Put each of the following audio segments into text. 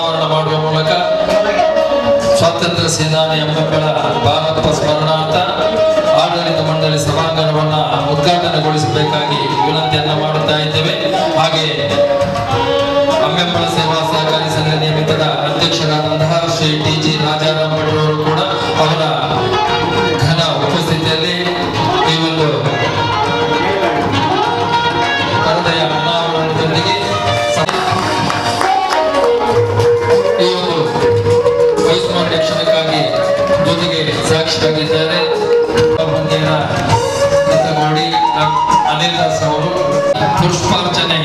ಅನಾವರಣ ಮಾಡುವ ಮೂಲಕ ಸ್ವಾತಂತ್ರ್ಯ ಸೇನಾನಿ ಅಂಬೇಡ್ಕರ್ ಬಾಳಪ್ಪ ಸ್ಮರಣಾರ್ಥ ಆಡಳಿತ ಮಂಡಳಿ ಸಭಾಂಗಣವನ್ನು ಉದ್ಘಾಟನೆಗೊಳಿಸಬೇಕಾಗಿ ವಿನಂತಿಯನ್ನು ಮಾಡುತ್ತಾ ಇದ್ದೇವೆ. ಹಾಗೆ ಅಂಬೇಡ್ಕರ್ ಸೇವಾ ಸಹಕಾರಿ ಸಂಘ ನಿಯಮಿತದ ಅಧ್ಯಕ್ಷರಾದಂತಹ ಶ್ರೀ ಟಿ.ಜಿ. ರಾಜಾರಾಮ್ ಭಟ್ ಅವರು ಕೂಡ ಅವರ ಘನ ಉಪಸ್ಥಿತಿಯಲ್ಲಿ ಈ ಒಂದು ಪರದೆಯ ಅನಾವರಣದೊಂದಿಗೆ ಈ ಒಂದು ವೈಸ್ಮಾನ್ಯ ಕ್ಷಣಕ್ಕಾಗಿ ಜೊತೆಗೆ ಸಾಕ್ಷಿಯಾಗಿದ್ದಾರೆ. ಅನಿಲ್ ದಾಸ್ ಅವರು ಪುಷ್ಪಾರ್ಚನೆ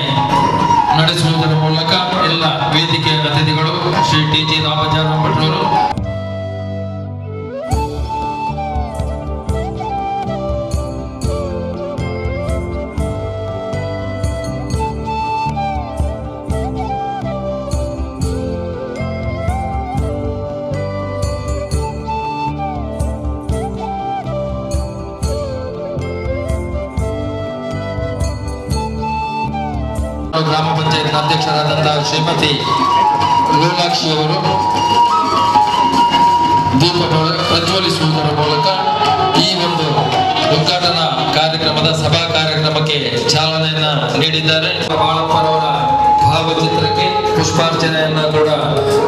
ನಡೆಸುವುದರ ಮೂಲಕ ಎಲ್ಲ ವೇದಿಕೆಯ ಅತಿಥಿಗಳು ಶ್ರೀ ಟಿ.ಜಿ. ರಾಜಾರಾಮ್ ಭಟ್ ಅವರು ಗ್ರಾಮ ಪಂಚಾಯತ್ ಅಧ್ಯಕ್ಷರಾದಂತಹ ಶ್ರೀಮತಿ ಲೋಲಾಕ್ಷಿ ಅವರು ದೀಪ ಪ್ರಜ್ವಲಿಸುವುದರ ಮೂಲಕ ಈ ಒಂದು ಉದ್ಘಾಟನಾ ಕಾರ್ಯಕ್ರಮದ ಸಭಾ ಕಾರ್ಯಕ್ರಮಕ್ಕೆ ಚಾಲನೆಯನ್ನ ನೀಡಿದ್ದಾರೆ. ಬಾಳಪ್ಪನವರ ಭಾವಚಿತ್ರಕ್ಕೆ ಪುಷ್ಪಾರ್ಚನೆಯನ್ನ ಕೂಡ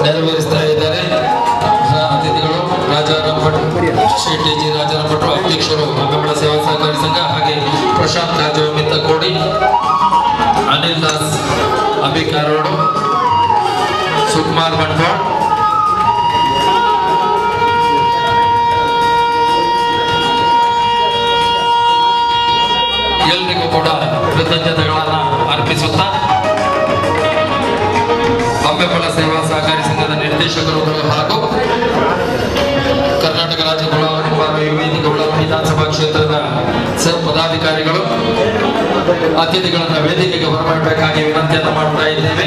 ನೆರವೇರಿಸ್ತಾ ಇದ್ದಾರೆ. ಅತಿಥಿಗಳು ರಾಜಾರಾಮ್ ಭಟ್, ಶ್ರೀ ಟಿ.ಜಿ. ರಾಜಾರಾಮ್ ಭಟ್ ಅಧ್ಯಕ್ಷರು ಅಂಬೇಡ್ಕರ್ ಸೇವಾ ಸಹಕಾರಿ ಸಂಘ, ಹಾಗೆ ಪ್ರಶಾಂತ್ ರಾಜಮಿತ್ತ ಕೋಡಿ, ಅನಿಲ್ ದಾಸ್ ಅಬಿಕಾರೋಡು, ಸುಕುಮಾರ್ ಬಂಟ್ವಾಳ್, ಎಲ್ಲರಿಗೂ ಕೂಡ ಕೃತಜ್ಞತೆಗಳನ್ನು ಅರ್ಪಿಸುತ್ತಾ ಅಂಬೇಡ್ಕರ್ ಸೇವಾ ಸಹಕಾರಿ ಸಂಘದ ನಿರ್ದೇಶಕರು ಹಾಗೂ ಕರ್ನಾಟಕ ರಾಜ್ಯ ವೇದಿಕೆ ವಿಧಾನಸಭಾ ಕ್ಷೇತ್ರದ ಪದಾಧಿಕಾರಿಗಳು ಅತಿಥಿಗಳನ್ನ ವೇದಿಕೆಗೆ ಬರಬೇಕಾಗಿ ವಿನಂತಿಯನ್ನು ಮಾಡ್ತಾ ಇದ್ದೇವೆ.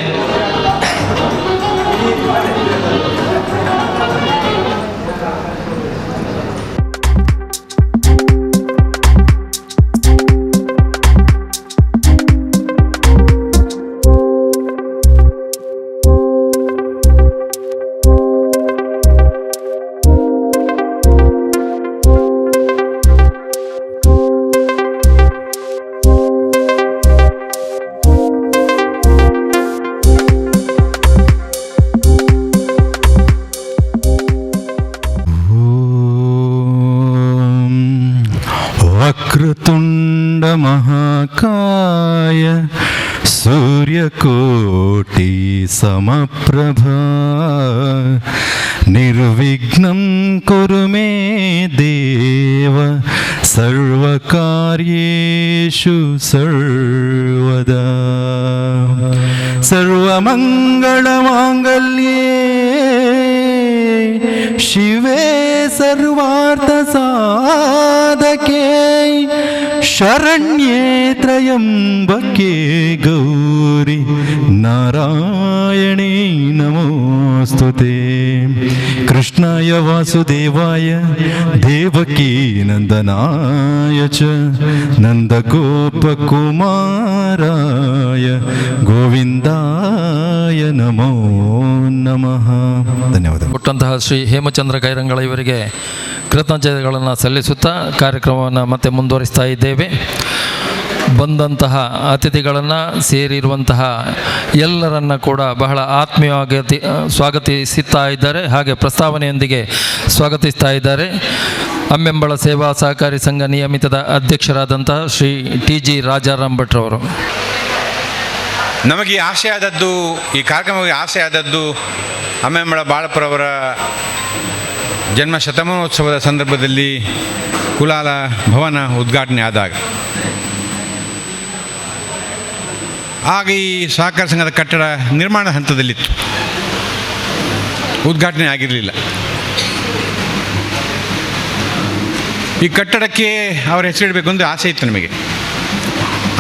ವಕ್ರತುಂಡ ಮಹಾಕಾಯ ಸೂರ್ಯಕೋಟಿ ಸಮಪ್ರಭಾ ನಿರ್ವಿಘ್ನಂ ಕುರು ಮೇ ದೇವ ಸರ್ವಕಾರ್ಯೇಷು ಸರ್ವದಾ ಸರ್ವಮಂಗಳಮಾಂಗಲ್ಯೇ ಶಿವೇ ಸರ್ವಾರ್ಥ ಸಾಧಕೆ ಶರಣ್ಯೇ ತ್ರಯಂಬಕೆ ಗೌರಿ ನಾರಾಯಣೇ ನಮೋಸ್ತುತೆ. ಕೃಷ್ಣಾಯ ವಾಸುದೇವಾಯ ದೇವಕೀ ನಂದನಾಯ ಚ ನಂದಗೋಪಕುಮಾರಾಯ ಗೋವಿಂದಾಯ ನಮೋ ನಮಃ. ಧನ್ಯವಾದ. ಕೊಟ್ಟಂತಹ ಶ್ರೀ ಹೇಮಚಂದ್ರ ಕೈರಂಗಳ ಇವರಿಗೆ ಕೃತಜ್ಞತೆಗಳನ್ನು ಸಲ್ಲಿಸುತ್ತಾ ಕಾರ್ಯಕ್ರಮವನ್ನು ಮತ್ತೆ ಮುಂದುವರಿಸ್ತಾ ಇದ್ದೇವೆ. ಬಂದಂತಹ ಅತಿಥಿಗಳನ್ನು ಸೇರಿರುವಂತಹ ಎಲ್ಲರನ್ನ ಕೂಡ ಬಹಳ ಆತ್ಮೀಯವಾಗಿ ಸ್ವಾಗತಿಸುತ್ತಾ ಇದ್ದಾರೆ. ಹಾಗೆ ಪ್ರಸ್ತಾವನೆಯೊಂದಿಗೆ ಸ್ವಾಗತಿಸ್ತಾ ಇದ್ದಾರೆ ಅಂಬೇಡ್ಕರ್ ಸೇವಾ ಸಹಕಾರಿ ಸಂಘ ನಿಯಮಿತದ ಅಧ್ಯಕ್ಷರಾದಂತಹ ಶ್ರೀ ಟಿ.ಜಿ. ರಾಜಾರಾಮ್ ಭಟ್ ಅವರು. ನಮಗೆ ಆಸೆ ಆದದ್ದು, ಈ ಕಾರ್ಯಕ್ರಮಕ್ಕೆ ಆಸೆ ಆದದ್ದು ಅಂಬೇಡ್ಕರ್ ಬಾಳಪ್ಪರವರ ಜನ್ಮ ಶತಮಾನೋತ್ಸವದ ಸಂದರ್ಭದಲ್ಲಿ ಕುಲಾಲ ಭವನ ಉದ್ಘಾಟನೆ ಆದಾಗ. ಆಗ ಈ ಸಹಕಾರ ಸಂಘದ ಕಟ್ಟಡ ನಿರ್ಮಾಣ ಹಂತದಲ್ಲಿತ್ತು, ಉದ್ಘಾಟನೆ ಆಗಿರಲಿಲ್ಲ. ಈ ಕಟ್ಟಡಕ್ಕೆ ಅವರ ಹೆಸರಿಡಬೇಕು ಅಂತ ಆಸೆ ಇತ್ತು ನಮಗೆ.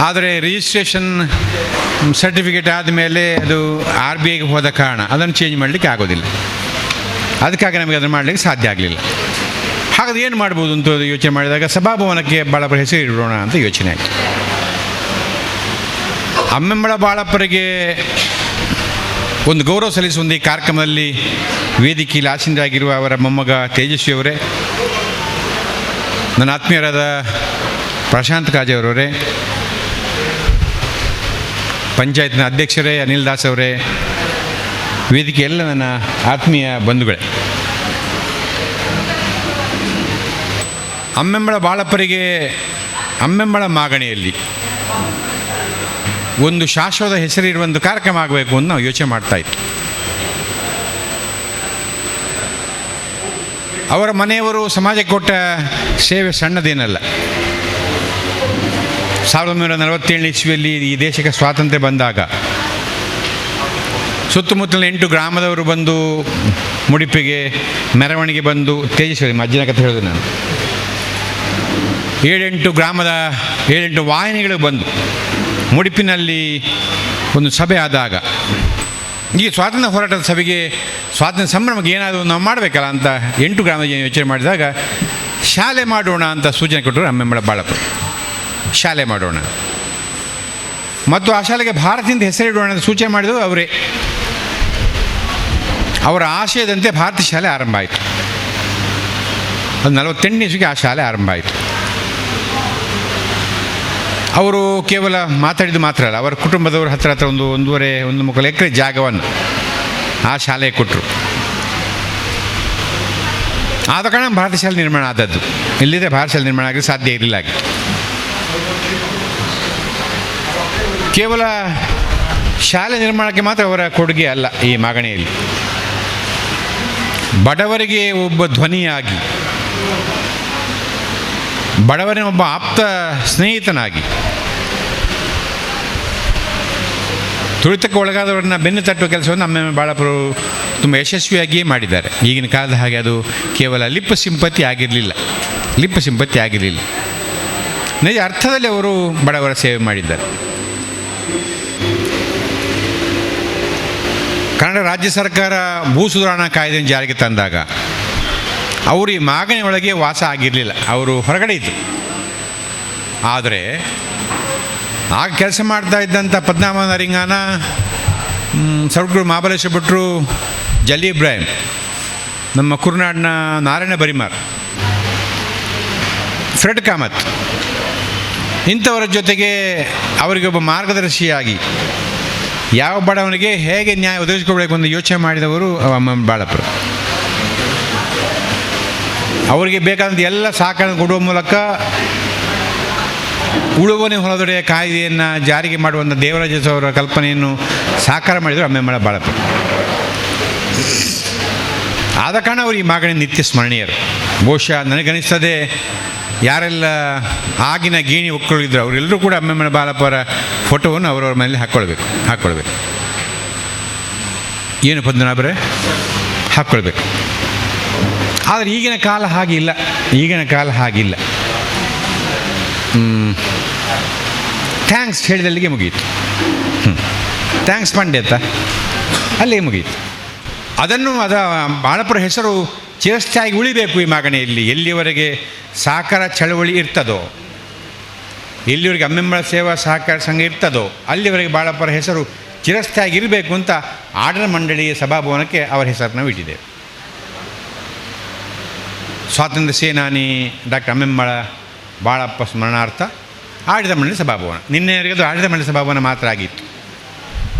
ಆದರೆ ರಿಜಿಸ್ಟ್ರೇಷನ್ ಸರ್ಟಿಫಿಕೇಟ್ ಆದಮೇಲೆ ಅದು RBIಗೆ ಹೋದ ಕಾರಣ ಅದನ್ನು ಚೇಂಜ್ ಮಾಡಲಿಕ್ಕೆ ಆಗೋದಿಲ್ಲ. ಅದಕ್ಕಾಗಿ ನಮಗೆ ಅದನ್ನು ಮಾಡಲಿಕ್ಕೆ ಸಾಧ್ಯ ಆಗಲಿಲ್ಲ. ಹಾಗಾದ್ರೆ ಏನು ಮಾಡ್ಬೋದು ಅಂತ ಯೋಚನೆ ಮಾಡಿದಾಗ ಸಭಾಭವನಕ್ಕೆ ಬಾಳಪ್ಪರ ಹೆಸರು ಇಡೋಣ ಅಂತ ಯೋಚನೆ ಆಯಿತು. ಅಂಬೇಡ್ಕರ್ ಬಾಳಪ್ಪರಿಗೆ ಒಂದು ಗೌರವ ಸಲ್ಲಿಸುವ ಈ ಕಾರ್ಯಕ್ರಮದಲ್ಲಿ ವೇದಿಕೆಯಲ್ಲಿ ಆಸೀನರಾಗಿರುವ ಅವರ ಮೊಮ್ಮಗ ತೇಜಸ್ವಿ ಅವರೇ, ನನ್ನ ಆತ್ಮೀಯರಾದ ಪ್ರಶಾಂತ್ ಕಾಜೆಯವರವರೇ, ಪಂಚಾಯತ್ನ ಅಧ್ಯಕ್ಷರೇ ಅನಿಲ್ ದಾಸ್ ಅವರೇ, ವೇದಿಕೆ ಎಲ್ಲ ನನ್ನ ಆತ್ಮೀಯ ಬಂಧುಗಳೇ, ಅಮ್ಮೆಂಬಳ ಬಾಳಪ್ಪರಿಗೆ ಅಮ್ಮೆಂಬಳ ಮಾಗಣಿಯಲ್ಲಿ ಒಂದು ಶಾಶ್ವತ ಹೆಸರಿರುವ ಒಂದು ಕಾರ್ಯಕ್ರಮ ಆಗಬೇಕು ಅಂತ ನಾವು ಯೋಚನೆ ಮಾಡ್ತಾಯಿತ್ತು. ಅವರ ಮನೆಯವರು ಸಮಾಜಕ್ಕೆ ಕೊಟ್ಟ ಸೇವೆ ಸಣ್ಣದೇನಲ್ಲ. 1947 ಇಸ್ವಿಯಲ್ಲಿ ಈ ದೇಶಕ್ಕೆ ಸ್ವಾತಂತ್ರ್ಯ ಬಂದಾಗ ಸುತ್ತಮುತ್ತಲಿನ 8 ಗ್ರಾಮದವರು ಬಂದು ಮುಡಿಪಿಗೆ ಮೆರವಣಿಗೆ ಬಂದು, ತೇಜಸ್ವಿ ಅಜ್ಜನ ಕಥೆ ಹೇಳಿದೆ ನಾನು, 7-8 ಗ್ರಾಮದ 7-8 ವಾಹಿನಿಗಳು ಬಂದು ಮುಡಿಪಿನಲ್ಲಿ ಒಂದು ಸಭೆ ಆದಾಗ, ಈ ಸ್ವಾತಂತ್ರ್ಯ ಹೋರಾಟದ ಸಭೆಗೆ ಸ್ವಾತಂತ್ರ್ಯ ಸಂಭ್ರಮಕ್ಕೆ ಏನಾದರೂ ನಾವು ಮಾಡಬೇಕಲ್ಲ ಅಂತ 8 ಗ್ರಾಮದ ಯೋಚನೆ ಮಾಡಿದಾಗ ಶಾಲೆ ಮಾಡೋಣ ಅಂತ ಸೂಚನೆ ಕೊಟ್ಟರು ಅಮ್ಮೆಂಬಳ ಬಾಳಪ್ಪ. ಶಾಲೆ ಮಾಡೋಣ ಮತ್ತು ಆ ಶಾಲೆಗೆ ಭಾರತದಿಂದ ಹೆಸರಿಡೋಣ ಅಂತ ಸೂಚನೆ ಮಾಡಿದ್ರು ಅವರೇ. ಅವರ ಆಶಯದಂತೆ ಭಾರತೀಯ ಶಾಲೆ ಆರಂಭ ಆಯಿತು. ಅದು 48 ಇಸ್ವಿಗೆ ಆ ಶಾಲೆ ಆರಂಭ ಆಯಿತು. ಅವರು ಕೇವಲ ಮಾತಾಡಿದ್ದು ಮಾತ್ರ ಅಲ್ಲ, ಅವರ ಕುಟುಂಬದವರು ಹತ್ತಿರ ಒಂದು 1.5 ಎಕರೆ ಜಾಗವನ್ನು ಆ ಶಾಲೆಗೆ ಕೊಟ್ಟರು. ಆದ ಕಾರಣ ಭಾರತೀಯ ಶಾಲೆ ನಿರ್ಮಾಣ ಆದದ್ದು. ಇಲ್ಲಿದೆ ಭಾರತ ಶಾಲೆ ನಿರ್ಮಾಣ ಆಗಲಿ ಸಾಧ್ಯ ಇರಲಿಲ್ಲ. ಕೇವಲ ಶಾಲೆ ನಿರ್ಮಾಣಕ್ಕೆ ಮಾತ್ರ ಅವರ ಕೊಡುಗೆ ಅಲ್ಲ. ಈ ಮಾಗಣಿಯಲ್ಲಿ ಬಡವರಿಗೆ ಒಬ್ಬ ಧ್ವನಿಯಾಗಿ, ಬಡವರಿನ ಒಬ್ಬ ಆಪ್ತ ಸ್ನೇಹಿತನಾಗಿ, ತುಳಿತಕ್ಕೆ ಒಳಗಾದವರನ್ನ ಬೆನ್ನು ತಟ್ಟುವ ಕೆಲಸವನ್ನು ಅಮ್ಮೆಂಬಳ ಬಾಳಪ್ಪರು ತುಂಬ ಯಶಸ್ವಿಯಾಗಿಯೇ ಮಾಡಿದ್ದಾರೆ. ಈಗಿನ ಕಾಲದ ಹಾಗೆ ಅದು ಕೇವಲ ಲಿಪ್ ಸಿಂಪತಿ ಆಗಿರಲಿಲ್ಲ. ನಿಜ ಅರ್ಥದಲ್ಲಿ ಅವರು ಬಡವರ ಸೇವೆ ಮಾಡಿದ್ದಾರೆ. ಕನ್ನಡ ರಾಜ್ಯ ಸರ್ಕಾರ ಭೂ ಸುಧಾರಣಾ ಕಾಯ್ದೆಯನ್ನು ಜಾರಿಗೆ ತಂದಾಗ ಅವರು ಈ ಮಾಗಣಿ ಒಳಗೆ ವಾಸ ಆಗಿರಲಿಲ್ಲ, ಅವರು ಹೊರಗಡೆ ಇದ್ದರು. ಆದರೆ ಆಗ ಕೆಲಸ ಮಾಡ್ತಾ ಇದ್ದಂಥ ಪದ್ಮನಾಭ ನರಿಂಗಾನ, ಸೌಟ್ಗುರು ಮಹಾಬಲೇಶ್ವರ ಭಟ್ರು, ಜಲಿ ಇಬ್ರಾಹಿಂ, ನಮ್ಮ ಕುರುನಾಡಿನ ನಾರಾಯಣ ಬರಿಮಾರ್, ಫ್ರೆಡ್ ಕಾಮತ್, ಇಂಥವರ ಜೊತೆಗೆ ಅವರಿಗೆ ಒಬ್ಬ ಮಾರ್ಗದರ್ಶಿಯಾಗಿ ಯಾವ ಬಡವನಿಗೆ ಹೇಗೆ ನ್ಯಾಯ ಒದಗಿಸಿಕೊಡ್ಬೇಕು ಅಂತ ಯೋಚನೆ ಮಾಡಿದವರು ಅಮ್ಮೆಂಬಳ ಬಾಳಪ್ಪರು. ಅವರಿಗೆ ಬೇಕಾದಂಥ ಎಲ್ಲ ಸಹಕಾರ ಕೊಡುವ ಮೂಲಕ ಉಳುವನೆ ಹೊಲದೊಡೆಯ ಕಾಯ್ದೆಯನ್ನು ಜಾರಿಗೆ ಮಾಡುವಂಥ ದೇವರಾಜ ಅವರ ಕಲ್ಪನೆಯನ್ನು ಸಾಕಾರ ಮಾಡಿದರು ಅಮ್ಮೆಂಬಳ ಬಾಳಪ್ಪರು. ಆದ ಕಾರಣ ಅವರು ಈ ಮಾಗಣಿ ನಿತ್ಯ ಸ್ಮರಣೀಯರು. ಬಹುಶಃ ನನಗನಿಸ್ತದೆ ಯಾರೆಲ್ಲ ಆಗಿನ ಗೇಣಿ ಒಕ್ಕಲಿದ್ರು ಅವರೆಲ್ಲರೂ ಕೂಡ ಅಮ್ಮೆಂಬಳ ಬಾಳಪ್ಪರ ಫೋಟೋವನ್ನು ಅವರವ್ರ ಮನೇಲಿ ಹಾಕ್ಕೊಳ್ಬೇಕು. ಏನು ಪದ್ಮನಾಭರೇ, ಹಾಕ್ಕೊಳ್ಬೇಕು. ಆದರೆ ಈಗಿನ ಕಾಲ ಹಾಗಿಲ್ಲ. ಥ್ಯಾಂಕ್ಸ್ ಹೇಳಿದಲ್ಲಿಗೆ ಮುಗಿಯಿತು. ಥ್ಯಾಂಕ್ಸ್ ಪಂಡಿತ ಅಲ್ಲಿಗೆ ಮುಗಿಯಿತು. ಬಾಳಪ್ಪರ ಹೆಸರು ಚಿರಸ್ಥಾಯಿಗೆ ಉಳಿಬೇಕು ಈ ಮಾಗಣಿಯಲ್ಲಿ. ಎಲ್ಲಿವರೆಗೆ ಸಹಕಾರ ಚಳವಳಿ ಇರ್ತದೋ, ಎಲ್ಲಿವರೆಗೆ ಅಮ್ಮೆಂಬಳ ಸೇವಾ ಸಹಕಾರ ಸಂಘ ಇರ್ತದೋ, ಅಲ್ಲಿವರೆಗೆ ಬಾಳಪ್ಪರ ಹೆಸರು ಚಿರಸ್ಥಾಯಿಗಿರಬೇಕು ಅಂತ ಆಡಳಿತ ಮಂಡಳಿಯ ಸಭಾಭವನಕ್ಕೆ ಅವರ ಹೆಸರನ್ನು ಇಟ್ಟಿದ್ದೇವೆ. ಸ್ವಾತಂತ್ರ್ಯ ಸೇನಾನಿ ಡಾಕ್ಟರ್ ಅಮ್ಮೆಂಬಳ ಬಾಳಪ್ಪ ಸ್ಮರಣಾರ್ಥ ಆಡಳಿತ ಮಂಡಳಿ ಸಭಾಭವನ. ನಿನ್ನೆವರೆಗೆ ಅದು ಆಡಳಿತ ಮಂಡಳಿ ಸಭಾಭವನ ಮಾತ್ರ ಆಗಿತ್ತು.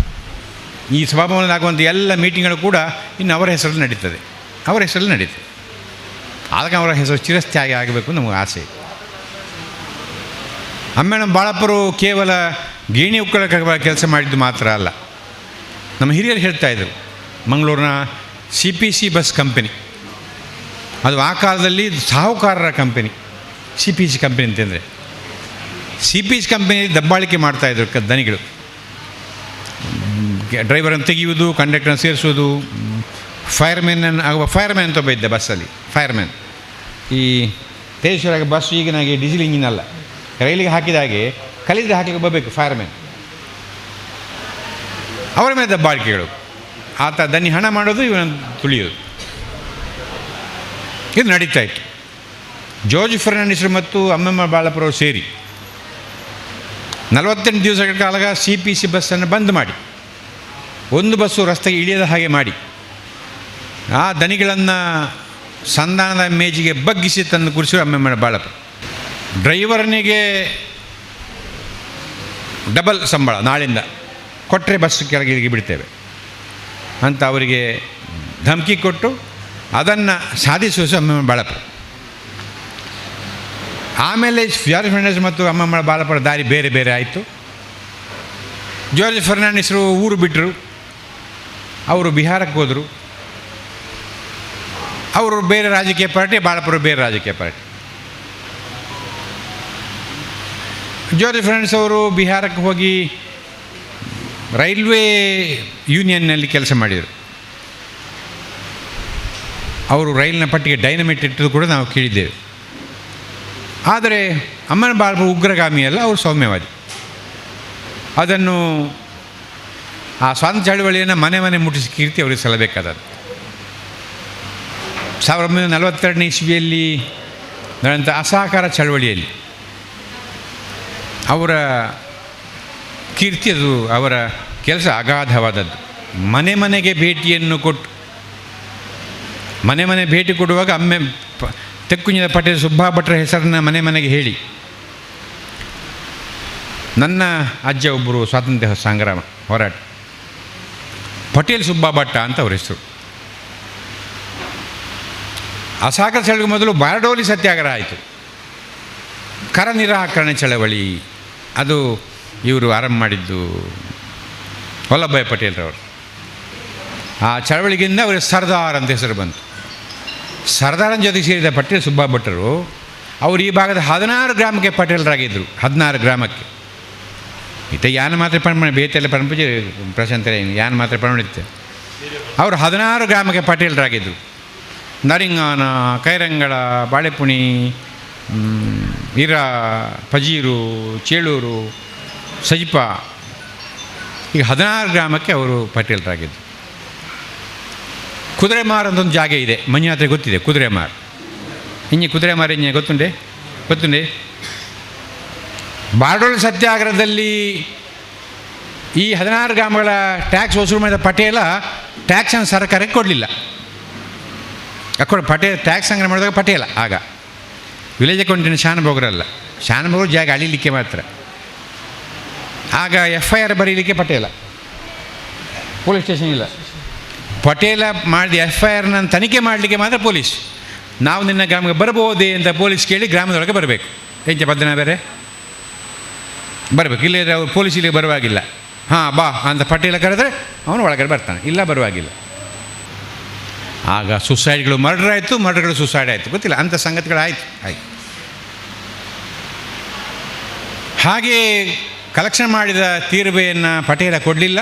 ಈ ಸಭಾಭವನದಾಗುವಂಥ ಎಲ್ಲ ಮೀಟಿಂಗ್ಗಳು ಕೂಡ ಇನ್ನು ಅವರ ಹೆಸರಲ್ಲಿ ನಡೀತದೆ. ಆದಾಗ ಅವರ ಹೆಸರು ಚಿರಸ್ಥಾಯಿ ಆಗಬೇಕು ನಮಗೆ ಆಸೆ. ಅಮ್ಮೆಂಬಳ ಬಾಳಪ್ಪರು ಕೇವಲ ಗೇಣಿ ಒಕ್ಕಲ ಕೆಲಸ ಮಾಡಿದ್ದು ಮಾತ್ರ ಅಲ್ಲ. ನಮ್ಮ ಹಿರಿಯರು ಹೇಳ್ತಾಯಿದ್ರು, ಮಂಗಳೂರಿನ CPC ಬಸ್ ಕಂಪನಿ, ಅದು ಆ ಕಾಲದಲ್ಲಿ ಸಾಹುಕಾರರ ಕಂಪನಿ. CPC ಕಂಪನಿ ಅಂತಂದರೆ CPC ಕಂಪನಿಯಲ್ಲಿ ದಬ್ಬಾಳಿಕೆ ಮಾಡ್ತಾಯಿದ್ರು ದನಿಗಳು. ಡ್ರೈವರನ್ನು ತೆಗೆಯುವುದು, ಕಂಡಕ್ಟರ್ನ ಸೇರಿಸೋದು, ಫೈರ್ಮ್ಯಾನ್ ಅಂತ ಒಬ್ಬ ಇದ್ದ ಬಸ್ಸಲ್ಲಿ. ಫೈರ್ಮ್ಯಾನ್ ಈ ತೇಜಸ್ವರಾಗಿ ಬಸ್ ಈಗಿನಾಗೆ ಡೀಸೆಲ್ ಇಂಜಿನ್ ಅಲ್ಲ, ರೈಲಿಗೆ ಹಾಕಿದ ಹಾಗೆ ಕಲಿದ್ರೆ ಹಾಕಲಿಕ್ಕೆ ಬರಬೇಕು ಫೈರ್ಮ್ಯಾನ್. ಅವರ ಮೇಲೆ ದಬ್ಬಾಳಿಕೆಗಳು, ಆತ ದನಿ ಹಣ ಮಾಡೋದು, ಇವನನ್ನು ತುಳಿಯೋದು, ಇದು ನಡೀತಾ ಇತ್ತು. ಜಾರ್ಜ್ ಫರ್ನಾಂಡಿಸ್ ಮತ್ತು ಅಮ್ಮೆಂಬಳ ಬಾಳಪ್ಪರವರು ಸೇರಿ 48 ದಿವಸಗಳ ಕಾಲ CPC ಬಸ್ಸನ್ನು ಬಂದ್ ಮಾಡಿ ಒಂದು ಬಸ್ಸು ರಸ್ತೆಗೆ ಇಳಿಯದ ಹಾಗೆ ಮಾಡಿ ಆ ದನಿಗಳನ್ನು ಸಂಧಾನದ ಮೇಜಿಗೆ ಬಗ್ಗಿಸಿ ತಂದು ಕೂರಿಸಿ ಅಮ್ಮಮ್ಮನ ಬಾಳಪ್ಪ. ಡ್ರೈವರ್ನಿಗೆ ಡಬಲ್ ಸಂಬಳ ನಾಳಿಂದ ಕೊಟ್ಟರೆ ಬಸ್ ಕೆಳಗೆ ಬಿಡ್ತೇವೆ ಅಂತ ಅವರಿಗೆ ಧಮಕಿ ಕೊಟ್ಟು ಅದನ್ನು ಸಾಧಿಸುವ ಅಮ್ಮಮ್ಮನ ಬಾಳಪ್ಪ. ಆಮೇಲೆ ಜಾರ್ಜ್ ಫರ್ನಾಂಡಿಸ್ ಮತ್ತು ಅಮ್ಮಮ್ಮನ ಬಾಳಪ್ಪರ ದಾರಿ ಬೇರೆ ಬೇರೆ ಆಯಿತು. ಜಾರ್ಜ್ ಫರ್ನಾಂಡಿಸರು ಊರು ಬಿಟ್ಟರು, ಅವರು ಬಿಹಾರಕ್ಕೆ ಹೋದರು. ಅವರು ಬೇರೆ ರಾಜಕೀಯ ಪಾರ್ಟಿ, ಬಾಳಪ್ಪರು ಬೇರೆ ರಾಜಕೀಯ ಪಾರ್ಟಿ. ಜಾರ್ಜ್ ಫರ್ನಾಂಡಿಸ್ ಅವರು ಬಿಹಾರಕ್ಕೆ ಹೋಗಿ ರೈಲ್ವೇ ಯೂನಿಯನ್ನಲ್ಲಿ ಕೆಲಸ ಮಾಡಿದರು. ಅವರು ರೈಲಿನ ಪಟ್ಟಿಗೆ ಡೈನಮೈಟ್ ಇಟ್ಟದ್ದು ಕೂಡ ನಾವು ಕೇಳಿದ್ದೇವೆ. ಆದರೆ ಅಮ್ಮನ ಬಾಳಪ್ಪ ಉಗ್ರಗಾಮಿ ಅಲ್ಲ, ಅವರು ಸೌಮ್ಯವಾದಿ. ಅದನ್ನು ಆ ಸ್ವಾತಂತ್ರ್ಯ ಚಳವಳಿಯನ್ನು ಮನೆ ಮನೆ ಮುಟ್ಟಿಸಿ ಕೀರ್ತಿ ಅವರಿಗೆ ಸಲ್ಲಬೇಕಾದದ್ದು. 1942ನೇ ಇಸ್ವಿಯಲ್ಲಿ ನಡೆದಂಥ ಅಸಹಕಾರ ಚಳವಳಿಯಲ್ಲಿ ಅವರ ಕೀರ್ತಿ, ಅದು ಅವರ ಕೆಲಸ ಅಗಾಧವಾದದ್ದು. ಮನೆ ಮನೆಗೆ ಭೇಟಿಯನ್ನು ಕೊಟ್ಟು, ಮನೆ ಮನೆ ಭೇಟಿ ಕೊಡುವಾಗ ತೆಕ್ಕುಂಜದ ಪಟೇಲ್ ಸುಬ್ಬಾ ಭಟ್ರ ಹೆಸರನ್ನು ಮನೆ ಮನೆಗೆ ಹೇಳಿ, ನನ್ನ ಅಜ್ಜ ಒಬ್ಬರು ಸ್ವಾತಂತ್ರ್ಯ ಸಂಗ್ರಾಮ ಹೋರಾಟ, ಪಟೇಲ್ ಸುಬ್ಬಾ ಭಟ್ಟ ಅಂತ ಅವ್ರ ಹೆಸರು. ಅಸಹಕಾರ ಚಳವಳಿ ಮೊದಲು ಬಾರಡೋಲಿ ಸತ್ಯಾಗ್ರಹ ಆಯಿತು. ಕರ ನಿರಾಕರಣೆ ಚಳವಳಿ, ಅದು ಇವರು ಆರಂಭ ಮಾಡಿದ್ದು ವಲ್ಲಭಭಾಯ್ ಪಟೇಲ್ರವರು. ಆ ಚಳವಳಿಗಿಂದ ಅವರಿಗೆ ಸರ್ದಾರ್ ಅಂತ ಹೆಸರು ಬಂತು. ಸರ್ದಾರನ ಜೊತೆಗೆ ಸೇರಿದ ಪಟೇಲ್ ಸುಬ್ಬಾ ಭಟ್ರು ಅವರು ಈ ಭಾಗದ 16 ಗ್ರಾಮಕ್ಕೆ ಪಟೇಲರಾಗಿದ್ದರು. 16 ಗ್ರಾಮಕ್ಕೆ ಇತ್ತ ಯಾನ ಮಾತ್ರ ಪಣಮಣಿ ಬೇತೆಲ್ಲ ಪಣಪೂಜೆ ಪ್ರಶಾಂತರ ಯಾನ ಮಾತ್ರ ಪಣಮಣಿತ್ತೆ. ಅವರು 16 ಗ್ರಾಮಕ್ಕೆ ಪಟೇಲರಾಗಿದ್ದರು. ನರಿಂಗಾನ, ಕೈರಂಗಳ, ಬಾಳೆಪುಣಿ, ಇರಾ, ಪಜೀರು, ಚೇಳೂರು, ಸಜಿಪ, ಈಗ 16 ಗ್ರಾಮಕ್ಕೆ ಅವರು ಪಟೇಲರಾಗಿದ್ದರು. ಕುದುರೆಮಾರ್ ಅಂತ ಒಂದು ಜಾಗ ಇದೆ, ಮಂಜುನಾಥ್ರಿಗೆ ಗೊತ್ತಿದೆ ಕುದುರೆಮಾರ್. ಇಂಜಿ ಕುದುರೆಮಾರ್ ಇಂಜೆ ಗೊತ್ತುಂಡೆ ಬಾರ್ಡೋಲಿ ಸತ್ಯಾಗ್ರಹದಲ್ಲಿ ಈ 16 ಗ್ರಾಮಗಳ ಟ್ಯಾಕ್ಸ್ ವಸೂಲು ಮಾಡಿದ ಪಟೇಲ ಟ್ಯಾಕ್ಸನ್ನು ಸರ್ಕಾರಕ್ಕೆ ಕೊಡಲಿಲ್ಲ. ಪಟೇಲ್ ಟ್ಯಾಕ್ಸ್ ಸಂಗ್ರಹ ಮಾಡಿದಾಗ ಪಟೇಲ ಆಗ ವಿಲೇಜ್ ಅಕೌಂಟಿನ ಶಾನಭೋಗರಲ್ಲ, ಶಾನಭೋಗರು ಜಾಗ ಅಳಿಲಿಕ್ಕೆ ಮಾತ್ರ. ಆಗ FIR ಬರೀಲಿಕ್ಕೆ ಪಟೇಲ, ಪೊಲೀಸ್ ಸ್ಟೇಷನ್ ಇಲ್ಲ. ಪಟೇಲ ಮಾಡಿದ FIRನ ತನಿಖೆ ಮಾಡಲಿಕ್ಕೆ ಮಾತ್ರ ಪೊಲೀಸ್. ನಾವು ನಿನ್ನ ಗ್ರಾಮಕ್ಕೆ ಬರಬಹುದೇ ಅಂತ ಪೊಲೀಸ್ ಕೇಳಿ ಗ್ರಾಮದೊಳಗೆ ಬರಬೇಕು. ಹೆಂಚ ಪದ್ದನ ಬೇರೆ ಬರಬೇಕು, ಇಲ್ಲೇ ಅವ್ರು ಪೊಲೀಸ್ ಇಲ್ಲಿಗೆ ಬರುವಾಗಿಲ್ಲ. ಹಾಂ ಬಾ ಅಂತ ಪಟೇಲ ಕರೆದ್ರೆ ಅವನು ಒಳಗಡೆ ಬರ್ತಾನೆ, ಇಲ್ಲ ಬರುವಾಗಿಲ್ಲ. ಆಗ ಸುಸೈಡ್ಗಳು ಮರ್ಡರ್ ಆಯಿತು, ಮರ್ಡರ್ಗಳು ಸುಸೈಡ್ ಆಯಿತು, ಗೊತ್ತಿಲ್ಲ, ಅಂಥ ಸಂಗತಿಗಳಾಯಿತು. ಹಾಗೆ ಕಲೆಕ್ಷನ್ ಮಾಡಿದ ತೀರ್ವೆಯನ್ನು ಪಟೇಲ ಕೊಡಲಿಲ್ಲ,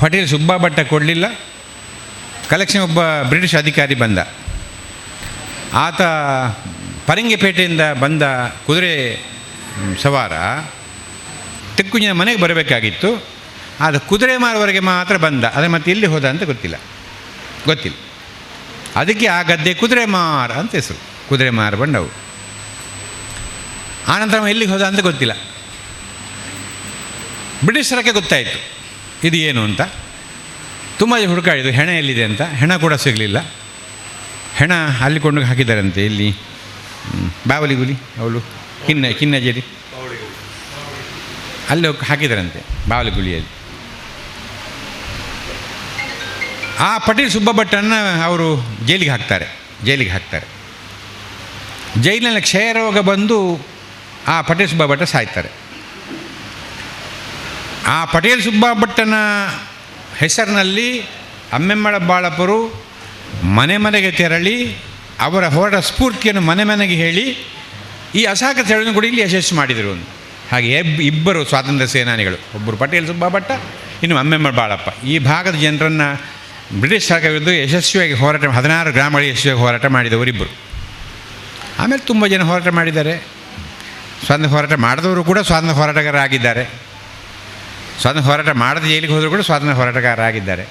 ಪಟೇಲ್ ಸುಬ್ಬಾ ಭಟ್ಟ ಕೊಡಲಿಲ್ಲ. ಕಲೆಕ್ಷನ್ ಒಬ್ಬ ಬ್ರಿಟಿಷ್ ಅಧಿಕಾರಿ ಬಂದ. ಆತ ಪರಂಗಿಪೇಟೆಯಿಂದ ಬಂದ ಕುದುರೆ ಸವಾರ ತೆಕ್ಕುಂಜಿನ ಮನೆಗೆ ಬರಬೇಕಾಗಿತ್ತು. ಆದರೆ ಕುದುರೆ ಮಾರುವವರೆಗೆ ಮಾತ್ರ ಬಂದ. ಆದರೆ ಮತ್ತೆ ಎಲ್ಲಿ ಹೋದ ಅಂತ ಗೊತ್ತಿಲ್ಲ. ಅದಕ್ಕೆ ಆ ಗದ್ದೆ ಕುದುರೆ ಮಾರ್ ಅಂತ ಹೆಸರು, ಕುದುರೆ ಮಾರು ಬಂದವು. ಆನಂತರ ಎಲ್ಲಿಗೆ ಹೋದ ಅಂತ ಗೊತ್ತಿಲ್ಲ. ಬ್ರಿಟಿಷರಕ್ಕೆ ಗೊತ್ತಾಯಿತು ಇದು ಏನು ಅಂತ. ತುಂಬ ಹುಡುಕಾಡಿದ್ದು ಹೆಣ ಎಲ್ಲಿದೆ ಅಂತ. ಹೆಣ ಕೂಡ ಸಿಗಲಿಲ್ಲ. ಹೆಣ ಅಲ್ಲಿ ಕೊಂಡು ಹಾಕಿದ್ದಾರಂತೆ, ಇಲ್ಲಿ ಬಾವಲಿಗುಲಿ ಅವಳು ಕಿನ್ನಜೇರಿ ಅಲ್ಲಿ ಹಾಕಿದ್ದಾರಂತೆ, ಬಾವಲಿಗುಲಿಯಲ್ಲಿ. ಆ ಪಟೇಲ್ ಸುಬ್ಬಾ ಭಟ್ಟನ್ನು ಅವರು ಜೈಲಿಗೆ ಹಾಕ್ತಾರೆ. ಜೈಲಿನಲ್ಲಿ ಕ್ಷಯರೋಗ ಬಂದು ಆ ಪಟೇಲ್ ಸುಬ್ಬಾ ಭಟ್ಟ ಸಾಯ್ತಾರೆ. ಆ ಪಟೇಲ್ ಸುಬ್ಬಾ ಭಟ್ಟನ ಹೆಸರಿನಲ್ಲಿ ಅಮ್ಮೆಮ್ಮಳ ಬಾಳಪ್ಪರು ಮನೆ ಮನೆಗೆ ತೆರಳಿ ಅವರ ಹೋರಾಟ ಸ್ಫೂರ್ತಿಯನ್ನು ಮನೆ ಮನೆಗೆ ಹೇಳಿ ಈ ಅಸಹಕಾರ ಚಳವಳಿಯನ್ನು ಕೂಡ ಇಲ್ಲಿ ಯಶಸ್ಸು ಮಾಡಿದರು. ಹಾಗೆ ಇಬ್ಬರು ಸ್ವಾತಂತ್ರ್ಯ ಸೇನಾನಿಗಳು, ಒಬ್ಬರು ಪಟೇಲ್ ಸುಬ್ಬಾ ಭಟ್ಟ, ಇನ್ನು ಅಮ್ಮೆಮ್ಮಳ ಬಾಳಪ್ಪ. ಈ ಭಾಗದ ಜನರನ್ನು ಬ್ರಿಟಿಷ್ ಸರ್ಕಾರ ವಿರುದ್ಧ ಯಶಸ್ವಿಯಾಗಿ ಹೋರಾಟ 16 ಗ್ರಾಮಗಳಿಗೆ ಯಶಸ್ವಿಯಾಗಿ ಹೋರಾಟ ಮಾಡಿದವರಿಬ್ಬರು. ಆಮೇಲೆ ತುಂಬ ಜನ ಹೋರಾಟ ಮಾಡಿದ್ದಾರೆ. ಸ್ವಾತಂತ್ರ್ಯ ಹೋರಾಟ ಮಾಡಿದವರು ಕೂಡ ಸ್ವಾತಂತ್ರ್ಯ ಹೋರಾಟಗಾರರಾಗಿದ್ದಾರೆ. ಸ್ವಾತಂತ್ರ್ಯ ಹೋರಾಟ ಮಾಡದ ಜೈಲಿಗೆ ಹೋದರೂ ಕೂಡ ಸ್ವಾತಂತ್ರ್ಯ ಹೋರಾಟಗಾರರಾಗಿದ್ದಾರೆ.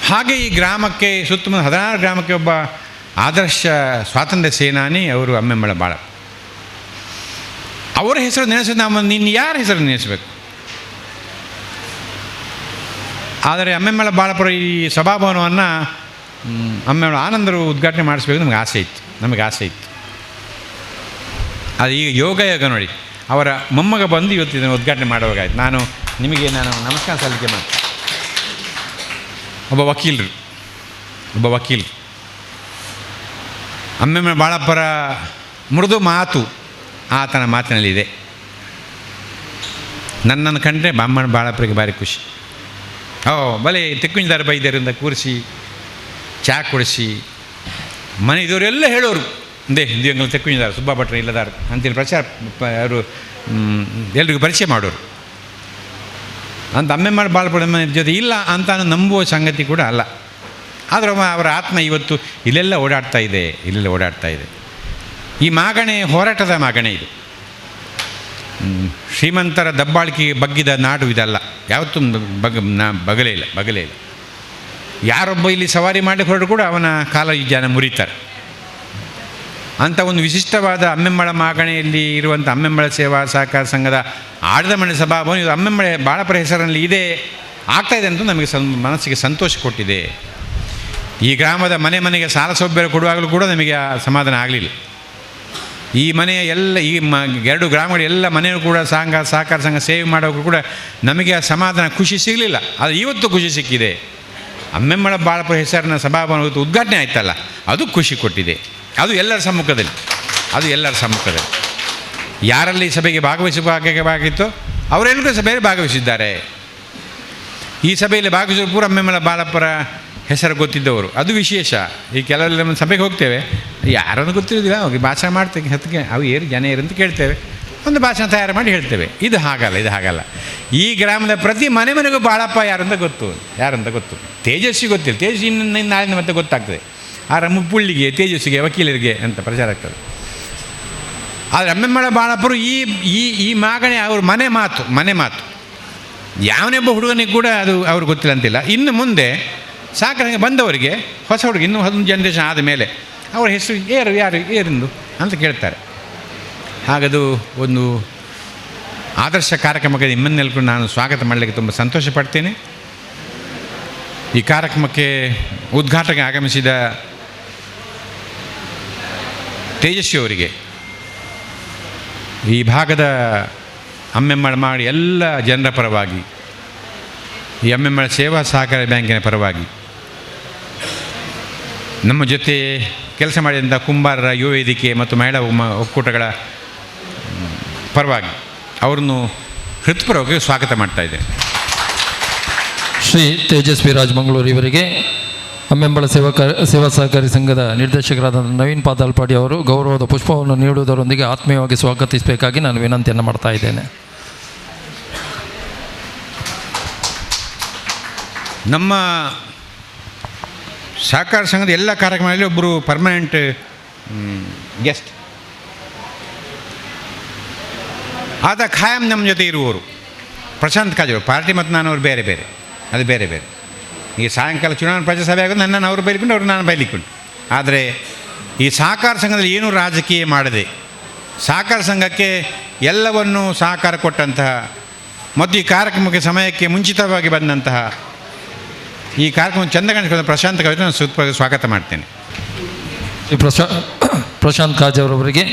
ಹಾಗೆ ಈ ಗ್ರಾಮಕ್ಕೆ ಸುತ್ತಮುತ್ತ 16 ಗ್ರಾಮಕ್ಕೆ ಒಬ್ಬ ಆದರ್ಶ ಸ್ವಾತಂತ್ರ್ಯ ಸೇನಾನಿ ಅವರು ಅಮ್ಮೆಮ್ಮಳ ಬಾಳಪ್ಪ. ಅವರ ಹೆಸರು ನೆನೆಸಿದ ನಾವು ನಿನ್ನ ಯಾರ ಹೆಸರು ನೆನೆಸಬೇಕು? ಆದರೆ ಅಮ್ಮೆಮ್ಮಳ ಬಾಳಪುರ ಈ ಸಭಾಭವನವನ್ನು ಅಮ್ಮೆಮ್ಮಳ ಆನಂದರು ಉದ್ಘಾಟನೆ ಮಾಡಿಸ್ಬೇಕು ನಮಗೆ ಆಸೆ ಇತ್ತು. ಅದು ಈಗ ಯೋಗ ನೋಡಿ, ಅವರ ಮೊಮ್ಮಗ ಬಂದು ಇವತ್ತು ಇದನ್ನು ಉದ್ಘಾಟನೆ ಮಾಡುವಾಗಾಯ್ತು. ನಾನು ನಮಸ್ಕಾರ ಸಲ್ಲಿಕೆ ಮಾಡಿ ಒಬ್ಬ ವಕೀಲರು ಅಮ್ಮೆಮ್ಮಳ ಬಾಳಪ್ಪರ ಮೃದು ಮಾತು ಆತನ ಮಾತಿನಲ್ಲಿದೆ. ನನ್ನನ್ನು ಕಂಡ್ರೆ ಬಾಮ್ಮನ ಬಾಳಪ್ಪರಿಗೆ ಭಾರಿ ಖುಷಿ. ಬಲೆ ತೆಕ್ಕುಂಜದಾರ ಬೈದ್ಯರಿಂದ ಕೂರಿಸಿ ಚಹಾ ಕೊಡಿಸಿ ಮನೆಯದವರೆಲ್ಲ ಹೇಳೋರು, ದಿವಂಗಲ ತೆಕ್ಕುಂಜದಾರ ಸುಬ್ಬ ಭಟ್ರ ಇಲ್ಲದಾರ ಅಂತೇಳಿ ಅವರು ಎಲ್ರಿಗೂ ಪರಿಚಯ ಮಾಡೋರು. ಅಂತ ಅಮ್ಮೆಮ್ಮಳ ಬಾಳಪುರ ಜೊತೆ ಇಲ್ಲ ಅಂತ ನಂಬುವ ಸಂಗತಿ ಕೂಡ ಅಲ್ಲ. ಆದರೆ ಅವರ ಆತ್ಮ ಇವತ್ತು ಇಲ್ಲೆಲ್ಲ ಓಡಾಡ್ತಾ ಇದೆ. ಈ ಮಾಗಣೆ ಹೋರಾಟದ ಮಾಗಣೆ ಇದು. ಶ್ರೀಮಂತರ ದಬ್ಬಾಳಿಕೆಗೆ ಬಗ್ಗಿದ ನಾಡು ಇದಲ್ಲ. ಯಾವತ್ತೂ ಬಗಲೇ ಇಲ್ಲ. ಯಾರೊಬ್ಬ ಇಲ್ಲಿ ಸವಾರಿ ಮಾಡಿ ಹೊರಟು ಕೂಡ ಅವನ ಕಾಲ ಈ ಜನ ಮುರಿತಾರೆ. ಅಂಥ ಒಂದು ವಿಶಿಷ್ಟವಾದ ಅಮ್ಮೆಮ್ಮಳ ಮಾಗಣೆಯಲ್ಲಿ ಇರುವಂಥ ಅಮ್ಮೆಮ್ಮಳ ಸೇವಾ ಸಹಕಾರ ಸಂಘದ ಆಡಳಿತ ಮಂಡಳಿ ಸಭಾಭವನ ಇದು ಅಮ್ಮೆಮ್ಮಳ ಬಾಳಪುರ ಹೆಸರಿನಲ್ಲಿ ಆಗ್ತಾಯಿದೆ ಅಂತ ನಮಗೆ ಮನಸ್ಸಿಗೆ ಸಂತೋಷ ಕೊಟ್ಟಿದೆ. ಈ ಗ್ರಾಮದ ಮನೆಗೆ ಸಾಲ ಸೌಲಭ್ಯ ಕೊಡುವಾಗಲೂ ಕೂಡ ನಮಗೆ ಆ ಸಮಾಧಾನ ಆಗಲಿಲ್ಲ. ಈ ಮನೆಯ ಎಲ್ಲ ಎರಡು ಗ್ರಾಮಗಳ ಎಲ್ಲ ಮನೆಯೂ ಕೂಡ ಸಹಕಾರ ಸಂಘ ಸೇವೆ ಮಾಡೋಕ್ಕೂ ಕೂಡ ನಮಗೆ ಆ ಸಮಾಧಾನ ಖುಷಿ ಸಿಗಲಿಲ್ಲ. ಅದು ಇವತ್ತು ಖುಷಿ ಸಿಕ್ಕಿದೆ. ಅಮ್ಮೆಮ್ಮಳ ಬಾಳಪುರ ಹೆಸರಿನ ಸಭಾಭವನ ಉದ್ಘಾಟನೆ ಆಯ್ತಲ್ಲ, ಅದು ಖುಷಿ ಕೊಟ್ಟಿದೆ. ಅದು ಎಲ್ಲರ ಸಮ್ಮುಖದಲ್ಲಿ ಯಾರಲ್ಲಿ ಸಭೆಗೆ ಭಾಗವಹಿಸಬೇಕಾಗಿತ್ತೋ ಅವರೆಲ್ಲರೂ ಸಭೆಯಲ್ಲಿ ಭಾಗವಹಿಸಿದ್ದಾರೆ. ಈ ಸಭೆಯಲ್ಲಿ ಭಾಗವಹಿಸುವ ಪೂರ ಅಮ್ಮೆಮ್ಮಳ ಬಾಳಪ್ಪರ ಹೆಸರು ಗೊತ್ತಿದ್ದವರು, ಅದು ವಿಶೇಷ. ಈ ಕೆಲವೆಲ್ಲ ನಮ್ಮ ಸಭೆಗೆ ಹೋಗ್ತೇವೆ, ಯಾರನ್ನು ಗೊತ್ತಿರೋದಿಲ್ಲ, ಹೋಗಿ ಭಾಷಣ ಮಾಡ್ತೇವೆ, ಹತ್ತಿಗೆ ಅವು ಜನ ಅಂತ ಕೇಳ್ತೇವೆ, ಒಂದು ಭಾಷಣ ತಯಾರು ಮಾಡಿ ಹೇಳ್ತೇವೆ. ಇದು ಹಾಗಲ್ಲ. ಈ ಗ್ರಾಮದ ಪ್ರತಿ ಮನೆಗೂ ಬಾಳಪ್ಪ ಯಾರಂತ ಗೊತ್ತು. ತೇಜಸ್ವಿ ಗೊತ್ತಿಲ್ಲ, ತೇಜಸ್ವಿ ನಾಳಿನ ಮತ್ತೆ ಗೊತ್ತಾಗ್ತದೆ. ಪುಳ್ಳಿಗೆ, ತೇಜಸ್ವಿಗೆ, ವಕೀಲರಿಗೆ ಅಂತ ಪ್ರಚಾರ ಆಗ್ತದೆ. ಆದರೆ ಅಮ್ಮೆಮ್ಮಳ ಬಾಳಪ್ಪರು ಈ ಮಾಗಣೆ ಅವ್ರ ಮನೆ ಮಾತು ಯಾವನೊಬ್ಬ ಹುಡುಗನಿಗೆ ಕೂಡ ಅದು ಅವ್ರಿಗೆ ಗೊತ್ತಿಲ್ಲ ಅಂತಿಲ್ಲ. ಇನ್ನು ಮುಂದೆ ಸಾಕಂಗೆ ಬಂದವರಿಗೆ, ಹೊಸ ಹುಡುಗ ಇನ್ನೂ 11 ಜನ್ರೇಷನ್ ಆದ ಮೇಲೆ ಅವ್ರ ಹೆಸರು ಯಾರಿಂದು ಅಂತ ಕೇಳ್ತಾರೆ. ಹಾಗದು ಒಂದು ಆದರ್ಶ ಕಾರ್ಯಕ್ರಮಕ್ಕೆ ನಿಮ್ಮನ್ನೆಲ್ಲರೂ ನಾನು ಸ್ವಾಗತ ಮಾಡಲಿಕ್ಕೆ ತುಂಬ ಸಂತೋಷ ಪಡ್ತೇನೆ. ಈ ಕಾರ್ಯಕ್ರಮಕ್ಕೆ ಉದ್ಘಾಟನೆಗೆ ಆಗಮಿಸಿದ ತೇಜಸ್ವಿ ಅವರಿಗೆ, ಈ ಭಾಗದ ಅಮ್ಮೆಮ್ಮಳ ಮಾಡಿ ಎಲ್ಲ ಜನರ ಪರವಾಗಿ, ಈ ಅಮ್ಮೆಮ್ಮಳ ಸೇವಾ ಸಹಕಾರ ಬ್ಯಾಂಕಿನ ಪರವಾಗಿ, ನಮ್ಮ ಜೊತೆ ಕೆಲಸ ಮಾಡಿದಂಥ ಕುಂಬಾರರ ಯುವ ವೇದಿಕೆ ಮತ್ತು ಮಹಿಳಾ ಒಕ್ಕೂಟಗಳ ಪರವಾಗಿ ಅವರನ್ನು ಹೃತ್ಪೂರ್ವಕವಾಗಿ ಸ್ವಾಗತ ಮಾಡ್ತಾ ಇದ್ದೇನೆ. ಶ್ರೀ ತೇಜಸ್ವಿ ರಾಜಮಂಗಳೂರು ಇವರಿಗೆ ಅಮ್ಮೆಮ್ಮಳ ಸೇವಾ ಸಹಕಾರಿ ಸಂಘದ ನಿರ್ದೇಶಕರಾದ ನವೀನ್ ಪಾತಾಲ್ಪಾಡಿ ಅವರು ಗೌರವದ ಪುಷ್ಪವನ್ನು ನೀಡುವುದರೊಂದಿಗೆ ಆತ್ಮೀಯವಾಗಿ ಸ್ವಾಗತಿಸಬೇಕಾಗಿ ನಾನು ವಿನಂತಿಯನ್ನು ಮಾಡ್ತಾ ಇದ್ದೇನೆ. ನಮ್ಮ ಸಹಕಾರ ಸಂಘದ ಎಲ್ಲ ಕಾರ್ಯಕ್ರಮಗಳಲ್ಲಿ ಒಬ್ಬರು ಪರ್ಮನೆಂಟ್ ಗೆಸ್ಟ್ ಆದ ಖಾಯಂ ನಮ್ಮ ಜೊತೆ ಇರುವವರು ಪ್ರಶಾಂತ್ ಕಾಜವರು. ಪಾರ್ಟಿ ಮತ್ತು ನಾನು ಅವ್ರು ಬೇರೆ ಬೇರೆ. ಈಗ ಸಾಯಂಕಾಲ ಚುನಾವಣಾ ಪ್ರಜಾಸಭೆ ಆಗೋದು ನನ್ನನ್ನು ಅವರು ಬೈಲಿಕೊಂಡು ಅವ್ರು ನಾನು ಬೈಲಿಕೊಂಡು. ಆದರೆ ಈ ಸಹಕಾರ ಸಂಘದಲ್ಲಿ ಏನೂ ರಾಜಕೀಯ ಮಾಡದೆ ಸಹಕಾರ ಸಂಘಕ್ಕೆ ಎಲ್ಲವನ್ನೂ ಸಹಕಾರ ಕೊಟ್ಟಂತಹ ಮತ್ತು ಈ ಕಾರ್ಯಕ್ರಮಕ್ಕೆ ಸಮಯಕ್ಕೆ ಮುಂಚಿತವಾಗಿ ಬಂದಂತಹ ಈ ಕಾರ್ಯಕ್ರಮ ಚಂದ ಕಾಣಿಸ್ಕೊಂಡು ಪ್ರಶಾಂತ್ ಕಾಜ್ ನಾನು ಸ್ವಾಗತ ಮಾಡ್ತೇನೆ. ಪ್ರಶಾಂತ್ ಕಾಜ್ ಅವರವರಿಗೆ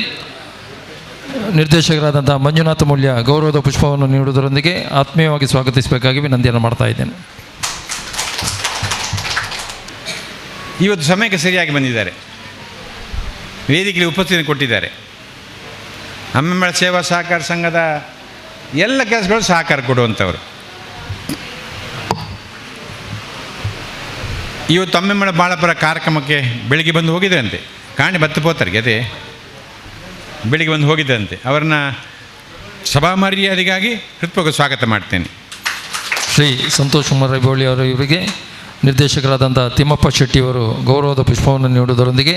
ನಿರ್ದೇಶಕರಾದಂಥ ಮಂಜುನಾಥ ಮೂಲ್ಯ ಗೌರವದ ಪುಷ್ಪವನ್ನು ನೀಡುವುದರೊಂದಿಗೆ ಆತ್ಮೀಯವಾಗಿ ಸ್ವಾಗತಿಸಬೇಕಾಗಿ ವಿನಂತಿಯನ್ನು ಮಾಡ್ತಾ ಇದ್ದೇನೆ. ಇವತ್ತು ಸಮಯಕ್ಕೆ ಸರಿಯಾಗಿ ಬಂದಿದ್ದಾರೆ, ವೇದಿಕೆಯಲ್ಲಿ ಉಪಸ್ಥಿತಿ ಕೊಟ್ಟಿದ್ದಾರೆ. ಅಮ್ಮೆಮ್ಮಳ ಸೇವಾ ಸಹಕಾರ ಸಂಘದ ಎಲ್ಲ ಕೆಲಸಗಳು ಸಹಕಾರ ಕೊಡುವಂಥವರು. ಇವತ್ತು ಅಮ್ಮೆಮ್ಮಳ ಬಾಳಪುರ ಕಾರ್ಯಕ್ರಮಕ್ಕೆ ಬೆಳಿಗ್ಗೆ ಬಂದು ಹೋಗಿದ್ರಂತೆ, ಕಾಣಿ ಬತ್ತು ಪೋತರಿಗೆ ಅದೇ ಬೆಳಿಗ್ಗೆ ಬಂದು ಹೋಗಿದ್ದಂತೆ. ಅವರನ್ನ ಸಭಾ ಮರ್ಯಾದೆಗಾಗಿ ಹೃತ್ಪೂರ್ವಕ ಸ್ವಾಗತ ಮಾಡ್ತೇನೆ. ಶ್ರೀ ಸಂತೋಷ್ ಕುಮಾರ್ ರೈಬೋಳಿ ಅವರು ಇವರಿಗೆ ನಿರ್ದೇಶಕರಾದಂಥ ತಿಮ್ಮಪ್ಪ ಶೆಟ್ಟಿಯವರು ಗೌರವದ ಪುಷ್ಪವನ್ನು ನೀಡುವುದರೊಂದಿಗೆ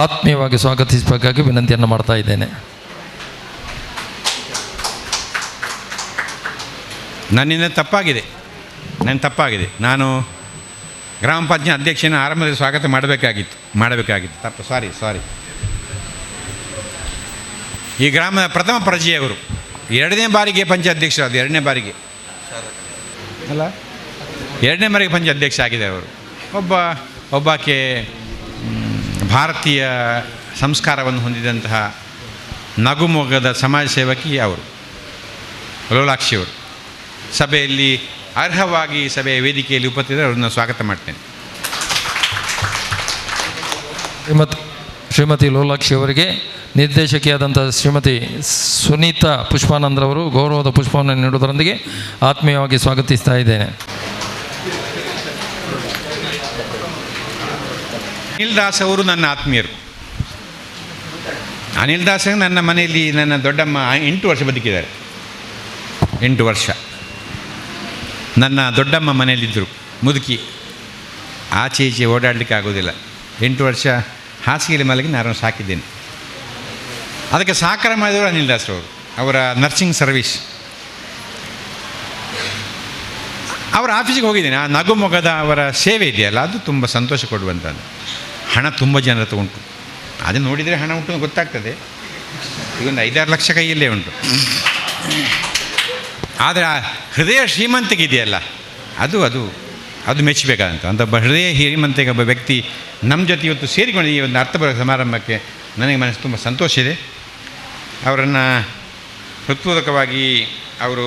ಆತ್ಮೀಯವಾಗಿ ಸ್ವಾಗತಿಸಬೇಕಾಗಿ ವಿನಂತಿಯನ್ನು ಮಾಡ್ತಾ ಇದ್ದೇನೆ. ನನ್ನಿಂದ ತಪ್ಪಾಗಿದೆ. ನಾನು ಗ್ರಾಮ ಪಂಚಾಯತ್ ಅಧ್ಯಕ್ಷನ ಆರಂಭದಲ್ಲಿ ಸ್ವಾಗತ ಮಾಡಬೇಕಾಗಿತ್ತು ತಪ್ಪು. ಸಾರಿ. ಈ ಗ್ರಾಮದ ಪ್ರಥಮ ಪರಿಚಯವರು 2ನೇ ಬಾರಿಗೆ ಪಂಚಾಯತ್ ಅಧ್ಯಕ್ಷರಾದ 2ನೇ ಬಾರಿಗೆ ಅಲ್ಲ 2ನೇ ಮರಿಗೆ ಪಂಚ ಅಧ್ಯಕ್ಷ ಆಗಿದ್ದಾರೆ ಅವರು. ಒಬ್ಬಾಕೆ ಭಾರತೀಯ ಸಂಸ್ಕಾರವನ್ನು ಹೊಂದಿದಂತಹ ನಗುಮೊಗದ ಸಮಾಜ ಸೇವಕಿ ಅವರು, ಲೋಲಾಕ್ಷಿಯವರು. ಸಭೆಯಲ್ಲಿ ಅರ್ಹವಾಗಿ ಸಭೆಯ ವೇದಿಕೆಯಲ್ಲಿ ಉಪಸ್ಥಿತರು, ಅವ್ರನ್ನ ಸ್ವಾಗತ ಮಾಡ್ತೇನೆ. ಶ್ರೀಮತಿ ಲೋಲಾಕ್ಷಿ ಅವರಿಗೆ ನಿರ್ದೇಶಕಿಯಾದಂಥ ಶ್ರೀಮತಿ ಸುನೀತಾ ಪುಷ್ಪಾನಂದ್ರವರು ಗೌರವದ ಪುಷ್ಪವನ್ನು ನೀಡುವುದರೊಂದಿಗೆ ಆತ್ಮೀಯವಾಗಿ ಸ್ವಾಗತಿಸ್ತಾ ಇದ್ದೇನೆ. ಅನಿಲ್ ದಾಸ್ ಅವರು ನನ್ನ ಆತ್ಮೀಯರು. ಅನಿಲ್ ದಾಸ್ ನನ್ನ ಮನೆಯಲ್ಲಿ ನನ್ನ ದೊಡ್ಡಮ್ಮ 8 ವರ್ಷ ಬದುಕಿದ್ದಾರೆ. 8 ವರ್ಷ ನನ್ನ ದೊಡ್ಡಮ್ಮ ಮನೆಯಲ್ಲಿದ್ದರು. ಮುದುಕಿ, ಆಚೆ ಈಚೆ ಓಡಾಡಲಿಕ್ಕೆ ಆಗೋದಿಲ್ಲ. 8 ವರ್ಷ ಹಾಸಿಗೆಯಲ್ಲಿ ಮಲಗಿ ನಾನು ಸಾಕಿದ್ದೇನೆ. ಅದಕ್ಕೆ ಸಹಕಾರ ಮಾಡಿದವರು ಅನಿಲ್ ದಾಸ್ರವರು. ಅವರ ನರ್ಸಿಂಗ್ ಸರ್ವಿಸ್, ಅವರ ಆಫೀಸಿಗೆ ಹೋಗಿದ್ದೇನೆ. ಆ ನಗುಮೊಗದ ಅವರ ಸೇವೆ ಇದೆಯಲ್ಲ, ಅದು ತುಂಬ ಸಂತೋಷ ಕೊಡುವಂಥದ್ದು. ಹಣ ತುಂಬ ಜನರ ಹತ್ರ ಉಂಟು, ಅದನ್ನು ನೋಡಿದರೆ ಹಣ ಉಂಟು ಅಂತ ಗೊತ್ತಾಗ್ತದೆ. ಈಗೊಂದು 5-6 ಲಕ್ಷ ಕೈಯಲ್ಲೇ ಉಂಟು. ಆದರೆ ಆ ಹೃದಯ ಶ್ರೀಮಂತಿಗೆ ಇದೆಯಲ್ಲ, ಅದು ಮೆಚ್ಚಬೇಕಾದಂಥ ಒಬ್ಬ ಹೃದಯ ಶ್ರೀಮಂತಿಗೆ ಒಬ್ಬ ವ್ಯಕ್ತಿ ನಮ್ಮ ಜೊತೆ ಇವತ್ತು ಸೇರಿಕೊಂಡು ಈ ಒಂದು ಅರ್ಥಪೂರ್ಣ ಸಮಾರಂಭಕ್ಕೆ ನನಗೆ ಮನಸ್ಸು ತುಂಬ ಸಂತೋಷ ಇದೆ. ಅವರನ್ನು ಹೃತ್ಪೂರ್ವಕವಾಗಿ ಅವರು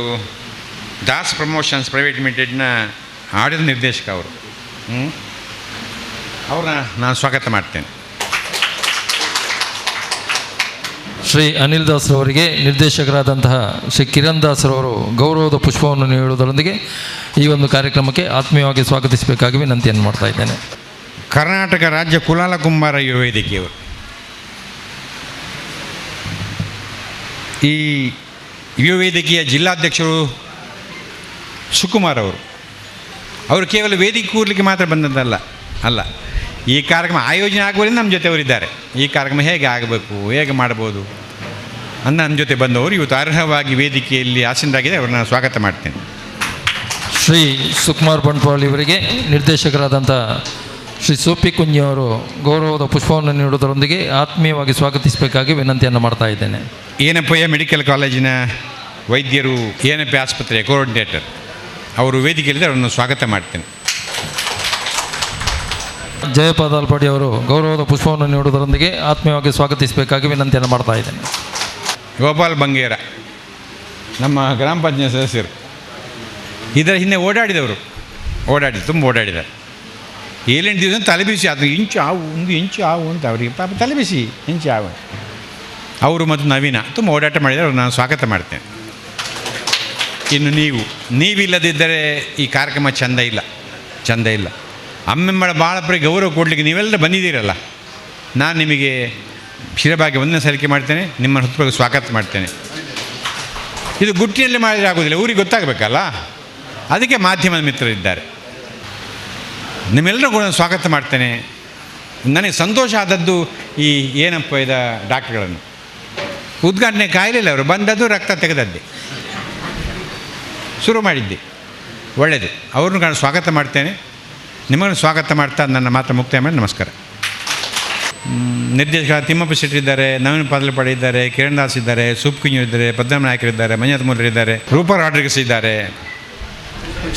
ದಾಸ್ ಪ್ರಮೋಷನ್ಸ್ ಪ್ರೈವೇಟ್ ಲಿಮಿಟೆಡ್ನ ಆಡಳಿತ ನಿರ್ದೇಶಕ ಅವರು. ಅವ್ರನ್ನ ನಾನು ಸ್ವಾಗತ ಮಾಡ್ತೇನೆ. ಶ್ರೀ ಅನಿಲ್ ದಾಸ್ರವರಿಗೆ ನಿರ್ದೇಶಕರಾದಂತಹ ಶ್ರೀ ಕಿರಣ್ ದಾಸ್ರವರು ಗೌರವದ ಪುಷ್ಪವನ್ನು ನೀಡುವುದರೊಂದಿಗೆ ಈ ಒಂದು ಕಾರ್ಯಕ್ರಮಕ್ಕೆ ಆತ್ಮೀಯವಾಗಿ ಸ್ವಾಗತಿಸಬೇಕಾಗಿ ವಿನಂತಿಯನ್ನು ಮಾಡ್ತಾ ಇದ್ದೇನೆ. ಕರ್ನಾಟಕ ರಾಜ್ಯ ಕುಲಾಲ ಕುಂಬಾರ ಯುವ ವೇದಿಕೆಯವರು, ಈ ಯುವ ವೇದಿಕೆಯ ಜಿಲ್ಲಾಧ್ಯಕ್ಷರು ಸುಕುಮಾರ್ ಅವರು ಕೇವಲ ವೇದಿಕೆ ಕೂರಲಿಕ್ಕೆ ಮಾತ್ರ ಬಂದದ್ದಲ್ಲ, ಈ ಕಾರ್ಯಕ್ರಮ ಆಯೋಜನೆ ಆಗುವಲ್ಲಿ ನಮ್ಮ ಜೊತೆ ಅವರಿದ್ದಾರೆ. ಈ ಕಾರ್ಯಕ್ರಮ ಹೇಗೆ ಆಗಬೇಕು, ಹೇಗೆ ಮಾಡ್ಬೋದು ಅಂತ ನಮ್ಮ ಜೊತೆ ಬಂದವರು ಇವತ್ತು ಅರ್ಹವಾಗಿ ವೇದಿಕೆಯಲ್ಲಿ ಆಸೀನರಾಗಿದೆ. ಅವ್ರನ್ನ ಸ್ವಾಗತ ಮಾಡ್ತೇನೆ. ಶ್ರೀ ಸುಕುಮಾರ್ ಬಂಟ್ವಾಳ ಇವರಿಗೆ ನಿರ್ದೇಶಕರಾದಂಥ ಶ್ರೀ ಸೋಪಿ ಕುಂಜಿಯವರು ಗೌರವದ ಪುಷ್ಪವನ್ನು ನೀಡುವುದರೊಂದಿಗೆ ಆತ್ಮೀಯವಾಗಿ ಸ್ವಾಗತಿಸಬೇಕಾಗಿ ವಿನಂತಿಯನ್ನು ಮಾಡ್ತಾ ಇದ್ದೇನೆ. ಏನಪ್ಪಯ್ಯ ಮೆಡಿಕಲ್ ಕಾಲೇಜಿನ ವೈದ್ಯರು, ಏನಪ್ಪ ಆಸ್ಪತ್ರೆಯ ಕೋಆರ್ಡಿನೇಟರ್, ಅವರು ವೇದಿಕೆಯಲ್ಲಿ ಅವರನ್ನು ಸ್ವಾಗತ ಮಾಡ್ತೇನೆ. ಜಯಪಾದಾಲ್ಪಾಡಿ ಅವರು ಗೌರವದ ಪುಷ್ಪವನ್ನು ನೀಡುವುದರೊಂದಿಗೆ ಆತ್ಮೀಯವಾಗಿ ಸ್ವಾಗತಿಸಬೇಕಾಗಿ ವಿನಂತಿಯನ್ನು ಮಾಡ್ತಾ ಇದ್ದೇನೆ. ಗೋಪಾಲ್ ಬಂಗೇರ, ನಮ್ಮ ಗ್ರಾಮ ಪಂಚಾಯತ್ ಸದಸ್ಯರು, ಇದರ ಹಿಂದೆ ತುಂಬ ಓಡಾಡಿದ್ದಾರೆ. 7-8 ದಿವಸ ತಲೆಬಿಸಿ, ಅದು ಒಂದು ಇಂಚು ಆವು ಅಂತ ಅವರಿಗೆ ಪಾಪ ತಲೆಬಿಸಿ ಇಂಚು ಆವು. ಅವರು ಮತ್ತು ನವೀನ ತುಂಬ ಓಡಾಟ ಮಾಡಿದರೆ ಅವ್ರು ನಾನು ಸ್ವಾಗತ ಮಾಡ್ತೇನೆ. ಇನ್ನು ನೀವಿಲ್ಲದಿದ್ದರೆ ಈ ಕಾರ್ಯಕ್ರಮ ಚೆಂದ ಇಲ್ಲ. ಅಮ್ಮೆಮ್ಮಳ ಬಾಳಪುರಿ ಗೌರವ ಕೊಡಲಿಕ್ಕೆ ನೀವೆಲ್ಲ ಬಂದಿದ್ದೀರಲ್ಲ, ನಾನು ನಿಮಗೆ ಶಿರಭಾಗಿ ಒಂದನೇ ಸಲಿಕೆ ಮಾಡ್ತೇನೆ, ನಿಮ್ಮನ್ನು ಹೃತ್ಪೂರ್ವಕ ಸ್ವಾಗತ ಮಾಡ್ತೇನೆ. ಇದು ಗುಟ್ಟಿನಲ್ಲಿ ಮಾಡಿದರೆ ಆಗೋದಿಲ್ಲ, ಊರಿಗೆ ಗೊತ್ತಾಗಬೇಕಲ್ಲ, ಅದಕ್ಕೆ ಮಾಧ್ಯಮದ ಮಿತ್ರರಿದ್ದಾರೆ. ನಿಮ್ಮೆಲ್ಲರೂ ಕೂಡ ಸ್ವಾಗತ ಮಾಡ್ತೇನೆ. ನನಗೆ ಸಂತೋಷ ಆದದ್ದು ಈ ಏನಪ್ಪ ಇದ ಡಾಕ್ಟ್ರುಗಳನ್ನು ಉದ್ಘಾಟನೆ ಕಾಯಿಲಿಲ್ಲ, ಅವರು ಬಂದದ್ದು ರಕ್ತ ತೆಗೆದದ್ದೇ ಶುರು ಮಾಡಿದ್ದೆ, ಒಳ್ಳೆಯದು. ಅವ್ರನ್ನ ನಾನು ಸ್ವಾಗತ ಮಾಡ್ತೇನೆ. ನಿಮ್ಮನ್ನು ಸ್ವಾಗತ ಮಾಡ್ತಾ ನನ್ನ ಮಾತ್ರ ಮುಕ್ತಾಯ ಮಾಡಿ ನಮಸ್ಕಾರ. ನಿರ್ದೇಶಕ ತಿಮ್ಮಪ್ಪ ಶೆಟ್ಟಿ ಇದ್ದಾರೆ, ನವೀನ್ ಪಾದಲ್ಪಾಡಿ ಇದ್ದಾರೆ, ಕಿರಣ್ ದಾಸ್ ಇದ್ದಾರೆ, ಸೂಪ್ಕಿಂಜು ಇದ್ದಾರೆ, ಪದ್ಮನಾಭ ನಾಯಕರಿದ್ದಾರೆ, ಮಂಜುನಾಥ್ ಮುರಳಿ ಇದ್ದಾರೆ, ರೂಪಾ ರಾಡ್ರಿಗಸ್ ಇದ್ದಾರೆ,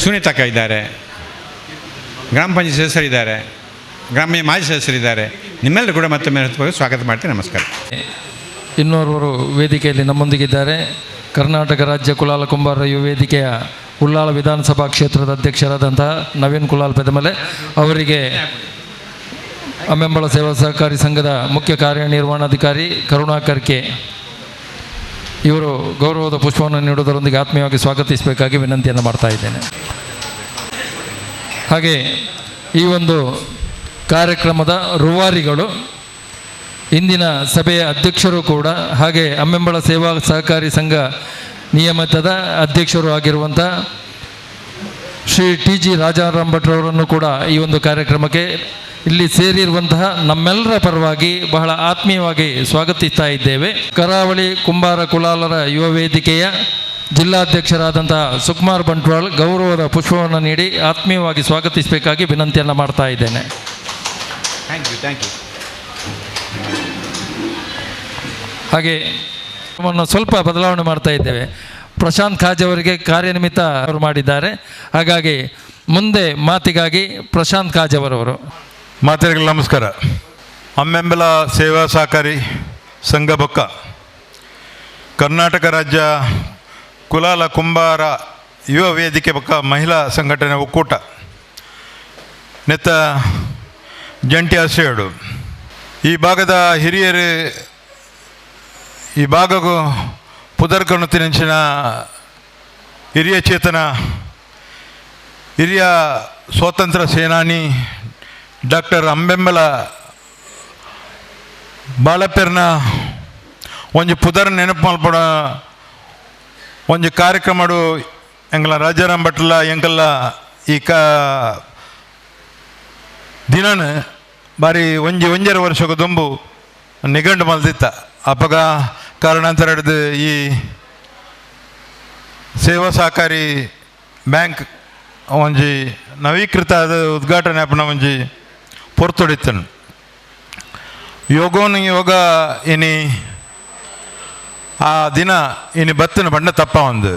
ಸುನೀತಕ್ಕ ಇದ್ದಾರೆ, ಗ್ರಾಮ ಪಂಚಾಯತ್ ಸದಸ್ಯರಿದ್ದಾರೆ, ಗ್ರಾಮ ಮಾಜಿ ಸದಸ್ಯರಿದ್ದಾರೆ. ನಿಮ್ಮೆಲ್ಲರೂ ಕೂಡ ಮತ್ತೊಮ್ಮೆ ಸ್ವಾಗತ ಮಾಡ್ತೀನಿ. ನಮಸ್ಕಾರ. ಇನ್ನೋರ್ವರು ವೇದಿಕೆಯಲ್ಲಿ ನಮ್ಮೊಂದಿಗಿದ್ದಾರೆ. ಕರ್ನಾಟಕ ರಾಜ್ಯ ಕುಲಾಲ ಕುಂಬಾರ ಯುವ ವೇದಿಕೆಯ ಉಳ್ಳಾಳ ವಿಧಾನಸಭಾ ಕ್ಷೇತ್ರದ ಅಧ್ಯಕ್ಷರಾದಂತಹ ನವೀನ್ ಕುಲಾಲ್ ಪೆದಮಲೆ ಅವರಿಗೆ ಅಮ್ಮೆಂಬಳ ಸೇವಾ ಸಹಕಾರಿ ಸಂಘದ ಮುಖ್ಯ ಕಾರ್ಯನಿರ್ವಹಣಾಧಿಕಾರಿ ಕರುಣಾಕರ್ ಕೆ ಇವರು ಗೌರವದ ಪುಷ್ಪವನ್ನು ನೀಡುವುದರೊಂದಿಗೆ ಆತ್ಮೀಯವಾಗಿ ಸ್ವಾಗತಿಸಬೇಕಾಗಿ ವಿನಂತಿಯನ್ನು ಮಾಡ್ತಾ ಇದ್ದೇನೆ. ಹಾಗೆ ಈ ಒಂದು ಕಾರ್ಯಕ್ರಮದ ರೂವಾರಿಗಳು, ಇಂದಿನ ಸಭೆಯ ಅಧ್ಯಕ್ಷರು ಕೂಡ, ಹಾಗೆ ಅಮ್ಮೆಂಬಳ ಸೇವಾ ಸಹಕಾರಿ ಸಂಘ ನಿಯಮಿತದ ಅಧ್ಯಕ್ಷರು ಆಗಿರುವಂಥ ಶ್ರೀ TG ರಾಜಾರಾಮ್ ಭಟ್ರವರನ್ನು ಕೂಡ ಈ ಒಂದು ಕಾರ್ಯಕ್ರಮಕ್ಕೆ ಇಲ್ಲಿ ಸೇರಿರುವಂತಹ ನಮ್ಮೆಲ್ಲರ ಪರವಾಗಿ ಬಹಳ ಆತ್ಮೀಯವಾಗಿ ಸ್ವಾಗತಿಸ್ತಾ ಇದ್ದೇವೆ. ಕರಾವಳಿ ಕುಂಬಾರ ಕುಲಾಲರ ಯುವ ವೇದಿಕೆಯ ಜಿಲ್ಲಾಧ್ಯಕ್ಷರಾದಂತಹ ಸುಕುಮಾರ್ ಬಂಟ್ವಾಳ್ ಗೌರವದ ಪುಷ್ಪವನ್ನು ನೀಡಿ ಆತ್ಮೀಯವಾಗಿ ಸ್ವಾಗತಿಸಬೇಕಾಗಿ ವಿನಂತಿಯನ್ನು ಮಾಡ್ತಾ ಇದ್ದೇನೆ. Thank you. ಹಾಗೆ ಸ್ವಲ್ಪ ಬದಲಾವಣೆ ಮಾಡ್ತಾ ಇದ್ದೇವೆ. ಪ್ರಶಾಂತ್ ಖಾಜ್ ಅವರಿಗೆ ಕಾರ್ಯನಿಮಿತ್ತ ಅವರು ಮಾಡಿದ್ದಾರೆ. ಹಾಗಾಗಿ ಮುಂದೆ ಮಾತಿಗಾಗಿ ಪ್ರಶಾಂತ್ ಕಾಜವರವರು. ಮಾತೆರೆಗಳ ನಮಸ್ಕಾರ. ಅಮ್ಮೆಂಬಲ ಸೇವಾ ಸಹಕಾರಿ ಸಂಘ ಬೊಕ್ಕ ಕರ್ನಾಟಕ ರಾಜ್ಯ ಕುಲಾಲ ಕುಂಬಾರ ಯುವ ವೇದಿಕೆ ಬೊಕ್ಕ ಮಹಿಳಾ ಸಂಘಟನೆ ಒಕ್ಕೂಟ ನೆತ್ತ ಜಂಟಿ ಆಶ್ರಯಡು ಈ ಭಾಗದ ಹಿರಿಯರು ಈ ಭಾಗಗೂ ಪುದರ್ಕಣುತ್ತಿನ ಹಿರಿಯ ಚೇತನ ಹಿರಿಯ ಸ್ವಾತಂತ್ರ್ಯ ಸೇನಾನಿ ಡಾಕ್ಟರ್ ಅಂಬೆಂಬಲ ಬಾಳಪ್ಪೆರ್ನ ಒಂಜಿ ಪುದರ್ ನೆನಪು ಮಲ್ಪಡ ಒಂಜಿ ಕಾರ್ಯಕ್ರಮಡು ಎಂಕಲ ರಾಜಾರಾಮ್ ಭಟ್ಲ ಎಂಕಲ್ಲ ಈ ದಿನನ ಬಾರಿ ಒಂಜರ ವರ್ಷಕ್ಕೆ ದುಂಬು ನಿಗಂಡು ಮಲ್ದಿತ್ತ ಅಪಗ ಕಾರಣಾಂತರ ಹಿಡಿದು ಈ ಸೇವಾ ಸಹಕಾರಿ ಬ್ಯಾಂಕ್ ಒಂಜಿ ನವೀಕೃತ ಉದ್ಘಾಟನೆ ಆಪಣ ಒಂಜಿ ಪೊರ್ತೊಡಿತನು ಯೋಗ ಇನಿ ಆ ದಿನ ಇನಿ ಬತ್ತನ ಬಂಡ ತಪ್ಪ ಒಂದು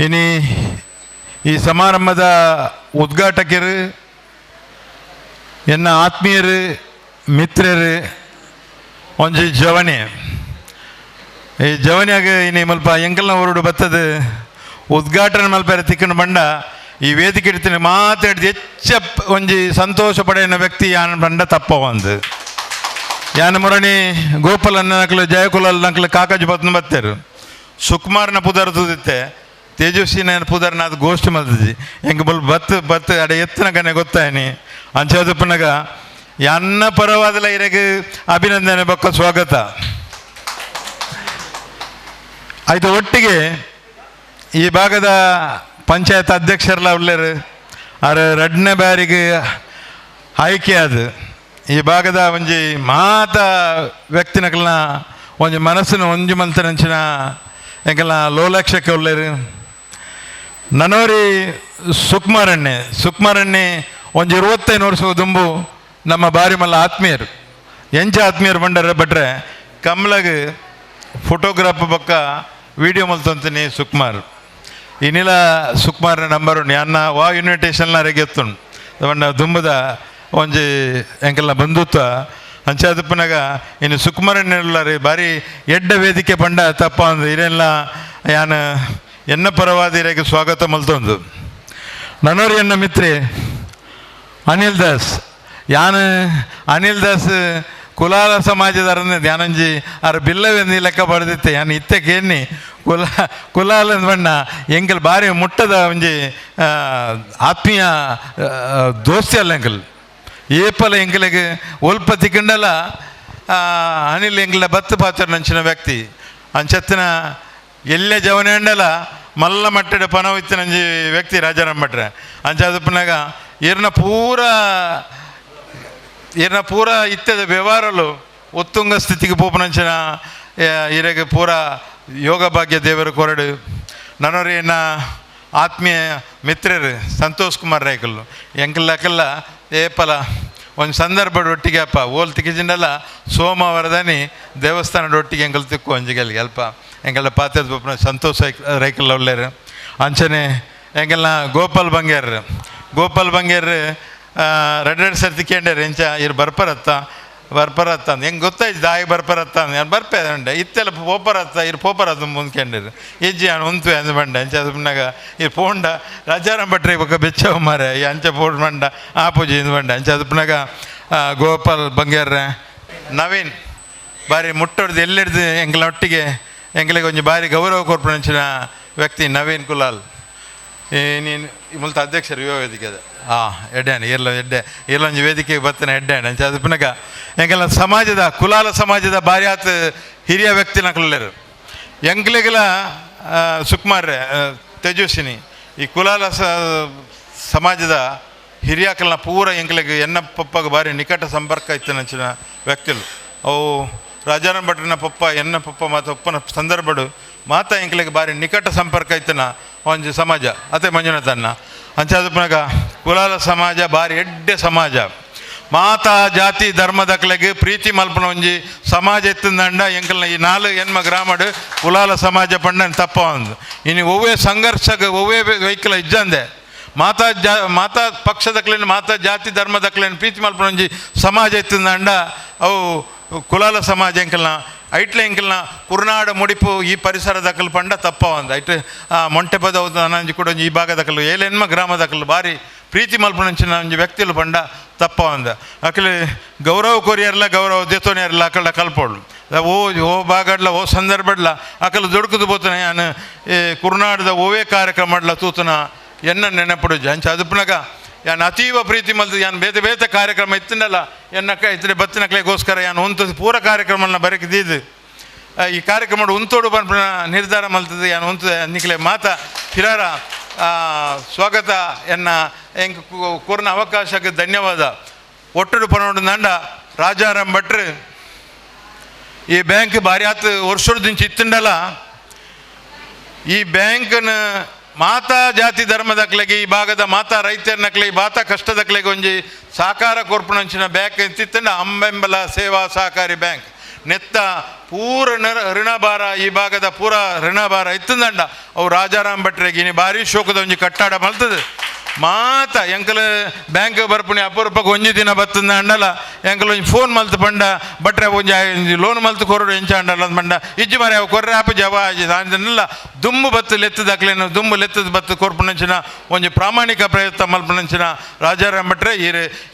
ಇನಿ ಈ ಸಮಾರಂಭದ ಉದ್ಘಾಟಕರು ಎನ್ನ ಆತ್ಮೀಯರು ಮಿತ್ರರು ಒಂಜಿ ಜವಣಿ ಈ ಜವನಿಯಾಗ ಇನಿ ಮಲ್ಪ ಎಂಕಲ್ನ ಹೊರಡು ಬತ್ತದ ಉದ್ಘಾಟನೆ ಮಲ್ಪರ ತಿಕ್ಕನ ಬಂಡ ಈ ವೇದಿಕೆ ಇಡ್ತೀನಿ ಮಾತಾಡಿದ ಹೆಚ್ಚ ಒಂಜಿ ಸಂತೋಷ ಪಡೆಯನ ವ್ಯಕ್ತಿ ಯಾನ ಬಂಡ ತಪ್ಪ ಒಂದು ಯಾನ ಮುರಣಿ ಗೋಪಾಲನ್ನ ನಕ್ಲು ಜಯಕುಲಲ್ ನಕ್ಲು ಕಾಕಾಜು ಬತ್ನ ಬತ್ತೇರು ಸುಕುಮಾರ್ನ ಪುದರ್ ತುದಿತ್ತೆ ತೇಜಸ್ವಿನ ಪುದರ್ನ ಅದು ಗೋಷ್ಠಿ ಮಲ್ತದಿ ಹೆಂಗೆ ಬಲ್ ಬತ್ತು ಅಡೆ ಎತ್ತನ ಕನೆ ಗೊತ್ತಾಯನಿ ಅಂಚದಪ್ಪನಾಗ ಎನ್ನ ಪರವಾದಲ ಇರಗೆ ಅಭಿನಂದನೆ ಬೊಕ್ಕ ಸ್ವಾಗತ ಆಯ್ತು. ಒಟ್ಟಿಗೆ ಈ ಭಾಗದ ಪಂಚಾಯತ್ ಅಧ್ಯಕ್ಷರೆಲ್ಲ ಉಳ್ಳರು ಅವ್ರ ಎರಡನೇ ಬಾರಿಗೆ ಆಯ್ಕೆ ಅದು ಈ ಭಾಗದ ಒಂಜಿ ವ್ಯಕ್ತಿನಕಲ್ನ ಒಂಜಿ ಮನಸ್ಸಿನ ಒಂಜಿ ಮಂತನಂಚಿನ ಎಂಕಲ್ನ ಲೋಲಾಕ್ಷಕ್ಕೆ ಉಳ್ಳರು ನನೋರಿ ಸುಕುಮಾರಣ್ಣೆ ಒಂಜಿ 25 ವರ್ಷ ದುಂಬು ನಮ್ಮ ಬಾರಿ ಮಲ್ಲ ಆತ್ಮೀಯರು ಎಂಚ ಆತ್ಮೀಯರು ಬಂಡರ ಬಟ್ರೆ ಕಮ್ಲಗ್ ಫೋಟೋಗ್ರಾಫ್ ಬೊಕ್ಕ ವಿಡಿಯೋ ಮಲ್ತಂತೀನಿ ಸುಕುಮಾರ್ ಇನ್ನಿಲ ಸುಕುಮಾರ್ನ ನಂಬರ್ ಉಂಡು ಅನ್ನ ವಾ ಇನ್ವಿಟೇಷನ್ಲ ರೆಗೆತ್ತುಂಡು ಬಣ್ಣ ದುಂಬದ ಒಂಜಿ ಎಂಕಲ್ನ ಬಂಧುತ್ವ ಅಂಚಾದಪ್ಪನಾಗ ಇನ್ನು ಸುಕುಮಾರಣ್ಣರಿ ಬಾರಿ ಎಡ್ಡ ವೇದಿಕೆ ಬಂಡ ತಪ್ಪ ಒಂದು ಇರೆಲ್ಲ ಯಾನ ಎನ್ನ ಪರವಾದ ಇರೆಗೆ ಸ್ವಾಗತ ಮಲ್ತೊಂದು ನನೋರಿ ಎನ್ನ ಮಿತ್ರೆ ಅನಿಲ್ ದಾಸ್ ಕುಲಾಲ ಸಮಾಜದಾರನೇ ಧ್ಯಾನಂಜಿ ಅವ್ರ ಬಿಲ್ಲವೆಂದು ಲೆಕ್ಕ ಬಡ್ದಿತ್ತೆ ಯಾನು ಇತ್ತಕ್ಕೇನಿ ಕುಲಾಲ ಬಣ್ಣ ಎಂಕಲ್ ಬಾರಿ ಮುಟ್ಟದ ಒಂಜಿ ಆತ್ಮೀಯ ದೋಸ್ತಿ ಅಲ್ಲ ಎಂಕಲ್ ಏಪಲ ಎಂಕಲಿಗೆ ಒಲ್ಪ ತಿಕ್ಕಂಡಲ್ಲ ಅನಿಲ್ ಎಂಕಲ ಬತ್ತು ಪಾತ್ರ ನಂಚಿನ ವ್ಯಕ್ತಿ ಅಂಚತ್ತಿನ ಎಲ್ಲೇ ಜವನೆ ಅಂಡಲ್ಲ ಮಲ್ಲ ಮಟ್ಟದ ಪನವಿತ್ತು ನಂಜಿ ವ್ಯಕ್ತಿ ರಾಜಾರಾಮ್ ಭಟ್ರೆ ಅಂಚಾದಪ್ಪನಾಗ ಈರ್ನ ಪೂರ ಇತ್ತದ ವ್ಯವಹಾರಲು ಉತ್ತುಂಗ ಸ್ಥಿತಿಗೆ ಪೋಪನಂಚಿನ ಇರೆಗೆ ಪೂರ ಯೋಗ ಭಾಗ್ಯ ದೇವರ ಕೊರಡು ನನೋರಿ ಎನ್ನ ಆತ್ಮೀಯ ಮಿತ್ರರು ಸಂತೋಷ್ ಕುಮಾರ್ ರಾಯ್ಕಲ್ಲು ಎಂಕಲ್ಲಕ್ಕೆಲ್ಲ ಏಪಲ ಒಂದು ಸಂದರ್ಭದ ಒಟ್ಟಿಗೆ ಅಪ್ಪ ಓಲ್ ತಿಕ್ಕಿಜಿಂಡಲ್ಲ ಸೋಮವಾರದನಿ ದೇವಸ್ಥಾನದ ಒಟ್ಟಿಗೆ ಎಂಕಲ್ ತಿಕ್ಕು ಅಂಜಿಗಲ್ಗೆ ಅಲ್ಪ ಎಂಗೆಲ್ಲ ಪಾತ್ರದ ಪಪ್ಪನ ಸಂತೋಷ್ ರೈಕಲ್ ಒಳ್ಳೆಯರು ಅಂಚನೆ ಎಂಗೆಲ್ಲ ಗೋಪಾಲ್ ಬಂಗೇರ್ ರೆಡ್ ಸರ್ತಿ ಕೇಂದ್ರ ಎಂಚ ಇರು ಬರ್ಪರತ್ತ ಅಂತ ಹೆಂಗೆ ಗೊತ್ತಾಯ್ತು ದಾಯಿ ಬರ್ಪರತ್ತ ನಾನು ಬರ್ಪೆ ಅಂಡೆ ಇತ್ತೆಲ್ಲ ಪೋಪರತ್ತ ಇರು ಪೋಪರತ್ತ ಮುಂದೆ ಕೇಂದ್ರ ಹೆಜ್ಜೆ ಹಣ್ಣು ಉಂತು ಅಂದು ಬಂಡೆ ಅಂಚ ಅದು ಬಂದಾಗ ಇರು ಪೋಂಡ ರಾಜಾರಾಮ್ ಭಟ್ರೆ ಬೊಕ್ಕ ಬೆಚ್ಚವ ಮಾರೆ ಈ ಅಂಚ ಪೋಡ್ ಬಂಡ ಆ ಪೂಜೆ ಇಂದು ಬಂಡೆ ಅಂಚ ಅದು ಬಂದಾಗ ಗೋಪಾಲ್ ಬಂಗೇರ್ರೆ ನವೀನ್ ಬಾರಿ ಮುಟ್ಟೊಡ್ದು ಎಲ್ಲಿಡ್ದು ಎಂಗ್ಲ ಒಟ್ಟಿಗೆ ಎಂಗ್ಲಿಗೆ ಒಂಜಿ ಬಾರಿ ಗೌರವ ಕೊರ್ಪಣಿಸಿನ ವ್ಯಕ್ತಿ ನವೀನ್ ಕುಲಾಲ್ ನೀನು ಮೂಲತ ಅಧ್ಯಕ್ಷರು ಯುವ ವೇದಿಕೆ ಅದು ಎಡ್ಡಾಣಿ ಎಲ್ಲೊಂದು ವೇದಿಕೆಗೆ ಬರ್ತಾನೆ ಎಡ್ಡಾಣಿ ಅಂಚ ಅದು ಪುನಃ ಎಂಗೆಲ್ಲ ಕುಲಾಲ ಸಮಾಜದ ಬಾರಿ ಆತ ಹಿರಿಯ ವ್ಯಕ್ತಿ ನಕಲರು ಎಂಗ್ಲಿಗೆಲ್ಲ ಸುಕುಮಾರ್ರೆ ತೇಜಸ್ವಿನಿ ಈ ಕುಲಾಲ ಸಮಾಜದ ಹಿರಿಯಾಕಲ್ನ ಪೂರ ಎಂಗ್ಲಿಗೆ ಎನ್ನ ಪಪ್ಪಗೆ ಬಾರಿ ನಿಕಟ ಸಂಪರ್ಕ ಇತ್ತು ನಂಚಿನ ವ್ಯಕ್ತಿಗಳು ಅವು ರಾಜಾರಾಮ್ ಭಟ್ರನ ಪಪ್ಪ ಎನ್ನ ಪಪ್ಪ ಮತ್ತು ಒಪ್ಪನ ಸಂದರ್ಭಡು ಮಾತಾ ಎಂಕ್ಲಿಗೆ ಬಾರಿ ನಿಕಟ ಸಂಪರ್ಕ ಇತ್ತನ ಒಂಜಿ ಸಮಾಜ ಅದೇ ಮಂಜುನಾಥನ್ನ ಅಂಚಾದಪ್ಪನಾಗ ಕುಲಾಲ ಸಮಾಜ ಬಾರಿ ಎಡ್ಡೆ ಸಮಾಜ ಮಾತಾ ಜಾತಿ ಧರ್ಮದಕ್ಲೆಗೆ ಪ್ರೀತಿ ಮಲ್ಪನ ಒಂಜಿ ಸಮಾಜ ಎತ್ತಂದಂಡ ಎಂಕಲ್ನ ಈ 4 ಹೆಣ್ಮ ಗ್ರಾಮಡು ಕುಲಾಲ ಸಮಾಜ ಪಂಡ ತಪ್ಪ ಒಂದು ಇನ್ನು ಒವ್ವೇ ಸಂಘರ್ಷಗೆ ಒವ್ವೇ ವೈಕಲ ಇಜ್ಜಂದೆ ಮಾತಾ ಪಕ್ಷದಕ್ಲೇನು ಮಾತಾ ಜಾತಿ ಧರ್ಮದಕ್ಲೇನು ಪ್ರೀತಿ ಮಲ್ಪನ ಒಂಜಿ ಸಮಾಜ ಇತ್ತಂದ ಅವು ಕುಲಾಲ ಸಮಾಜ ಎಂಕಲ್ನ ಐಟ್ಲ ಎಂಕಲ್ನ ಕುರುನಾಡ ಮುಡಿಪು ಈ ಪರಿಸರದಕ್ಕಲು ಪಂಡ ತಪ್ಪವಂದ ಐಟ್ ಮೊಂಟೆಪದ ಅನಂಜಿ ಕೂಡ ಈ ಭಾಗದಕ್ಕಲು ಏಲೆನ್ಮ ಗ್ರಾಮದಕ್ಕಲು ಭಾರಿ ಪ್ರೀತಿ ಮಲ್ಪನಂಚಿನ ಒಂಜಿ ವ್ಯಕ್ತಿಲು ಪಂಡ ತಪ್ಪವಂದ ಅಕಲೆ ಗೌರವ ಕೊರಿಯರ್ಲ ಗೌರವ ದೇತೋನಿಯರ್ಲ ಅಕಲ್ಡ ಕಲ್ಪೋಳು ಓ ಭಾಗಡ್ಲ ಓ ಸಂದರ್ಭಡ್ಲ ಅಕಲು ದುಡುಕುದು ಬೋತನೆ ಯಾನು ಕುರುನಾಡದ ಓವೇ ಕಾರ್ಯಕ್ರಮ ತೂತನ ಎನ್ನ ನೆನಪುಡುಜ ಅಂಚ ಅದುಪ್ನಾಗ ಯಾನು ಅತೀವ ಪ್ರೀತಿ ಮಲ್ತು ಯಾನು ಬೇತೆ ಬೇತೆ ಕಾರ್ಯಕ್ರಮ ಇತ್ತನಲ್ಲ ಎನ್ನಕ್ಕ ಇತ್ತರೆ ಬತ್ತಿನಕ್ಲೆಗೋಸ್ಕರ ಯಾನು ಉಂತದ್ದು ಪೂರ ಕಾರ್ಯಕ್ರಮನ ಬರಕಿದ್ದು ಈ ಕಾರ್ಯಕ್ರಮ ಉಂತೋಡು ಪನ್ಪನ ನಿರ್ಧಾರ ಮಲ್ತದೆ ಯಾನು ಉಂತದೆ ನಿಕ್ಲೆ ಮಾತ ಹಿರಾರ ಸ್ವಾಗತ ಎನ್ನ ಎಂಕ್ ಕೊರ್ನ ಅವಕಾಶಕ್ಕೆ ಧನ್ಯವಾದ ಒಟ್ಟಡು ಪನೋಡು ನಂಡ ರಾಜಾರಾಮ್ ಭಟ್ರು ಈ ಬ್ಯಾಂಕ್ ಭಾರಿ ಆತು ವರ್ಷದಿಂದ ಇತ್ತಂಡಲ್ಲ ಈ ಬ್ಯಾಂಕ್ನ ಮಾತಾ ಜಾತಿ ಧರ್ಮದಕ್ಲೆಗೆ ಈ ಭಾಗದ ಮಾತಾ ರೈತರ್ನಕ್ಲೆ ಈ ಮಾತಾ ಕಷ್ಟದಕ್ಲೆಗೆ ಒಂಜಿ ಸಹಕಾರ ಕೊರ್ಪುನಂಚಿನ ಬ್ಯಾಂಕ್ ಇತ್ತಿತ್ತಂಡ ಅಂಬೆಂಬಲ ಸೇವಾ ಸಹಕಾರಿ ಬ್ಯಾಂಕ್ ನೆತ್ತ ಪೂರ ಋಣಭಾರ ಈ ಭಾಗದ ಪೂರ ಋಣಭಾರ ಇತ್ತಂದಂಡ ಅವು ರಾಜಾರಾಮ್ ಭಟ್ರಿಗೆ ಇನಿ ಭಾರಿ ಶೋಕದ ಒಂಜಿ ಕಟ್ಟಾಡ ಮಲ್ತದೆ ಮಾತ ಎಂಕಲ್ ಬ್ಯಾಂಕ್ ಬರ್ಪುಣಿ ಅಪರೂಪಕ್ಕೆ ಒಂಜಿ ದಿನ ಬತ್ತಂದ ಅಂಡಲ್ಲ ಎಂಕಲ್ ಒಂಜಿ ಫೋನ್ ಮಲ್ತು ಪಂಡ ಬಟ್ರೆ ಒಂಜಿ ಲೋನ್ ಮಲ್ತು ಕೊರಡು ಎಂಚ ಅಂಡಲ್ಲ ಪಂಡ ಇಜ್ಜಿ ಮರೆ ಅವು ಕೊರ್ರೆ ಆಪ ಜವ ಅದನ್ನೆಲ್ಲ ದುಂಬು ಬತ್ತು ಲೆತ್ತದಾಕ್ಲೇನು ದುಂಬು ಲೆತ್ತದ ಬತ್ತು ಕೊರ್ಪುನಂಚಿನ ಒಂಜಿ ಪ್ರಾಮಾಣಿಕ ಪ್ರಯತ್ನ ಮಲ್ಪನಂಚಿನ ರಾಜಾರಾಮ್ ಭಟ್ರೆ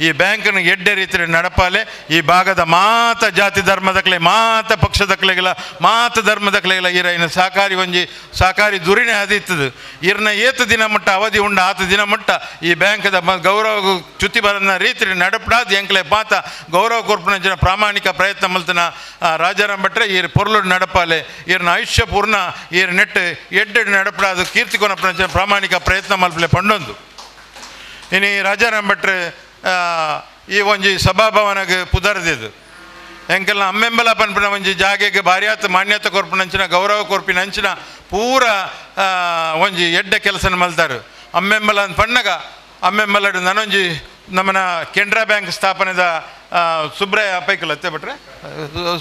ಈ ಬ್ಯಾಂಕ್ನ ಎಡ್ಡೆ ರೀತಿ ನಡಪಾಲೆ ಈ ಭಾಗದ ಮಾತ ಜಾತಿ ಧರ್ಮದಕ್ಲೆ ಮಾತ ಪಕ್ಷದಕ್ಲೆಗಳ ಮಾತ ಧರ್ಮದಕ್ಲೆಗಳ ಇರ ಸಹಕಾರಿ ಒಂಜಿ ಸಹಕಾರಿ ದುರಿಣೆ ಅದಿತ್ತದು ಇರ್ನ ಏತು ದಿನ ಮಟ್ಟ ಅವಧಿ ಉಂಡ ಆತ ದಿನ ಮಟ್ಟ ಈ ಬ್ಯಾಂಕದ ಗೌರವ ಚ್ಯುತಿ ಬರನ ರೀತಿ ನಡಪಡಾದ ಎಂಕ್ಲೆ ಪಾತ ಗೌರವ ಕೊರ್ಪುನಂಚಿನ ಪ್ರಾಮಾಣಿಕ ಪ್ರಯತ್ನ ಮಲ್ತನ ರಾಜಾರಾಮ್ ಭಟ್ರೆ ಈ ಪೊರ್ಲು ನಡಪಾಲೆ ಇರ್ನ ಆಯುಷ್ಯ ಪೂರ್ಣ ಈರ್ ನೆಟ್ಟು ಎಡ್ಡೆಡ್ ನಡಪಡಾದು ಕೀರ್ತಿ ಕೊನಪುನಂಚಿನ ಪ್ರಾಮಾಣಿಕ ಪ್ರಯತ್ನ ಮಲ್ಪಲೆ ಪಂಡೊಂದು ಇನ್ನು ರಾಜಾರಾಮ್ ಭಟ್ರೆ ಈ ಒಂಜಿ ಸಭಾಭವನಗೆ ಪುದರ್ದಿದ್ದು ಎಂಕೆಲ್ಲ ಅಮ್ಮೆಂಬಲ ಪನ್ಪನ ಒಂಜಿ ಜಾಗೆಗೆ ಭಾರಿಯಾತ ಮಾನ್ಯತೆ ಕೊರ್ಪುನಂಚಿನ ಗೌರವ ಕೊರ್ಪಿನಂಚಿನ ಪೂರ ಒಂಜಿ ಎಡ್ಡೆ ಕೆಲಸನ ಮಲ್ತಾರೆ ಅಮ್ಮೆಂಬಲ ಅಂತ ಪಣ್ಣಗ ಅಮ್ಮೆಂಬಲಡು ನನೊಂಜಿ ನಮ್ಮನ ಕೆನರಾ ಬ್ಯಾಂಕ್ ಸ್ಥಾಪನೆದ ಸುಬ್ರಾಯ ಪೈಕಲ್ ಅತ್ತೆ ಬಿಟ್ರೆ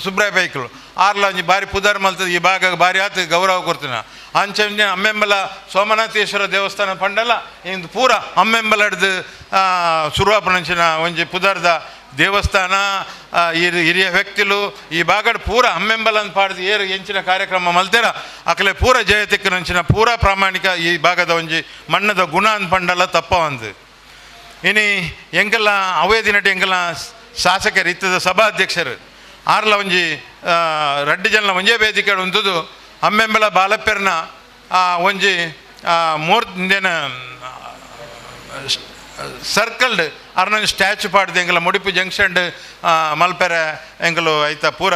ಸುಬ್ರಾಯ ಪೈಕಲ್ ಆರ್ಲ ಒಂಜಿ ಭಾರಿ ಪುದರ್ ಮಲ್ತದ ಈ ಭಾಗ ಭಾರಿ ಆತ ಗೌರವ ಕೊಡ್ತೀನಿ ಅಂಚೆ ಅಮ್ಮೆಂಬಲ ಸೋಮನಾಥೇಶ್ವರ ದೇವಸ್ಥಾನ ಪಂಡಲ್ಲ ಇಂದು ಪೂರ ಅಮ್ಮೆಂಬಲಡ್ದು ಶುರುವಾಪನಂಚಿನ ಒಂಜಿ ಪುದರ್ದ ದೇವಸ್ಥಾನ ಹಿರಿಯ ವ್ಯಕ್ತಿಲು ಈ ಭಾಗಡ್ ಪೂರ ಅಮ್ಮೆಂಬಲ ಅಂತ ಪಾಡ್ದು ಏರು ಎಂಚಿನ ಕಾರ್ಯಕ್ರಮ ಮಲ್ತೇರ ಅಕಲೆ ಪೂರ ಜಯತಿಕ್ಕನಂಚಿನ ಪೂರ ಪ್ರಾಮಾಣಿಕ ಈ ಭಾಗದ ಒಂಜಿ ಮಣ್ಣದ ಗುಣ ಅಂತ ಪಂಡಲ್ಲ ತಪ್ಪ ಒಂದು ಇನಿ ಎಂಗೆಲ್ಲ ಅವೇ ದಿನಟಿ ಎಂಗೆಲ್ಲ ಶಾಸಕರು ಇತ್ತದ ಸಭಾಧ್ಯಕ್ಷರು ಆರ್ಲ ಒಂಜಿ ರಡ್ಡಿ ಜನ ಒಂಜೇ ವೇದಿಕೆ ಉಂತದು ಅಮ್ಮೆಂಬಲ ಬಾಲಪ್ಪೆರ್ನ ಒಂಜಿ ಮೂರ್ತಿನ ಸರ್ಕಲ್ಡ್ ಅರ್ನೊಂದು ಸ್ಟ್ಯಾಚು ಪಾಡ್ದು ಎಂಗಲ ಮುಡಿಪು ಜಂಕ್ಷನ್ ಮಲ್ಪೆರೆ ಎಂಗಲು ಐತ ಪೂರ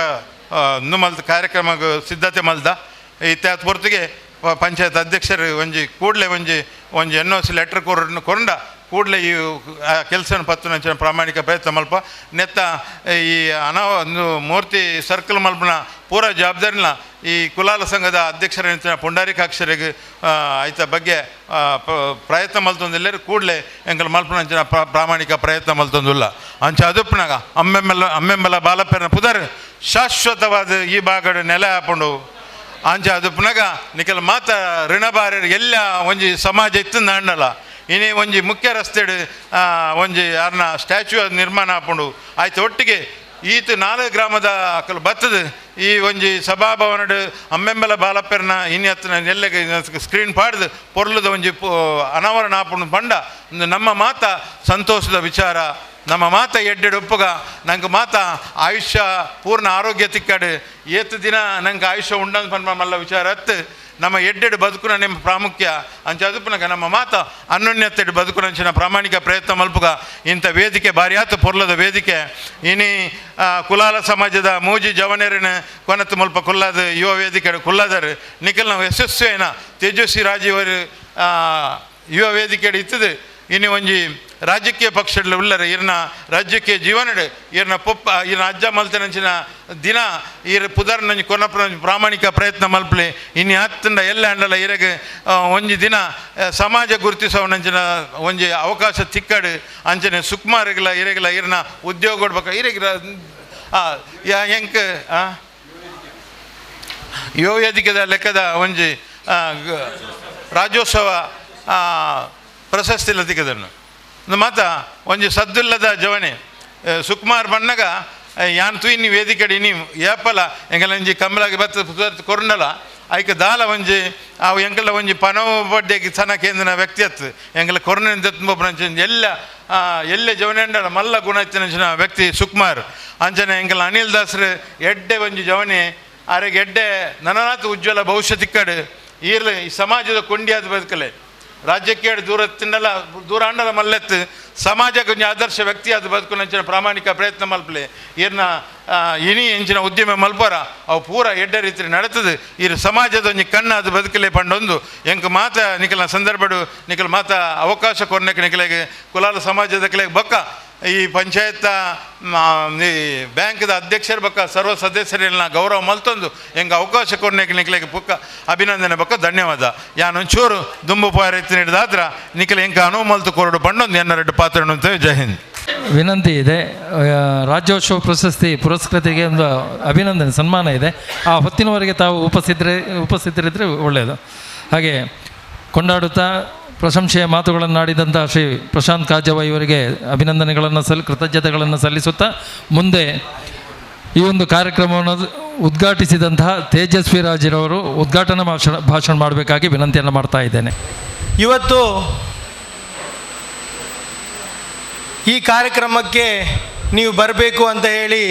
ಇನ್ನು ಮಲ್ತ ಕಾರ್ಯಕ್ರಮ ಸಿದ್ಧತೆ ಮಲ್ದ ಇತ್ತ ಪೊರ್ತಿಗೆ ಪಂಚಾಯತ್ ಅಧ್ಯಕ್ಷರು ಒಂಜಿ ಕೂಡಲೇ ಒಂಜಿ NOC ಲೆಟ್ರ್ ಕೊಂಡ ಕೂಡಲೇ ಈ ಕೆಲಸ ಪತ್ತುನಂಚಿನ ಪ್ರಾಮಾಣಿಕ ಪ್ರಯತ್ನ ಮಲ್ಪ ನೆತ್ತ ಈ ಒಂದು ಮೂರ್ತಿ ಸರ್ಕಲ್ ಮಲ್ಪನ ಪೂರ ಜವಾಬ್ದಾರಿನ ಈ ಕುಲಾಲ ಸಂಘದ ಅಧ್ಯಕ್ಷರ ಪುಂಡಾರಿಕಾಕ್ಷರಿಗೆ ಆಯ್ತ ಬಗ್ಗೆ ಪ್ರಯತ್ನ ಮಲ್ತೊಂದಿಲ್ಲರು ಕೂಡಲೇ ಎಂಕಲ್ ಮಲ್ಪನಂಚಿನ ಪ್ರಾಮಾಣಿಕ ಪ್ರಯತ್ನ ಮಲ್ತೊಂದಿಲ್ಲ ಅಂಚ ಅದುಪ್ಪನಾಗ ಅಮ್ಮೆಂಬಲ ಬಾಲಪ್ಪನ ಪುದರ್ ಶಾಶ್ವತವಾದ ಈ ಭಾಗದ ನೆಲೆ ಹಾಕೊಂಡು ಅಂಚ ಅದುಪ್ಪನಾಗ ನಿಖಲ್ ಮಾತ ಋಣಭಾರ ಎಲ್ಲ ಒಂಜಿ ಸಮಾಜ ಇತ್ತು ನಾಂಡಲ್ಲ ಇನಿ ಒಂಜಿ ಮುಖ್ಯ ರಸ್ತೆಡು ಒಂಜಿ ಯಾರನ್ನ ಸ್ಟ್ಯಾಚ್ಯೂ ನಿರ್ಮಾಣ ಹಾಕೊಂಡು ಆಯ್ತು ಒಟ್ಟಿಗೆ ಈತ 4 ಗ್ರಾಮದ ಅಕಲ್ ಬತ್ತದು ಈ ಒಂಜಿ ಸಭಾಭವನಡು ಅಮ್ಮೆಂಬಲ ಬಾಲಪ್ಪೆರ್ನ ಇನ್ನೆತ್ತನ ನೆಲ್ಲೆಗೆ ಸ್ಕ್ರೀನ್ ಪಾಡ್ದು ಪೊರ್ಲದ ಒಂಜಿ ಅನಾವರಣ ಹಾಕೊಂಡು ಪಂಡ ನಮ್ಮ ಮಾತ ಸಂತೋಷದ ವಿಚಾರ ನಮ್ಮ ಮಾತ ಎಡ್ಡೆಡು ಒಪ್ಪಗ ನಂಗೆ ಮಾತ ಆಯುಷ್ಯ ಪೂರ್ಣ ಆರೋಗ್ಯ ತಿಕ್ಕಡು ಏತು ದಿನ ನಂಗೆ ಆಯುಷ್ಯ ಉಂಡಂದು ಪನ್ಪ ಮಲ್ಲ ವಿಚಾರ ಹತ್ತು ನಮ್ಮ ಎಡ್ಡೆಡು ಬದುಕುನ ನಿಮ್ಮ ಪ್ರಾಮುಖ್ಯ ಅಂಚ ಅದುಪನಗ ನಮ್ಮ ಮಾತ ಅನ್ಯೋನ್ಯತೆಡು ಬದುಕುನಂಚಿನ ಪ್ರಾಮಾಣಿಕ ಪ್ರಯತ್ನ ಮಲ್ಪುಗ ಇಂಥ ವೇದಿಕೆ ಭಾರಿ ಆತು ಪೊರ್ಲದ ವೇದಿಕೆ ಇನಿ ಕುಲಾಲ ಸಮಾಜದ ಮೂಜಿ ಜವನೇರಿನ ಕೊನತ್ತು ಮಲ್ಪ ಕುಲ್ಲಾದ ಯುವ ವೇದಿಕೆ ಕುಲ್ಲಾದರು ನಿಖಲ್ ನಾವು ಯಶಸ್ವಿನ ತೇಜಸ್ವಿ ರಾಜೀವರು ಯುವ ವೇದಿಕೆ ಇತ್ತದು ಇನ್ನು ಒಂಜಿ ರಾಜಕೀಯ ಪಕ್ಷಗಳು ಉಳ್ಳರೆ ಇರ್ನ ರಾಜ್ಯಕ್ಕೆ ಜೀವನಡು ಇರ್ನ ಪೊಪ್ಪ ಇರ್ನ ಅಜ್ಜ ಮಲ್ತನಂಚಿನ ದಿನ ಇರ್ ಪುದರ್ನ ಕೊನಪ್ರ ಪ್ರಾಮಾಣಿಕ ಪ್ರಯತ್ನ ಮಲ್ಪಲಿ ಇನ್ನು ಹತ್ತಂಡ ಎಲ್ಲ ಅಂಡಲ ಇರಗೆ ಒಂಜಿ ದಿನ ಸಮಾಜ ಗುರುತಿಸೋನಂಚಿನ ಒಂಜಿ ಅವಕಾಶ ತಿಕ್ಕಡು ಅಂಚನೆ ಸುಕುಮಾರಿಗಳ ಇರಗಿಲ್ಲ ಇರ್ನ ಉದ್ಯೋಗ ಕೊಡ್ಬೇಕು ಇರಗಿರ ಹೆಂಗೆ ಯುವ ವೇದಿಕೆದ ಲೆಕ್ಕದ ಒಂಜಿ ರಾಜ್ಯೋತ್ಸವ ಪ್ರಶಸ್ತಿ ಇಲ್ಲ ತಿಕ್ಕದನ್ನು ಮಾತ ಒಂಜಿ ಸದ್ದುಲ್ಲದ ಜವನೆ ಸುಕುಮಾರ್ ಬಣ್ಣಗ ಯಾನ್ ತೂಯಿನಿ ವೇದಿಕೆ ನೀವು ಏಪಲ ಎಂಗಲಂಜಿ ಕಮಲಾಗಿ ಬತ್ತ ಕೊರ್ನಲ ಐಕ ದಾಲ ಒಂಜಿ ಅವು ಎಂಕಲ ಒಂಜಿ ಪನವ ಬಡ್ಡೆಗೆ ಸನ ಕೇಂದ್ರ ವ್ಯಕ್ತಿಯತ್ ಎಂಕಲ ಕೊರ್ನ ಎಲ್ಲ ಎಲ್ಲೆ ಜವನೆಂಡಲ ಮಲ್ಲ ಗುಣ ಇತ್ತಿನ ವ್ಯಕ್ತಿ ಸುಕುಮಾರ್ ಅಂಚನೆ ಎಂಕಲ ಅನಿಲ್ ದಾಸ್ರು ಎಡ್ಡೆ ಒಂಜಿ ಜವನೆ ಆರೆಗೆ ಎಡ್ಡೆ ನನನಾಥ ಉಜ್ವಲ ಭವಿಷ್ಯ ತಿಕ್ಕಡು ಈರ್ಲಿ ಈ ಸಮಾಜದ ಕೊಂಡಿಯಾದ ಬದುಕಲೆ ರಾಜ್ಯಕ್ಕೆ ದೂರ ತಿನ್ನಲ್ಲ ದೂರ ಅಂಡಲ ಮಲ್ಲೆತ್ತು ಸಮಾಜಕ್ಕೆ ಒಂಜಿ ಆದರ್ಶ ವ್ಯಕ್ತಿ ಅದು ಬದುಕು ಅಂಚಿನ ಪ್ರಾಮಾಣಿಕ ಪ್ರಯತ್ನ ಮಲ್ಪಲೆ ಈರ್ನ ಇನಿ ಎಂಚಿನ ಉದ್ಯಮ ಮಲ್ಪರ ಅವು ಪೂರ ಎಡ್ಡೆ ರೀತಿ ನಡೆತದೆ ಈ ಸಮಾಜದ ಒಂಜಿ ಕಣ್ಣು ಅದು ಬದುಕಲೆ ಪಂಡೊಂದು ಎಂಕ ಮಾತ ನಿಖಲ ಸಂದರ್ಭಡು ನಿಖಲ ಮಾತ ಅವಕಾಶ ಕೊರ್ನಕ್ಕೆ ನಿಖಲೆಗೆ ಕುಲಾಲ ಸಮಾಜದ ಕಲೆಗೆ ಬೊಕ್ಕ ಈ ಪಂಚಾಯತ್ ಈ ಬ್ಯಾಂಕ್ದ ಅಧ್ಯಕ್ಷರ ಬೊಕ್ಕ ಸರ್ವ ಸದಸ್ಯರೆಲ್ಲ ಗೌರವ ಮಲ್ತೊಂದು ಹೆಂಗೆ ಅವಕಾಶ ಕೊರ್ನಕ್ಕೆ ನಿಖಲೆಗೆ ಬೊಕ್ಕ ಅಭಿನಂದನೆ ಬೊಕ್ಕ ಧನ್ಯವಾದ ಯಾನೊಂಚೂರು ದುಂಬು ಪಾರೆತ್ತಿ ಹಿಡಿದಾದ್ರ ನಿಖಲೆ ಹೆಂಗೆ ಅನುವು ಮಲ್ತು ಕೊರಡು ಪಂಡೊಂದು ಎನ್ನೆರಡು ಪಾತ್ರ ಅಂತೇವೆ. ಜೈ ಹಿಂದ್. ವಿನಂತಿ ಇದೆ, ರಾಜ್ಯೋತ್ಸವ ಪ್ರಶಸ್ತಿ ಪುರಸ್ಕೃತಿಗೆ ಒಂದು ಅಭಿನಂದನೆ ಸನ್ಮಾನ ಇದೆ. ಆ ಹೊತ್ತಿನವರೆಗೆ ತಾವು ಉಪಸ್ಥಿತರಿದ್ದರೆ ಒಳ್ಳೆಯದು. ಹಾಗೆ ಕೊಂಡಾಡುತ್ತಾ ಪ್ರಶಂಸೆಯ ಮಾತುಗಳನ್ನಾಡಿದಂಥ ಶ್ರೀ ಪ್ರಶಾಂತ್ ಕಾಜವ ಇವರಿಗೆ ಅಭಿನಂದನೆಗಳನ್ನು ಕೃತಜ್ಞತೆಗಳನ್ನು ಸಲ್ಲಿಸುತ್ತಾ ಮುಂದೆ ಈ ಒಂದು ಕಾರ್ಯಕ್ರಮವನ್ನು ಉದ್ಘಾಟಿಸಿದಂತಹ ತೇಜಸ್ವಿ ರಾಜ್ರವರು ಉದ್ಘಾಟನಾ ಭಾಷಣ ಮಾಡಬೇಕಾಗಿ ವಿನಂತಿಯನ್ನು ಮಾಡ್ತಾ ಇದ್ದೇನೆ. ಇವತ್ತು ಈ ಕಾರ್ಯಕ್ರಮಕ್ಕೆ ನೀವು ಬರಬೇಕು ಅಂತ ಹೇಳಿ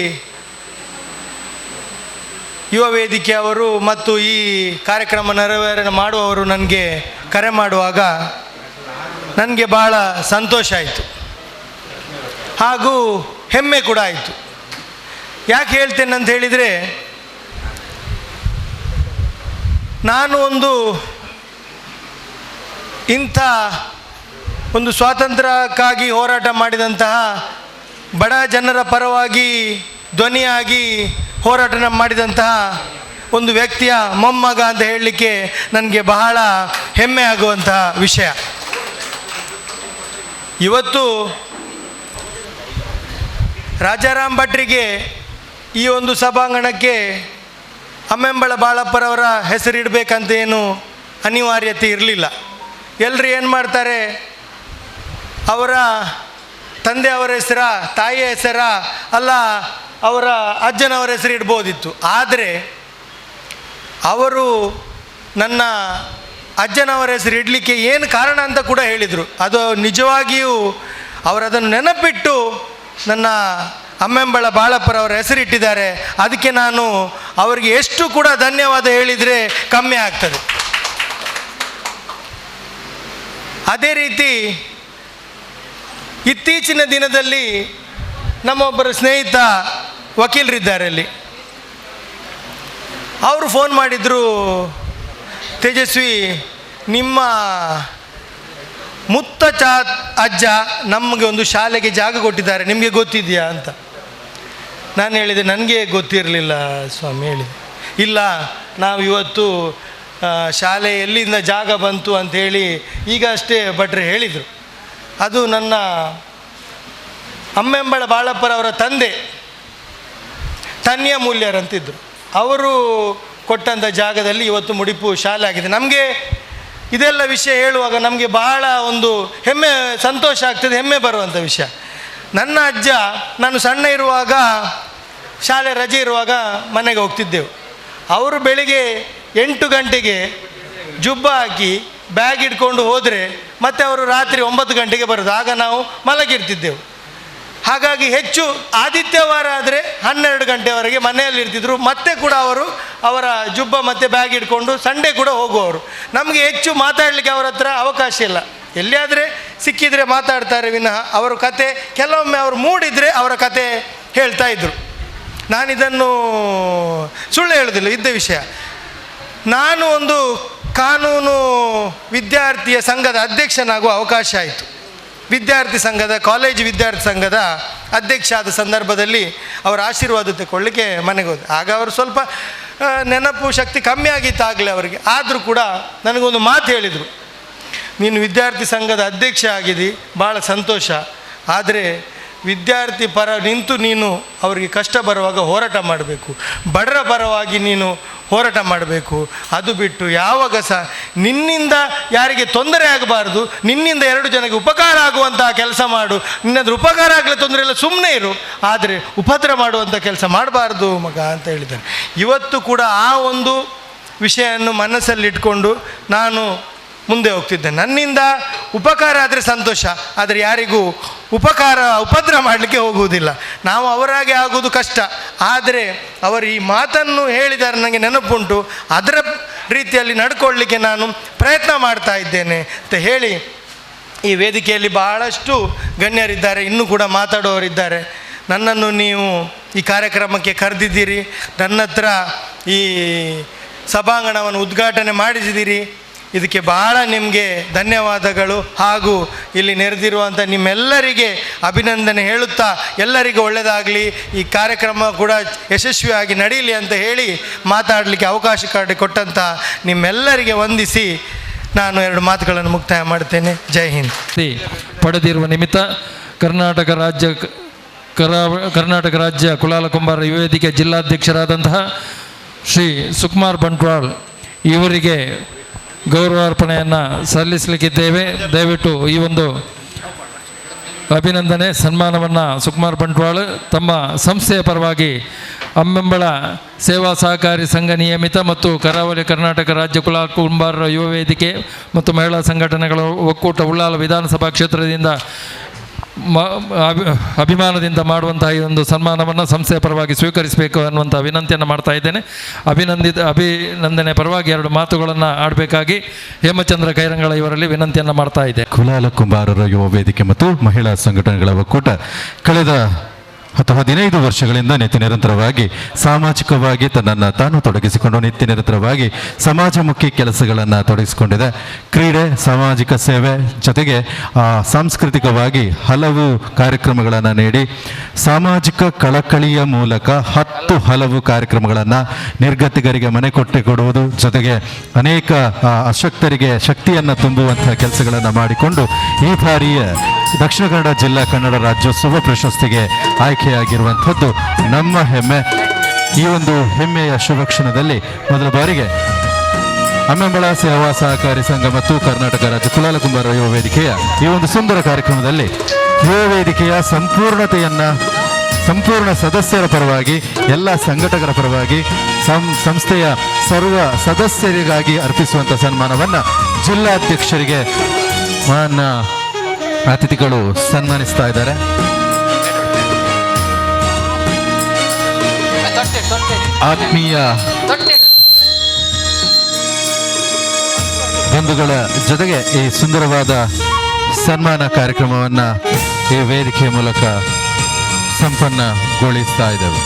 ಯುವ ವೇದಿಕೆ ಅವರು ಮತ್ತು ಈ ಕಾರ್ಯಕ್ರಮ ನೆರವೇರಣೆ ಮಾಡುವವರು ನನಗೆ ಕರೆ ಮಾಡುವಾಗ ನನಗೆ ಭಾಳ ಸಂತೋಷ ಆಯಿತು ಹಾಗೂ ಹೆಮ್ಮೆ ಕೂಡ ಆಯಿತು. ಯಾಕೆ ಹೇಳ್ತೇನೆ ಅಂತ ಹೇಳಿದರೆ, ನಾನು ಇಂಥ ಒಂದು ಸ್ವಾತಂತ್ರ್ಯಕ್ಕಾಗಿ ಹೋರಾಟ ಮಾಡಿದಂತಹ ಬಡ ಜನರ ಪರವಾಗಿ ಧ್ವನಿಯಾಗಿ ಹೋರಾಟ ಮಾಡಿದಂತಹ ಒಂದು ವ್ಯಕ್ತಿಯ ಮೊಮ್ಮಗ ಅಂತ ಹೇಳಲಿಕ್ಕೆ ನನಗೆ ಬಹಳ ಹೆಮ್ಮೆ ಆಗುವಂತಹ ವಿಷಯ. ಇವತ್ತು ರಾಜಾರಾಮ್ ಭಟ್ರಿಗೆ ಈ ಒಂದು ಸಭಾಂಗಣಕ್ಕೆ ಅಮ್ಮೆಂಬಳ ಬಾಳಪ್ಪರವರ ಹೆಸರಿಡಬೇಕಂತ ಏನು ಅನಿವಾರ್ಯತೆ ಇರಲಿಲ್ಲ. ಎಲ್ಲರೂ ಏನು ಮಾಡ್ತಾರೆ, ಅವರ ತಂದೆಯವರ ಹೆಸರ, ತಾಯಿಯ ಹೆಸರ, ಅಲ್ಲ ಅವರ ಅಜ್ಜನವರ ಹೆಸರು ಇಡ್ಬೋದಿತ್ತು. ಆದರೆ ಅವರು ನನ್ನ ಅಜ್ಜನವರ ಹೆಸರು ಇಡಲಿಕ್ಕೆ ಏನು ಕಾರಣ ಅಂತ ಕೂಡ ಹೇಳಿದರು. ಅದು ನಿಜವಾಗಿಯೂ ಅವರದನ್ನು ನೆನಪಿಟ್ಟು ನನ್ನ ಅಮ್ಮೆಂಬಳ ಬಾಳಪ್ಪರವರ ಹೆಸರಿಟ್ಟಿದ್ದಾರೆ. ಅದಕ್ಕೆ ನಾನು ಅವರಿಗೆ ಎಷ್ಟು ಕೂಡ ಧನ್ಯವಾದ ಹೇಳಿದರೆ ಕಮ್ಮಿ ಆಗ್ತದೆ. ಅದೇ ರೀತಿ ಇತ್ತೀಚಿನ ದಿನದಲ್ಲಿ ನಮ್ಮೊಬ್ಬರ ಸ್ನೇಹಿತ ವಕೀಲರಿದ್ದಾರೆ ಅಲ್ಲಿ, ಅವರು ಫೋನ್ ಮಾಡಿದರು, ತೇಜಸ್ವಿ ನಿಮ್ಮ ಅಜ್ಜ ನಮಗೆ ಒಂದು ಶಾಲೆಗೆ ಜಾಗ ಕೊಟ್ಟಿದ್ದಾರೆ, ನಿಮಗೆ ಗೊತ್ತಿದೆಯಾ ಅಂತ. ನಾನು ಹೇಳಿದೆ, ನನಗೆ ಗೊತ್ತಿರಲಿಲ್ಲ ಸ್ವಾಮಿ. ಹೇಳಿದೆ, ಇಲ್ಲ ನಾವು ಇವತ್ತು ಶಾಲೆ ಎಲ್ಲಿಂದ ಜಾಗ ಬಂತು ಅಂಥೇಳಿ ಈಗ ಅಷ್ಟೇ ಭಟ್ರು ಹೇಳಿದರು. ಅದು ನನ್ನ ಅಮ್ಮೆಂಬಳ ಬಾಳಪ್ಪರವರ ತಂದೆ ತನ್ಯ ಮೂಲ್ಯರಂತಿದ್ದರು, ಅವರು ಕೊಟ್ಟಂಥ ಜಾಗದಲ್ಲಿ ಇವತ್ತು ಮುಡಿಪು ಶಾಲೆ ಆಗಿದೆ. ನಮಗೆ ಇದೆಲ್ಲ ವಿಷಯ ಹೇಳುವಾಗ ನಮಗೆ ಬಹಳ ಒಂದು ಹೆಮ್ಮೆ, ಸಂತೋಷ ಆಗ್ತದೆ, ಹೆಮ್ಮೆ ಬರುವಂಥ ವಿಷಯ. ನನ್ನ ಅಜ್ಜ ನಾನು ಸಣ್ಣ ಇರುವಾಗ ಶಾಲೆ ರಜೆ ಇರುವಾಗ ಮನೆಗೆ ಹೋಗ್ತಿದ್ದೆವು. ಅವರು ಬೆಳಿಗ್ಗೆ 8 ಗಂಟೆಗೆ ಜುಬ್ಬ ಹಾಕಿ ಬ್ಯಾಗ್ ಇಟ್ಕೊಂಡು ಹೋದರೆ ಮತ್ತು ಅವರು ರಾತ್ರಿ 9 ಗಂಟೆಗೆ ಬರೋದು. ಆಗ ನಾವು ಮಲಗಿರ್ತಿದ್ದೆವು. ಹಾಗಾಗಿ ಹೆಚ್ಚು ಆದಿತ್ಯವಾರ ಆದರೆ 12 ಗಂಟೆವರೆಗೆ ಮನೆಯಲ್ಲಿ ಇರ್ತಿದ್ರು. ಮತ್ತೆ ಕೂಡ ಅವರು ಅವರ ಜುಬ್ಬ ಮತ್ತು ಬ್ಯಾಗ್ ಇಟ್ಕೊಂಡು ಸಂಡೇ ಕೂಡ ಹೋಗುವವರು. ನಮಗೆ ಹೆಚ್ಚು ಮಾತಾಡಲಿಕ್ಕೆ ಅವರ ಹತ್ರ ಅವಕಾಶ ಇಲ್ಲ. ಎಲ್ಲಿಯಾದರೆ ಸಿಕ್ಕಿದರೆ ಮಾತಾಡ್ತಾರೆ ವಿನಃ ಅವರ ಕತೆ, ಕೆಲವೊಮ್ಮೆ ಅವರು ಮೂಡಿದರೆ ಅವರ ಕತೆ ಹೇಳ್ತಾ ಇದ್ದರು. ನಾನಿದನ್ನು ಸುಳ್ಳು ಹೇಳೋದಿಲ್ಲ, ಇದ್ದ ವಿಷಯ. ನಾನು ಒಂದು ಕಾನೂನು ವಿದ್ಯಾರ್ಥಿಯ ಸಂಘದ ಅಧ್ಯಕ್ಷನಾಗುವ ಅವಕಾಶ ಆಯಿತು. ವಿದ್ಯಾರ್ಥಿ ಸಂಘದ, ಕಾಲೇಜು ವಿದ್ಯಾರ್ಥಿ ಸಂಘದ ಅಧ್ಯಕ್ಷ ಆದ ಸಂದರ್ಭದಲ್ಲಿ ಅವರ ಆಶೀರ್ವಾದ ತಗೊಳ್ಳಿಕ್ಕೆ ಮನೆಗೆ ಹೋದೆ. ಆಗ ಅವರು ಸ್ವಲ್ಪ ನೆನಪು ಶಕ್ತಿ ಕಮ್ಮಿ ಆಗಿತ್ತು ಆಗಲೇ ಅವರಿಗೆ. ಆದರೂ ಕೂಡ ನನಗೊಂದು ಮಾತು ಹೇಳಿದರು, ನೀನು ವಿದ್ಯಾರ್ಥಿ ಸಂಘದ ಅಧ್ಯಕ್ಷ ಆಗಿದ್ದಿ, ಭಾಳ ಸಂತೋಷ, ಆದರೆ ವಿದ್ಯಾರ್ಥಿ ಪರ ನಿಂತು ನೀನು ಅವರಿಗೆ ಕಷ್ಟ ಬರುವಾಗ ಹೋರಾಟ ಮಾಡಬೇಕು, ಬಡರ ಪರವಾಗಿ ನೀನು ಹೋರಾಟ ಮಾಡಬೇಕು. ಅದು ಬಿಟ್ಟು ಯಾವಾಗ ಸಹ ನಿನ್ನಿಂದ ಯಾರಿಗೆ ತೊಂದರೆ ಆಗಬಾರ್ದು, ನಿನ್ನಿಂದ 2 ಜನಕ್ಕೆ ಉಪಕಾರ ಆಗುವಂತಹ ಕೆಲಸ ಮಾಡು. ನಿನ್ನದ್ರ ಉಪಕಾರ ಆಗಲಿ ತೊಂದರೆ ಇಲ್ಲ, ಸುಮ್ಮನೆ ಇರು, ಆದರೆ ಉಪದ್ರ ಮಾಡುವಂಥ ಕೆಲಸ ಮಾಡಬಾರ್ದು ಮಗ ಅಂತ ಹೇಳಿದ್ದಾರೆ. ಇವತ್ತು ಕೂಡ ಆ ಒಂದು ವಿಷಯವನ್ನು ಮನಸ್ಸಲ್ಲಿಟ್ಕೊಂಡು ನಾನು ಮುಂದೆ ಹೋಗ್ತಿದ್ದೆ. ನನ್ನಿಂದ ಉಪಕಾರ ಆದರೆ ಸಂತೋಷ, ಆದರೆ ಯಾರಿಗೂ ಉಪದ್ರ ಮಾಡಲಿಕ್ಕೆ ಹೋಗುವುದಿಲ್ಲ. ನಾವು ಅವರಾಗೆ ಆಗುವುದು ಕಷ್ಟ. ಆದರೆ ಅವರು ಈ ಮಾತನ್ನು ಹೇಳಿದರೆ ನನಗೆ ನೆನಪುಂಟು, ಅದರ ರೀತಿಯಲ್ಲಿ ನಡ್ಕೊಳ್ಳಿಕ್ಕೆ ನಾನು ಪ್ರಯತ್ನ ಮಾಡ್ತಾ ಇದ್ದೇನೆ ಅಂತ ಹೇಳಿ, ಈ ವೇದಿಕೆಯಲ್ಲಿ ಬಹಳಷ್ಟು ಗಣ್ಯರಿದ್ದಾರೆ, ಇನ್ನೂ ಕೂಡ ಮಾತಾಡುವವರಿದ್ದಾರೆ. ನನ್ನನ್ನು ನೀವು ಈ ಕಾರ್ಯಕ್ರಮಕ್ಕೆ ಕರೆದಿದ್ದೀರಿ, ನನ್ನ ಹತ್ರ ಈ ಸಭಾಂಗಣವನ್ನು ಉದ್ಘಾಟನೆ ಮಾಡಿಸಿದ್ದೀರಿ. ಇದಕ್ಕೆ ಬಹಳ ನಿಮಗೆ ಧನ್ಯವಾದಗಳು. ಹಾಗೂ ಇಲ್ಲಿ ನೆರೆದಿರುವಂಥ ನಿಮ್ಮೆಲ್ಲರಿಗೆ ಅಭಿನಂದನೆ ಹೇಳುತ್ತಾ, ಎಲ್ಲರಿಗೂ ಒಳ್ಳೆಯದಾಗಲಿ, ಈ ಕಾರ್ಯಕ್ರಮ ಕೂಡ ಯಶಸ್ವಿಯಾಗಿ ನಡೀಲಿ ಅಂತ ಹೇಳಿ ಮಾತಾಡಲಿಕ್ಕೆ ಅವಕಾಶ ಕೊಟ್ಟಂಥ ನಿಮ್ಮೆಲ್ಲರಿಗೆ ವಂದಿಸಿ ನಾನು 2 ಮಾತುಗಳನ್ನು ಮುಕ್ತಾಯ ಮಾಡ್ತೇನೆ. ಜೈ ಹಿಂದ್. ಪಡೆದಿರುವ ನಿಮಿತ್ತ ಕರ್ನಾಟಕ ರಾಜ್ಯ ಕುಲಾಲ ಕುಂಬಾರ ಯುವ ವೇದಿಕೆ ಜಿಲ್ಲಾಧ್ಯಕ್ಷರಾದಂತಹ ಶ್ರೀ ಸುಕುಮಾರ್ ಬಂಟ್ವಾಳ್ ಇವರಿಗೆ ಗೌರವಾರ್ಪಣೆಯನ್ನು ಸಲ್ಲಿಸಲಿಕ್ಕಿದ್ದೇವೆ. ದಯವಿಟ್ಟು ಈ ಒಂದು ಅಭಿನಂದನೆ ಸನ್ಮಾನವನ್ನು ಸುಕುಮಾರ್ ಬಂಟ್ವಾಳ್ ತಮ್ಮ ಸಂಸ್ಥೆಯ ಪರವಾಗಿ ಅಮ್ಮೆಂಬಳ ಸೇವಾ ಸಹಕಾರಿ ಸಂಘ ನಿಯಮಿತ ಮತ್ತು ಕರಾವಳಿ ಕರ್ನಾಟಕ ರಾಜ್ಯ ಕುಲಾಲ ಕುಂಬಾರರ ಯುವ ವೇದಿಕೆ ಮತ್ತು ಮಹಿಳಾ ಸಂಘಟನೆಗಳ ಒಕ್ಕೂಟ ಉಳ್ಳಾಲ ವಿಧಾನಸಭಾ ಕ್ಷೇತ್ರದಿಂದ ಅಭಿಮಾನದಿಂದ ಮಾಡುವಂತಹ ಈ ಒಂದು ಸನ್ಮಾನವನ್ನು ಸಂಸ್ಥೆಯ ಪರವಾಗಿ ಸ್ವೀಕರಿಸಬೇಕು ಅನ್ನುವಂಥ ವಿನಂತಿಯನ್ನು ಮಾಡ್ತಾ ಇದ್ದೇನೆ. ಅಭಿನಂದನೆ ಪರವಾಗಿ 2 ಮಾತುಗಳನ್ನು ಆಡಬೇಕಾಗಿ ಹೇಮಚಂದ್ರ ಕೈರಂಗಳ ಇವರಲ್ಲಿ ವಿನಂತಿಯನ್ನು ಮಾಡ್ತಾ ಇದೆ. ಕುಲಾಲ ಕುಂಬಾರರ ಯುವ ವೇದಿಕೆ ಮತ್ತು ಮಹಿಳಾ ಸಂಘಟನೆಗಳ ಒಕ್ಕೂಟ ಕಳೆದ 15 ವರ್ಷಗಳಿಂದ ನಿತ್ಯ ನಿರಂತರವಾಗಿ ಸಾಮಾಜಿಕವಾಗಿ ತನ್ನನ್ನು ತಾನು ತೊಡಗಿಸಿಕೊಂಡು ನಿತ್ಯ ನಿರಂತರವಾಗಿ ಸಮಾಜಮುಖಿ ಕೆಲಸಗಳನ್ನು ತೊಡಗಿಸಿಕೊಂಡಿದೆ. ಕ್ರೀಡೆ, ಸಾಮಾಜಿಕ ಸೇವೆ ಜೊತೆಗೆ ಸಾಂಸ್ಕೃತಿಕವಾಗಿ ಹಲವು ಕಾರ್ಯಕ್ರಮಗಳನ್ನು ನೀಡಿ ಸಾಮಾಜಿಕ ಕಳಕಳಿಯ ಮೂಲಕ 10 ಹಲವು ಕಾರ್ಯಕ್ರಮಗಳನ್ನು ನಿರ್ಗತಿಗರಿಗೆ ಮನೆ ಕೊಡುವುದು ಜೊತೆಗೆ ಅನೇಕ ಅಶಕ್ತರಿಗೆ ಶಕ್ತಿಯನ್ನು ತುಂಬುವಂಥ ಕೆಲಸಗಳನ್ನು ಮಾಡಿಕೊಂಡು ಈ ಬಾರಿಯ ದಕ್ಷಿಣ ಕನ್ನಡ ಜಿಲ್ಲಾ ಕನ್ನಡ ರಾಜ್ಯೋತ್ಸವ ಪ್ರಶಸ್ತಿಗೆ ಆಯ್ಕೆಯಾಗಿರುವಂಥದ್ದು ನಮ್ಮ ಹೆಮ್ಮೆ. ಈ ಒಂದು ಹೆಮ್ಮೆಯ ಶುಭ ಕ್ಷಣದಲ್ಲಿ ಮೊದಲ ಬಾರಿಗೆ ಅಮ್ಮೆಂಬಳ ಸೇವಾ ಸಹಕಾರಿ ಸಂಘ ಮತ್ತು ಕರ್ನಾಟಕ ರಾಜ್ಯ ಕುಲಾಲ ಕುಂಬಾರ ಯುವ ವೇದಿಕೆಯ ಈ ಒಂದು ಸುಂದರ ಕಾರ್ಯಕ್ರಮದಲ್ಲಿ ಯುವ ವೇದಿಕೆಯ ಸಂಪೂರ್ಣ ಸದಸ್ಯರ ಪರವಾಗಿ, ಎಲ್ಲ ಸಂಘಟಕರ ಪರವಾಗಿ, ಸಂಸ್ಥೆಯ ಸರ್ವ ಸದಸ್ಯರಿಗಾಗಿ ಅರ್ಪಿಸುವಂಥ ಸನ್ಮಾನವನ್ನು ಜಿಲ್ಲಾಧ್ಯಕ್ಷರಿಗೆ ಮಾನ್ಯ ಅತಿಥಿಗಳು ಸನ್ಮಾನಿಸ್ತಾ ಇದ್ದಾರೆ. ಆತ್ಮೀಯ ಬಂಧುಗಳ ಜೊತೆಗೆ ಈ ಸುಂದರವಾದ ಸನ್ಮಾನ ಕಾರ್ಯಕ್ರಮವನ್ನು ಈ ವೇದಿಕೆಯ ಮೂಲಕ ಸಂಪನ್ನಗೊಳಿಸ್ತಾ ಇದ್ದೇವೆ.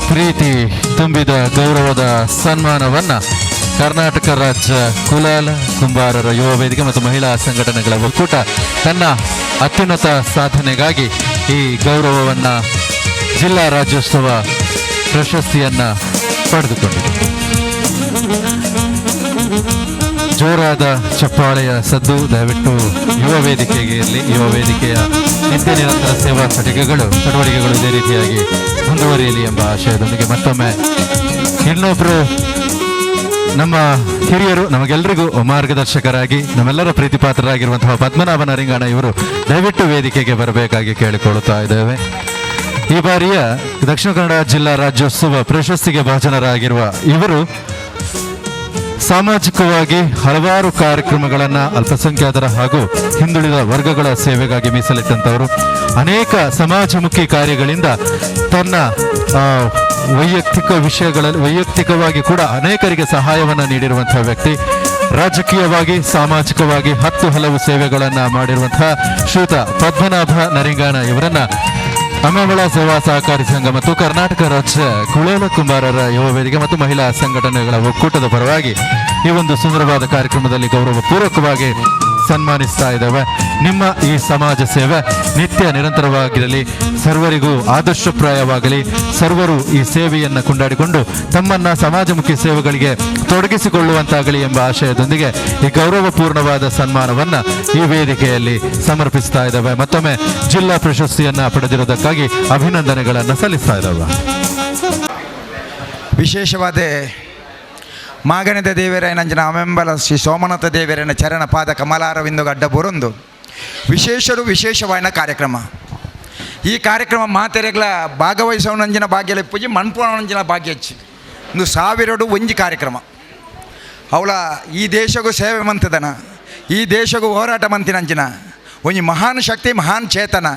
ಪ್ರೀತಿ ತುಂಬಿದ ಗೌರವದ ಸನ್ಮಾನವನ್ನು ಕರ್ನಾಟಕ ರಾಜ್ಯ ಕುಲಾಲ ಕುಂಬಾರರ ಯುವ ವೇದಿಕೆ ಮತ್ತು ಮಹಿಳಾ ಸಂಘಟನೆಗಳ ಒಕ್ಕೂಟ ತನ್ನ ಅತ್ಯುನ್ನತ ಸಾಧನೆಗಾಗಿ ಈ ಗೌರವವನ್ನು ಜಿಲ್ಲಾ ರಾಜ್ಯೋತ್ಸವ ಪ್ರಶಸ್ತಿಯನ್ನು ಪಡೆದುಕೊಂಡಿದೆ. ಜೋರಾದ ಚಪ್ಪಾಳೆಯ ಸದ್ದು ದಯವಿಟ್ಟು ಯುವ ವೇದಿಕೆಗೆ ಇರಲಿ. ಯುವ ವೇದಿಕೆಯ ನಿತ್ಯ ನಿರಂತರ ಸೇವಾ ಚಟುವಟಿಕೆಗಳು ಇದೇ ರೀತಿಯಾಗಿ ಮುಂದುವರಿಯಲಿ ಎಂಬ ಆಶಯದೊಂದಿಗೆ ಮತ್ತೊಮ್ಮೆ ಇನ್ನೊಬ್ಬರು ನಮ್ಮ ಹಿರಿಯರು ನಮಗೆಲ್ಲರಿಗೂ ಮಾರ್ಗದರ್ಶಕರಾಗಿ ನಮ್ಮೆಲ್ಲರ ಪ್ರೀತಿಪಾತ್ರರಾಗಿರುವಂತಹ ಪದ್ಮನಾಭ ನರಿಂಗಾಣ ಇವರು ದಯವಿಟ್ಟು ವೇದಿಕೆಗೆ ಬರಬೇಕಾಗಿ ಕೇಳಿಕೊಳ್ಳುತ್ತಾ ಇದ್ದೇವೆ. ಈ ಬಾರಿಯ ದಕ್ಷಿಣ ಕನ್ನಡ ಜಿಲ್ಲಾ ರಾಜ್ಯೋತ್ಸವ ಪ್ರಶಸ್ತಿಗೆ ಭಾಜನರಾಗಿರುವ ಇವರು ಸಾಮಾಜಿಕವಾಗಿ ಹಲವಾರು ಕಾರ್ಯಕ್ರಮಗಳನ್ನು ಅಲ್ಪಸಂಖ್ಯಾತರ ಹಾಗೂ ಹಿಂದುಳಿದ ವರ್ಗಗಳ ಸೇವೆಗಾಗಿ ಮೀಸಲಿಟ್ಟಂಥವರು. ಅನೇಕ ಸಮಾಜಮುಖಿ ಕಾರ್ಯಗಳಿಂದ ತನ್ನ ವೈಯಕ್ತಿಕವಾಗಿ ಕೂಡ ಅನೇಕರಿಗೆ ಸಹಾಯವನ್ನು ನೀಡಿರುವಂತಹ ವ್ಯಕ್ತಿ. ರಾಜಕೀಯವಾಗಿ ಸಾಮಾಜಿಕವಾಗಿ 10 ಹಲವು ಸೇವೆಗಳನ್ನು ಮಾಡಿರುವಂತಹ ಶ್ರೀಯುತ ಪದ್ಮನಾಭ ನರಿಂಗಾಣ ಇವರನ್ನು ಅಮ್ಮೆಂಬಳ ಸೇವಾ ಸಹಕಾರಿ ಸಂಘ ಮತ್ತು ಕರ್ನಾಟಕ ರಾಜ್ಯ ಕುಲಾಲ ಕುಂಬಾರರ ಯುವ ವೇದಿಕೆ ಮತ್ತು ಮಹಿಳಾ ಸಂಘಟನೆಗಳ ಒಕ್ಕೂಟದ ಪರವಾಗಿ ಈ ಒಂದು ಸುಂದರವಾದ ಕಾರ್ಯಕ್ರಮದಲ್ಲಿ ಗೌರವಪೂರ್ವಕವಾಗಿ ಸನ್ಮಾನಿಸ್ತಾ ಇದ್ದಾವೆ. ನಿಮ್ಮ ಈ ಸಮಾಜ ಸೇವೆ ನಿತ್ಯ ನಿರಂತರವಾಗಿರಲಿ, ಸರ್ವರಿಗೂ ಆದರ್ಶಪ್ರಾಯವಾಗಲಿ, ಸರ್ವರು ಈ ಸೇವೆಯನ್ನು ಕೊಂಡಾಡಿಕೊಂಡು ತಮ್ಮನ್ನ ಸಮಾಜಮುಖಿ ಸೇವೆಗಳಿಗೆ ತೊಡಗಿಸಿಕೊಳ್ಳುವಂತಾಗಲಿ ಎಂಬ ಆಶಯದೊಂದಿಗೆ ಈ ಗೌರವಪೂರ್ಣವಾದ ಸನ್ಮಾನವನ್ನು ಈ ವೇದಿಕೆಯಲ್ಲಿ ಸಮರ್ಪಿಸ್ತಾ ಇದ್ದಾವೆ. ಮತ್ತೊಮ್ಮೆ ಜಿಲ್ಲಾ ಪ್ರಶಸ್ತಿಯನ್ನು ಪಡೆದಿರುವುದಕ್ಕಾಗಿ ಅಭಿನಂದನೆಗಳನ್ನು ಸಲ್ಲಿಸ್ತಾ ಇದ್ದಾವೆ. ವಿಶೇಷವಾದ ಮಾಗಣದ ದೇವರಾಯನಂಜನ ಅಮೆಂಬಲ ಶ್ರೀ ಸೋಮನಾಥ ದೇವರನ ಚರಣ ಪಾದ ಕಮಲಾರವಿಂದ ಅಡ್ಡ ಬರೊಂದು ವಿಶೇಷವಾದ ಕಾರ್ಯಕ್ರಮ. ಈ ಕಾರ್ಯಕ್ರಮ ಮಾತೆರೆಗಳ ಭಾಗವಹಿಸೋನಂಜಿನ ಭಾಗ್ಯ ಪೂಜೆ ಮನ್ಪೋನಂಜಿನ ಭಾಗ್ಯ ಹೆಚ್ಚು ಒಂದು 1000 ಒಂಜಿ ಕಾರ್ಯಕ್ರಮ. ಅವಳ ಈ ದೇಶಗೂ ಸೇವೆ ಮಂತದನ, ಈ ದೇಶಗೂ ಹೋರಾಟ ಮಂತಿನಂಚಿನ ಒಂಜಿ ಮಹಾನ್ ಶಕ್ತಿ, ಮಹಾನ್ ಚೇತನ.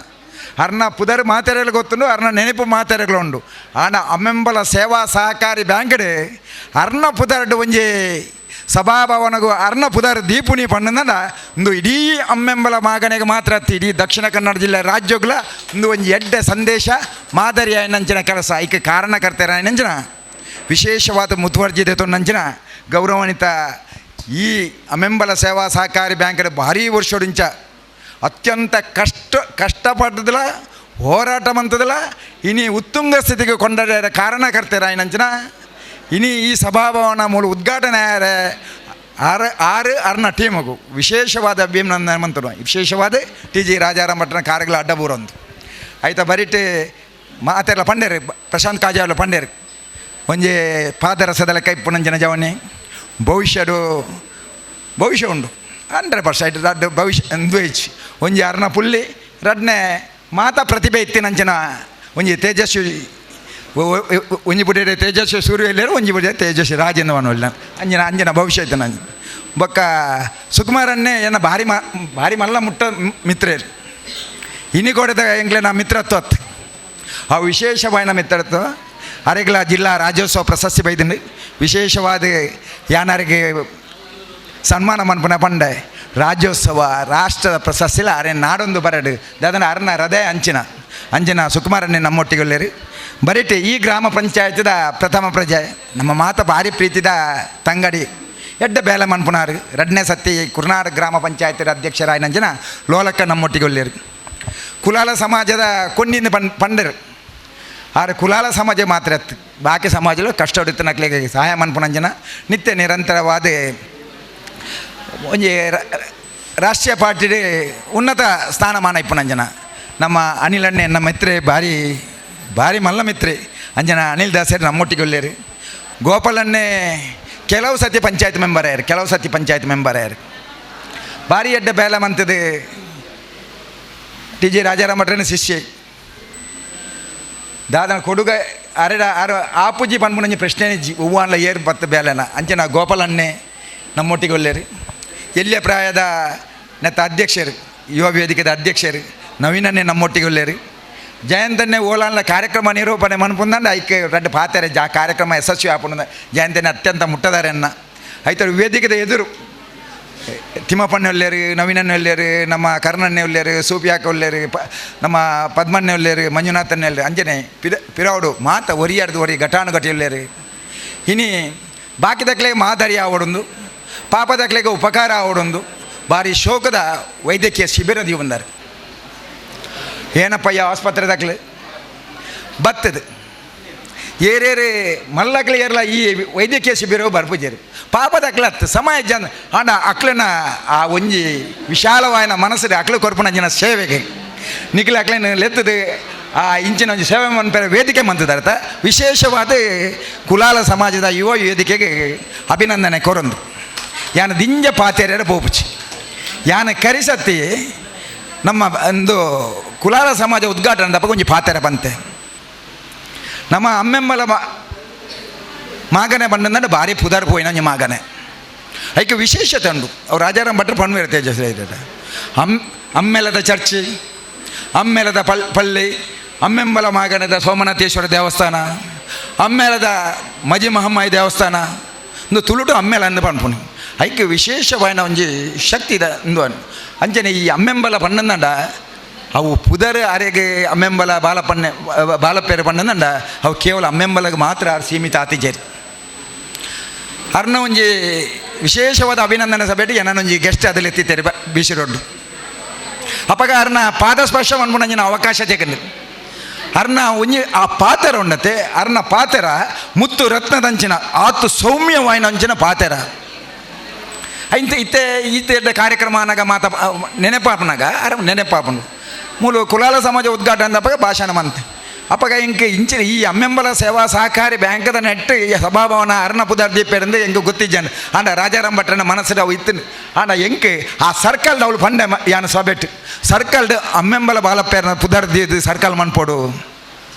ಅರ್ನ ಪುದರ್ ಮಾತೆರೆಗಳು ಗೊತ್ತುಂಡು, ಅರ್ನ ನೆನಪು ಮಾತೆರೆಗಳುಂಡು. ಆನ ಅಮ್ಮೆಂಬಲ ಸೇವಾ ಸಹಕಾರಿ ಬ್ಯಾಂಕ್ಡ್ ಅರ್ನ ಪುದರ್ಡು ಒಂಜಿ ಸಭಾಭವನಗೂ ಅರ್ನ ಪುದರ್ ದೀಪುನಿ ಪಣ್ಣನ ಒಂದು ಇಡೀ ಅಮ್ಮೆಂಬಲ ಮಾಗನೆಗೆ ಮಾತ್ರ ಇಡೀ ದಕ್ಷಿಣ ಕನ್ನಡ ಜಿಲ್ಲೆ ರಾಜ್ಯಗಳ ಒಂಜಿ ಎಡ್ಡೆ ಸಂದೇಶ ಮಾದರಿ ಆಯ್ನಂಚಿನ ಕೆಲಸ. ಐಕೆ ಕಾರಣಕರ್ತರ ಆಯ್ನಂಚಿನ ವಿಶೇಷವಾದ ಮುತುವರ್ಜಿದೆ ತೊನ್ನಂಚಿನ ಗೌರವಾನ್ವಿತ ಈ ಅಮೆಂಬಲ ಸೇವಾ ಸಹಕಾರಿ ಬ್ಯಾಂಕ್ಡ್ ಭಾರೀ ವರ್ಷೋಡಿಂಚ ಅತ್ಯಂತ ಕಷ್ಟಪಟ್ಟದಲ್ಲ, ಹೋರಾಟ ಮಂತದಲ್ಲ, ಇನಿ ಉತ್ತುಂಗ ಸ್ಥಿತಿಗೆ ಕೊಂಡರ ಕಾರಣಕರ್ತರ ಆಯ್ನಂಚಿನ ಇನಿ ಈ ಸಭಾಭವನ ಮೂಲ ಉದ್ಘಾಟನೆ ಆರು ಅರ್ನ ಟೀಮಗು ವಿಶೇಷವಾದ ಅಭಿನಂದನೆ ಮಂತರು. ವಿಶೇಷವಾದ TG ರಾಜಾರಾಮ್ ಭಟ್ನ ಕಾರ್ಯಗಳ ಅಡ್ಡಬೂರೊಂದು ಆಯ್ತಾ ಬರೀಟ್ ಮಾತೆಲ್ಲ ಪಂಡೇರು ಪ್ರಶಾಂತ್ ಕಾಜಾವಲ ಪಂಡೇರು ಒಂಜಿ ಪಾದರಸದಲ್ಲ ಕೈಪುಣಂಜನ ಜವನಿ ಭವಿಷ್ಯ ಉಂಡು 100% ರಡ್ಡು ಭವಿಷ್ಯ ಎಂದುಚ್ ಒಂಜಿ ಅರ್ನ ಪುಲ್ಲಿ ರಡ್ನೆ ಮಾತಾ ಪ್ರತಿಭೆ ಇತ್ತಿನಂಚನ ಒಂಜಿ ತೇಜಸ್ವಿ ಒಂಜಿ ಬುಡೇ ತೇಜಸ್ವಿ ಸೂರ್ಯ ಇಲ್ಲೇರು, ಒಂಜಿ ಬುಡೇ ತೇಜಸ್ವಿ ರಾಜೇಂದ್ರವನು ಇಲ್ಲ ಅಂಜನ ಭವಿಷ್ಯ ಇತ್ತು ನಂಜ ಬೊಕ್ಕ ಸುಕುಮಾರನ್ನೇ ಏನ ಭಾರಿ ಮಲ್ಲ ಮುಟ್ಟ ಮಿತ್ರೇರು ಇನಿಗೋಡದ ಎಂಗ್ಲೆ ನಾ ಮಿತ್ರತ್ವ ಆ ವಿಶೇಷವಾದ ಮಿತ್ರತ್ವ ಅರೆಗಳ ಜಿಲ್ಲಾ ರಾಜ್ಯೋತ್ಸವ ಪ್ರಶಸ್ತಿ ಬೈದಿಂದ ವಿಶೇಷವಾದ ಯಾನರಿಗೆ ಸನ್ಮಾನ ಮನ್ಪನ ಪಂಡೆ ರಾಜ್ಯೋತ್ಸವ ರಾಷ್ಟ್ರದ ಪ್ರಶಸ್ತಿಲ ಅರೆ ನಾಡೊಂದು ಬರಡು ದಾದನ ಅರ್ನ ಹೃದಯ ಅಂಚಿನ ಸುಕುಮಾರನ್ನೇ ನಮ್ಮೊಟ್ಟಿಗೊಳ್ಳೇರು ಬರೀಟ್ ಈ ಗ್ರಾಮ ಪಂಚಾಯತ್ದ ಪ್ರಥಮ ಪ್ರಜೆ ನಮ್ಮ ಮಾತ ಭಾರಿ ಪ್ರೀತಿದ ತಂಗಡಿ ಎಡ್ಡ ಬೇಲೆ ಮನ್ಪುನಾರು 2ನೇ ಸತಿ ಕುರ್ನಾಡ್ ಗ್ರಾಮ ಪಂಚಾಯತ್ದ ಅಧ್ಯಕ್ಷರಾಯನಂಚಿನ ಲೋಲಕ್ಕ ನಮ್ಮೊಟ್ಟಿಗೊಳ್ಳೇರು. ಕುಲಾಲ ಸಮಾಜದ ಕೊಂಡಿಂದ ಪಂಡರು ಆರೆ ಕುಲಾಲ ಸಮಾಜ ಮಾತ್ರ ಬಾಕಿ ಸಮಾಜಲು ಕಷ್ಟ ಹೊಡಿತು ನಕ್ಲಿಗೆ ಸಹಾಯ ಮನ್ಪುನಂಜನ ನಿತ್ಯ ನಿರಂತರವಾದ ಒಂಜಿ ರಾಷ್ಟ್ರೀಯ ಪಾರ್ಟಿ ಉನ್ನತ ಸ್ಥಾನಮಾನ ಇಪ್ಪುನಂಜನ ನಮ್ಮ ಅನಿಲಣ್ಣೆ ನಮ್ಮ ಮಿತ್ರೆ ಭಾರಿ ಮಲ್ಲ ಮಿತ್ರೆ ಅಂಜನ ಅನಿಲ್ ದಾಸರು ನಮ್ಮೊಟ್ಟಿಗೊಳ್ಳೇರು. ಗೋಪಾಲನ್ನೇ ಕೆಲವು ಸತಿ ಪಂಚಾಯತ್ ಮೆಂಬರ್ ಆಯ್ರು ಭಾರಿ ಎಡ್ಡ ಬೇಲ ಮಂತದ TG ರಾಜಾರಾಮ್ ಭಟ್ರನ ಶಿಷ್ಯ ದಾದನ ಕೊಡುಗ ಆಪುಜಿ ಪನ್ಪುಣಂಜಿ ಪ್ರಶ್ನೆ ಹೂವಾನ್ಲ ಏರು ಬತ್ತ ಬೇಲೆನ ಅಂಚನ ಗೋಪಾಲನ್ನೇ ನಮ್ಮೊಟ್ಟಿಗೊಳ್ಳೇರು. ಎಲ್ಲಿಯ ಪ್ರಾಯದ ನೆತ್ತ ಅಧ್ಯಕ್ಷರು, ಯುವ ವೇದಿಕೆದ ಅಧ್ಯಕ್ಷರು ನವೀನನ್ನೇ ನಮ್ಮೊಟ್ಟಿಗೊಳ್ಳೇರು. ಜಯಂತನ್ನೇ ಓಲಾನ್ಲ ಕಾರ್ಯಕ್ರಮ ನಿರೂಪಣೆ ಮನ್ಪುಂದಂಡ ಐಕೆ ರಡ್ಡು ಪಾತೆರೆ ಕಾರ್ಯಕ್ರಮ ಯಶಸ್ವಿ ಆಪುಂದ ಜಯಂತನೇ ಅತ್ಯಂತ ಮುಟ್ಟದಾರೆನ್ನ ಐತರು ವೇದಿಕೆದ ಎದುರು ತಿಮ್ಮಪ್ಪಣ್ಣೆ ಒಲ್ಲೇರು, ನವೀನನ್ನೇ ಒಲ್ಲೇರು, ನಮ್ಮ ಕರ್ಣನ್ನೇ ಒಲ್ಲೇರು, ಸೂಪಿಯಾಕ ಒಲ್ಲೇರು, ನಮ್ಮ ಪದ್ಮನ್ನೇ ಒಲ್ಲೇರು, ಮಂಜುನಾಥನ್ನೇ ಒಲ್ಲೇರು ಅಂಜನೆ ಪಿರವಡು ಮಾತ ಒರಿಯಾಡ್ದು ಘಟಾನುಘಟಿ ಒಲ್ಲೇರು. ಇನಿ ಬಾಕಿದಕ್ಲೆಗೆ ಮಾದರಿ ಆವಡೊಂದು, ಪಾಪದಕ್ಲೆಗೆ ಉಪಕಾರ ಆವಡೊಂದು ಭಾರಿ ಶೋಕದ ವೈದ್ಯಕೀಯ ಶಿಬಿರದಿ ಬಂದಾರೆ. ಏನಪ್ಪಯ್ಯ ಆಸ್ಪತ್ರೆದಾಗಲಿ ಬತ್ತದು ಏರೇರೆ ಮಲ್ಲಕ್ಲೆ ಏರ್ಲ ಈ ವೈದ್ಯಕೀಯ ಶಿಬಿರವು ಬರ್ಪುಜೇರು ಪಾಪದಕ್ಲೆ ಹತ್ತು ಸಮಯ ಜನ ಆಂಡ ಅಕ್ಲನ ಆ ಒಂಜಿ ವಿಶಾಲವಾದ ಮನಸ್ಸು ಅಕ್ಲು ಕೊರ್ಪುನ ಜನ ಸೇವೆಗೆ ನಿಖಿಲ ಅಕ್ಲೇನು ಲೆತ್ತದು ಆ ಇಂಚಿನ ಒಂಜಿ ಸೇವೆ ಮನ್ಪೇರ ವೇದಿಕೆ ಮಂತದಾರ್ಥ ವಿಶೇಷವಾದ ಕುಲಾಲ ಸಮಾಜದ ಯುವ ವೇದಿಕೆಗೆ ಅಭಿನಂದನೆ ಕೊರೊಂದು ಯಾನ ದಿಂಜ ಪಾತೆರ ಪೋಪುಚಿ ಯಾನ ಕರಿಸತ್ತಿ ನಮ್ಮ ಒಂದು ಕುಲಾಲ ಸಮಾಜ ಉದ್ಘಾಟನೆ ದಪ್ಪ ಒಂಜಿ ಪಾತೆರ ಬಂತೆ ನಮ್ಮ ಅಮ್ಮೆಂಬಲ ಮಾಗನೆ ಬಂದಂದ್ರೆ ಭಾರಿ ಪುದರ್ ಪೋಯಿನ ಮಾಗನೆ ಐಕೆ ವಿಶೇಷತೆ ಉಂಡು ಅವ್ರು ರಾಜಾರಾಮ್ ಭಟ್ರು ಪಣ್ವೇರು ತೇಜಸ್ವಿ ಅಮ್ಮೆಲದ ಚರ್ಚ್, ಅಮ್ಮೆಲದ ಪಳ್ಳಿ, ಅಮ್ಮೆಂಬಲ ಮಾಗನದ ಸೋಮನಾಥೇಶ್ವರ ದೇವಸ್ಥಾನ, ಅಮ್ಮೆಲದ ಮಜಿ ಮಹಮ್ಮಾಯಿ ದೇವಸ್ಥಾನ ಒಂದು ತುಳುಟು ಅಮ್ಮೆಲ ಅಂದು ಪಣ್ಪುಣಿ ಐಕೆ ವಿಶೇಷವಾದ ಒಂಜಿ ಶಕ್ತಿ ಇದೆ ಇಂದು ಅಂಚನೆ ಈ ಅಮ್ಮೆಂಬಲ ಪಣ್ಣಂದಂಡ ಅವು ಪುದರ್ ಅರೆಗೆ ಅಮ್ಮೆಂಬಲ ಬಾಲಪೇರೆ ಪಣ್ಣಂದಂಡ ಅವು ಕೇವಲ ಅಮ್ಮೆಂಬಲಗೆ ಮಾತ್ರ ಸೀಮಿತ ಆತಿಜೇರಿ ಅರ್ನ ಒಂಜಿ ವಿಶೇಷವಾದ ಅಭಿನಂದನೆ ಸಭೆಟ್ಟು ಏನೊಂಜಿ ಗೆಸ್ಟ್ ಅದಲ್ಲಿ ಎತ್ತಿತ್ತೇರಿ ಬೀಸಿರೊಡ್ಡು ಅಪ್ಪಗ ಅರ್ನ ಪಾದ ಸ್ಪರ್ಶ ಅನ್ಕೊಂಡಂಜಿನ ಅವಕಾಶ ತೆಗಲಿ ಅರ್ನ ಒಂಜಿ ಆ ಪಾತೆರ ಉಂಡತೆ ಅರ್ನ ಪಾತೆರ ಮುತ್ತು ರತ್ನದಂಚಿನ ಆತು ಸೌಮ್ಯವಾಯಿನ ಅಂಚಿನ ಪಾತೆರ ಇಂತ ಇತ್ತೆ ಕಾರ್ಯಕ್ರಮ ಅನ್ನಾಗ ನೆನೆಪಾಪನಾಗ ನೆನೆಪಾಪನು ಮೂಲು ಕುಲಾಲ ಸಮಾಜ ಉದ್ಘಾಟನೆ ಅಪ್ಪಗ ಭಾಷಣ ಮಂತೆ ಅಪ್ಪಗ ಇಂಚಿನ ಈ ಅಮ್ಮೆಂಬಲ ಸೇವಾ ಸಹಕಾರಿ ಬ್ಯಾಂಕದ ನೆಟ್ಟು ಸಭಾಭವನ ಅರ್ನ ಪುದರ್ ದೀಪೇರಿಂದ ಎಂಗೆ ಗೊತ್ತಿದ್ದಾನೆ ಆಂಡ ರಾಜಾರಾಮ್ ಭಟ್ರನ ಮನಸ್ಸು ಅವು ಇತ್ತು ಆಂಡ ಎಂಕೆ ಆ ಸರ್ಕಲ್ಡ್ ಅವಳು ಪಂಡೆ ಯಾನು ಸಭೆಟ್ಟು ಸರ್ಕಲ್ಡ್ ಅಮ್ಮೆಂಬಲ ಬಾಲಪ್ಪೇರನ ಪುದರ್ ದೀದು ಸರ್ಕಲ್ ಮನ್ಪೋಡು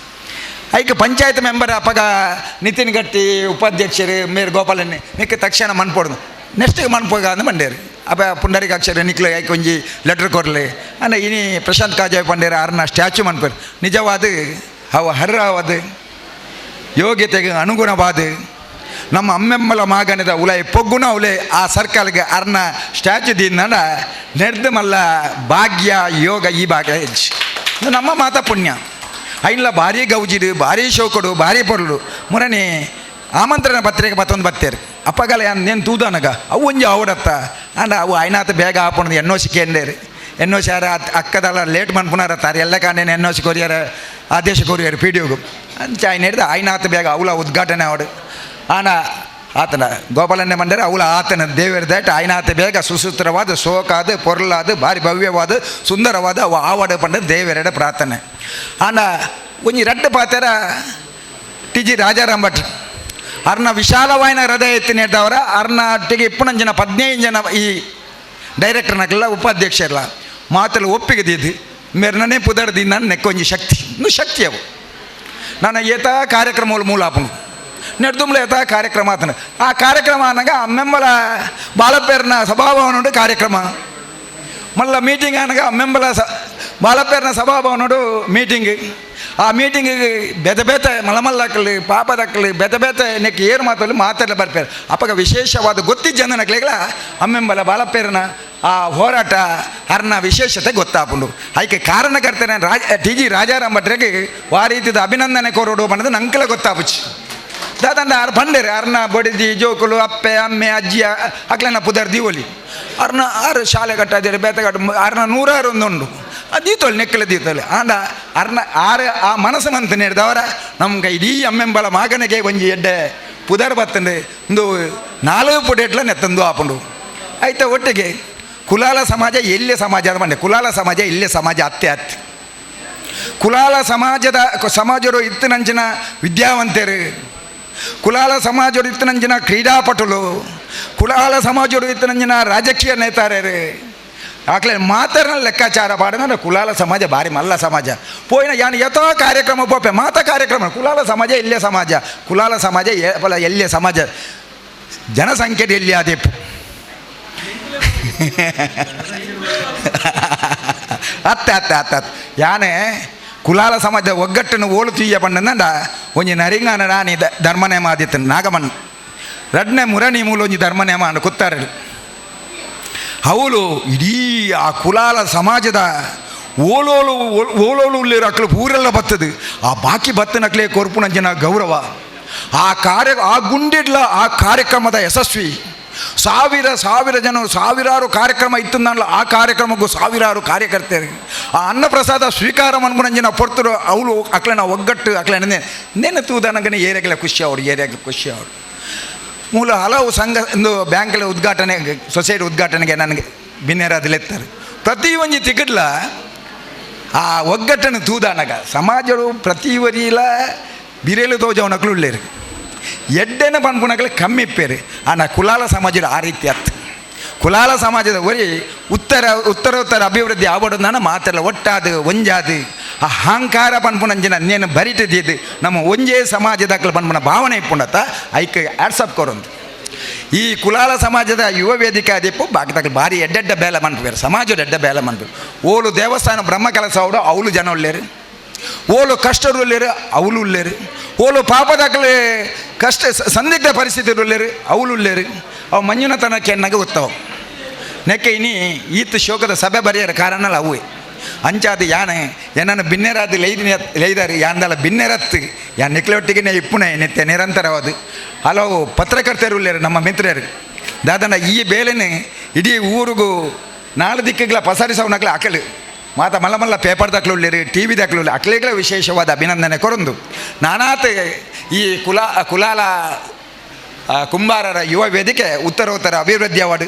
ಐಕೆ ಪಂಚಾಯತ್ ಮೆಂಬರ್ ಅಪ್ಪಗ ನಿತಿನ್ ಗಟ್ಟಿ ಉಪಾಧ್ಯಕ್ಷರು ಮೇರ್ ಗೋಪಾಲನ್ನಿ ನಿಕ್ಕೆ ತಕ್ಷಣ ಮನ್ಪೋಡು ನೆಕ್ಸ್ಟಿಗೆ ಮನ್ಪೋಗ ಅಂದು ಮಂಡೇರು ಅಪ್ಪ ಪುಂಡರಿಕಾಕ್ಷರ ನಿಕ್ಲು ಐಕೆ ಒಂಜಿ ಲೆಟ್ರ್ ಕೊಡಲಿ ಅಂಡ ಇನಿ ಪ್ರಶಾಂತ್ ಕಾಜಾಯ್ ಪಂಡೇರ ಅರ್ನ ಸ್ಟ್ಯಾಚ್ಯೂ ಮನ್ಪೇರು ನಿಜವಾದ ಅವು ಹರ್ರವಾದ ಯೋಗ್ಯತೆಗೆ ಅನುಗುಣವಾದ ನಮ್ಮ ಅಮ್ಮೆಮ್ಮಲ ಮಾಗನದ ಉಲೈ ಪೊಗ್ಗುನ ಉಲೆ ಆ ಸರ್ಕಲ್ಗೆ ಅರ್ನ ಸ್ಟ್ಯಾಚ್ಯೂ ದಿಂದ ನೆಡ್ದು ಮಲ್ಲ ಭಾಗ್ಯ ಯೋಗ ಈ ಭಾಗ್ಯ ಹೆಚ್ಚು ಇದು ನಮ್ಮ ಮಾತಾ ಪುಣ್ಯ ಐನ್ಲ ಭಾರಿ ಗೌಜಿಡು ಭಾರಿ ಶೋಕಡು ಭಾರಿ ಪೊರ್ಲು ಮುರನಿ ಆಮಂತ್ರಣ ಪತ್ರಿಕೆ ಮತ್ತೊಂದು ಬತ್ತೇರು ಅಪ್ಪಗಲ ನೇನು ತೂದನಗ ಅವು ಒಂಜಿ ಅವಡತ್ತ ಅಂಡ ಅವು ಐನಾಥ ಬೇಗ ಹಾಪಣದು ಎನ್ನೋಸಿ ಕೇಂದೇರು ಎನ್ನೋಸಿ ಯಾರ ಅಕ್ಕದಲ್ಲ ಲೇಟ್ ಮನ್ಪುನಾರತ್ತಾರೆ ಎಲ್ಲ ಕಾಂಡೇನು ಎನ್ನೋಸಿ ಕೊರಿಯಾರ ಆದೇಶ ಕೊರಿಯಾರು ಪಿ ಡಿ ಒಗು ಅಂಚೆ ಆಯ್ನ ಹಿಡ್ದು ಐನಾಥ ಬೇಗ ಅವಳ ಉದ್ಘಾಟನೆ ಅವಡು ಆನ ಆತನ ಗೋಪಾಲನ್ನೇ ಮಂಡರೆ ಅವಳ ಆತನ ದೇವರ ದಾಟ ಐನಾಥ ಬೇಗ ಸುಸೂತ್ರವಾದ ಶೋಕಾದ ಪೊರ್ಲಾದ ಭಾರಿ ಭವ್ಯವಾದ ಸುಂದರವಾದ ಅವು ಆವಡ ಪಂಡ ದೇವರೆಡೆ ಪ್ರಾರ್ಥನೆ ಆನ ಒಂಜಿ ರಡ್ಡು ಪಾತೆರ ಟಿ ಜಿ ರಾಜಾರಾಮ್ ಭಟ್ ಅರ್ನ ವಿಶಾಲವಾಯಿನ ಹೃದಯ ಎತ್ತಿನೇಟವರ ಅರ್ನ ಒಟ್ಟಿಗೆ 15 ಜನ ಈ ಡೈರೆಕ್ಟರ್ನಾಗೆಲ್ಲ ಉಪಾಧ್ಯಕ್ಷರಲ್ಲ ಮಾತೆಲ್ಲ ಒಪ್ಪಿಗೆ ದಿದ್ದು ಮೇರ್ನೇ ಪುದರ್ದಿಂದ ನೆಕ್ಕೊಂಜಿ ಶಕ್ತಿ ಇನ್ನು ಶಕ್ತಿ ಅವು ನಾನು ಏತಾ ಕಾರ್ಯಕ್ರಮಗಳು ಮೂಲಾಪನು ನೆಡ್ದುಂಬ್ಲ ಏತಾ ಕಾರ್ಯಕ್ರಮ ಆತನ ಆ ಕಾರ್ಯಕ್ರಮ ಅನ್ನಾಗ ಅಮ್ಮೆಂಬಲ ಬಾಲಪೇರ್ನ ಸಭಾಭವನೋಡು ಕಾರ್ಯಕ್ರಮ ಮಲ್ಲ ಮೀಟಿಂಗ್ ಅನ್ನಾಗ ಅಮ್ಮೆಂಬಲ ಬಾಲಪೇರ್ನ ಸಭಾಭವನೋಡು ಮೀಟಿಂಗ್ ಆ ಮೀಟಿಂಗಿಗೆ ಬೆದ ಮಲಮಲ್ಲಕ್ಕಲ್ಲಿ ಪಾಪದಕ್ಕಲಿ ಬೆದ ನೆಕ್ಕೆ ಏರು ಮಾತೆಲ್ಲ ಬರ್ಪೇರು ಅಪ್ಪಗ ವಿಶೇಷವಾದ ಗೊತ್ತಿದ್ದ ನಕ್ಲಿಗಳ ಅಮ್ಮೆಂಬಲ ಬಾಲಪೇರನ ಆ ಹೋರಾಟ ಅರ್ನ ವಿಶೇಷತೆ ಗೊತ್ತಾಪುಂಡು ಅದಕ್ಕೆ ಕಾರಣಕರ್ತನೆ ಟಿ ಜಿ ರಾಜಾರಾಮ್ ಭಟ್ರಿಗೆ ಆ ರೀತಿಯ ಅಭಿನಂದನೆ ಕೋರೋಡು ಬಂದದ್ದು ನಂಗೆಲ್ಲ ಗೊತ್ತಾಪುಚ್ಚಿ ದಾದಂಡ ಆರು ಬಂಡೇರು ಅರ್ನ ಬಡಿದಿ ಜೋಕುಲು ಅಪ್ಪೆ ಅಮ್ಮೆ ಅಜ್ಜಿ ಅಕ್ಲೆನ ಪುದರ್ ದಿವೋಲಿ ಅರ್ನ ಆರು ಶಾಲೆ ಕಟ್ಟಾದಿರಿ ಬೇತಗಟ್ಟು ಅರ್ನ 101 ಉಂಡು ದೀತೋಲಿ ನೆಕ್ಕಲೆ ದೀತೋಲಿ ಆಂಡ ಅರ್ನ ಆರು ಆ ಮನಸ್ಸು ಮಂತ ನೀಡಿದವರ ನಮ್ಗೆ ಇಡೀ ಅಮ್ಮೆಂಬಲ ಮಗನಿಗೆ ಒಂಜಿ ಎಡ್ಡೆ ಪುದರ್ ಬತ್ತಂಡು ಒಂದು 4 ಪುಟೆಟ್ಲ ನೆತ್ತಂದು ಆಪುಂಡು ಆಯ್ತಾ ಒಟ್ಟಿಗೆ ಕುಲಾಲ ಸಮಾಜ ಎಲ್ಲೇ ಸಮಾಜ ಅದು ಬಂಡೆ ಕುಲಾಲ ಸಮಾಜ ಇಲ್ಲೇ ಸಮಾಜ ಅತ್ತೆ ಕುಲಾಲ ಸಮಾಜರು ಇತ್ತಿನಂಚಿನ ವಿದ್ಯಾವಂತರು ಕುಲಾಲ ಸಮಾಜರು ಇತ್ತಿನಂಚಿನ ಕ್ರೀಡಾಪಟುಲು ಕುಲಾಲ ಸಮಾಜರು ಇತ್ತಿನಂಚಿನ ರಾಜಕೀಯ ನೇತಾರರು ಆಕಲೆ ಮಾತಾರನ ಲೆಕ್ಕಾಚಾರ ಪಾಡಿನ ಕುಲಾಲ ಸಮಾಜ ಭಾರಿ ಮಲ್ಲ ಸಮಾಜ ಪೋಯಿನ ಯಾನು ಯಥೋ ಕಾರ್ಯಕ್ರಮ ಪೋಪೆ ಮಾತಾ ಕಾರ್ಯಕ್ರಮ ಕುಲಾಲ ಸಮಾಜ ಇಲ್ಲೇ ಸಮಾಜ ಕುಲಾಲ ಸಮಾಜ ಎಲ್ಲೇ ಸಮಾಜ ಜನಸಂಖ್ಯೆ ಎಲ್ಲಿ ಆದೇಪು ಅತ್ತ ಯಾನೇ ಕುಲಾಲ ಸಮಾಜ ಒಗ್ಗಟ್ಟನ್ನು ಓಲು ತುಯ್ಯ ಪಂಡ ಒಂಜಿ ನರಿಂಗಾನ ರಾಣಿ ಧರ್ಮನೇಮ ಆದಿತ್ತು ನಾಗಮನ್ ರಡ್ನೆ ಮುರಣಿ ಮೂಲ ಒಂಜಿ ಧರ್ಮನೇಮ ಅಂಡ ಕುತ್ತಾರಡು ಅವಳು ಇಡೀ ಆ ಕುಲಾಲ ಸಮಾಜದ ಓಲೋಲು ಉಳ್ಳೇರು ಅಕ್ಳು ಊರೆಲ್ಲ ಬತ್ತದು ಆ ಬಾಕಿ ಬತ್ತನಕ್ಲೇ ಕೊರ್ಪುನಂಜನ ಗೌರವ ಆ ಗುಂಡಿಡ್ಲ ಆ ಕಾರ್ಯಕ್ರಮದ ಯಶಸ್ವಿ ಸಾವಿರ ಜನ ಸಾವಿರಾರು ಕಾರ್ಯಕ್ರಮ ಇತ್ತು ನಾನು ಆ ಕಾರ್ಯಕ್ರಮಕ್ಕೂ ಸಾವಿರಾರು ಕಾರ್ಯಕರ್ತರು ಆ ಅನ್ನಪ್ರಸಾದ ಸ್ವೀಕಾರ ಮನ್ಮುನಂಜಿನ ಪೊರ್ತರು ಅವಳು ಅಕ್ಲೆನ ಒಗ್ಗಟ್ಟು ಅಕ್ಲೆನೇ ನೆನೆ ತೂದನಗನೆ ಏರಿಯಾಗೆಲ್ಲ ಖುಷಿ ಅವರು ಮೂಲ ಹಲವು ಸಂಘ ಒಂದು ಬ್ಯಾಂಕ್ಲ ಉದ್ಘಾಟನೆ ಸೊಸೈಟಿ ಉದ್ಘಾಟನೆಗೆ ನನಗೆ ಬಿನ್ನೇರಾದಲೆತ್ತಾರೆ ಪ್ರತಿ ಒಂಜಿ ತಿಕ್ಕಡ್ಲ ಆ ಒಗ್ಗಟ್ಟನ್ನು ತೂದಾನಗ ಸಮಾಜರು ಪ್ರತಿ ವರಿಲ ಬಿರೇಲು ತೋಜವನಕ್ಲು ಉಳ್ಳೇರು ಎಡ್ಡೆನ ಪನ್ಪುನಕ್ಲೆ ಕಮ್ಮಿ ಇಪ್ಪೇರು ಆನ ಕುಲಾಲ ಸಮಾಜದ ಆ ರೀತಿ ಅತ್ತು ಕುಲಾಲ ಸಮಾಜದ ಒರಿ ಉತ್ತರೋತ್ತರ ಅಭಿವೃದ್ಧಿ ಆವಡೋದನ್ನ ಮಾತೆಲ್ಲ ಒಟ್ಟಾದು ಒಂಜಾದು ಆ ಅಹಂಕಾರ ಪನ್ಪುನಂಜಿನ ನೇನು ಬರಿಟಿದ್ದು ನಮ್ಮ ಒಂಜೇ ಸಮಾಜದಾಕಲು ಪನ್ಪುನ ಭಾವನೆ ಇಪ್ಪುಂಡತ್ತ ಐಕೆ ಆಡ್ಸಪ್ ಕೊರೊಂದು ಈ ಕುಲಾಲ ಸಮಾಜದ ಯುವ ವೇದಿಕೆ ಅದಿಪ್ಪು ಬಾಕಿದಾಗಲು ಭಾರಿ ಎಡ್ಡೆಡ್ಡ ಬೇಲೆ ಮನ್ಪೇರು ಸಮಾಜದ ಎಡ್ಡ ಬೇಲೆ ಮನ್ಪೇರು ಓಲು ದೇವಸ್ಥಾನ ಬ್ರಹ್ಮ ಕೆಲಸ ಅವಡು ಅವಳು ಜನ ಒಳ್ಳೇರು ಓಲು ಕಷ್ಟರು ಉಳ್ಳೇರು ಅವಳು ಉಳ್ಳೇರು ಓಲು ಪಾಪದಾಗಲೇ ಕಷ್ಟ ಸಂದಿಗ್ಧ ಪರಿಸ್ಥಿತಿ ಉಳ್ಳೇರು ಅವಳು ಉಳ್ಳೇರು ಅವು ಮಂಜುನಾಥನಕ್ಕೆ ಎನ್ನಾಗ ಗೊತ್ತವು ನೆಕ್ಕೆ ಇನಿ ಈತ ಶೋಕದ ಸಭೆ ಬರೆಯರ ಕಾರಣ ಅವೇ ಅಂಚಾದ ಯಾನೆ ಏನನ್ನು ಬಿನ್ನೆರಾದ ಲೈದಾರು ಯಾಂದಲ್ಲ ಬಿನ್ನೆರತ್ತು ಯಾನ್ ನೆಕ್ಲೆ ಒಟ್ಟಿಗೆ ಇಪ್ಪುನೆ ನಿತ್ಯ ನಿರಂತರವಾದ ಹಲವು ಪತ್ರಕರ್ತರು ಉಳ್ಳೇರು ನಮ್ಮ ಮಿತ್ರರು ದಾದನ ಈ ಬೇಳೆನೆ ಇಡೀ ಊರಿಗೂ ನಾಲ್ಕು ದಿಕ್ಕಗಳ ಪಸರಿಸವನಕ್ಲೆ ಅಕಲು ಮಾತ ಮಲ್ಲ ಮಲ್ಲ ಪೇಪರ್ ದಾಖಲೆ ಟಿ ವಿ ದಾಖಲೆ ಅಕ್ಲೆಗಳ ವಿಶೇಷವಾದ ಅಭಿನಂದನೆ ಕೊರಂದು ನಾನಾತ್ ಈ ಕುಲಾಲ ಕುಂಬಾರರ ಯುವ ವೇದಿಕೆ ಉತ್ತರೋತ್ತರ ಅಭಿವೃದ್ಧಿ ಅವಾರ್ಡ್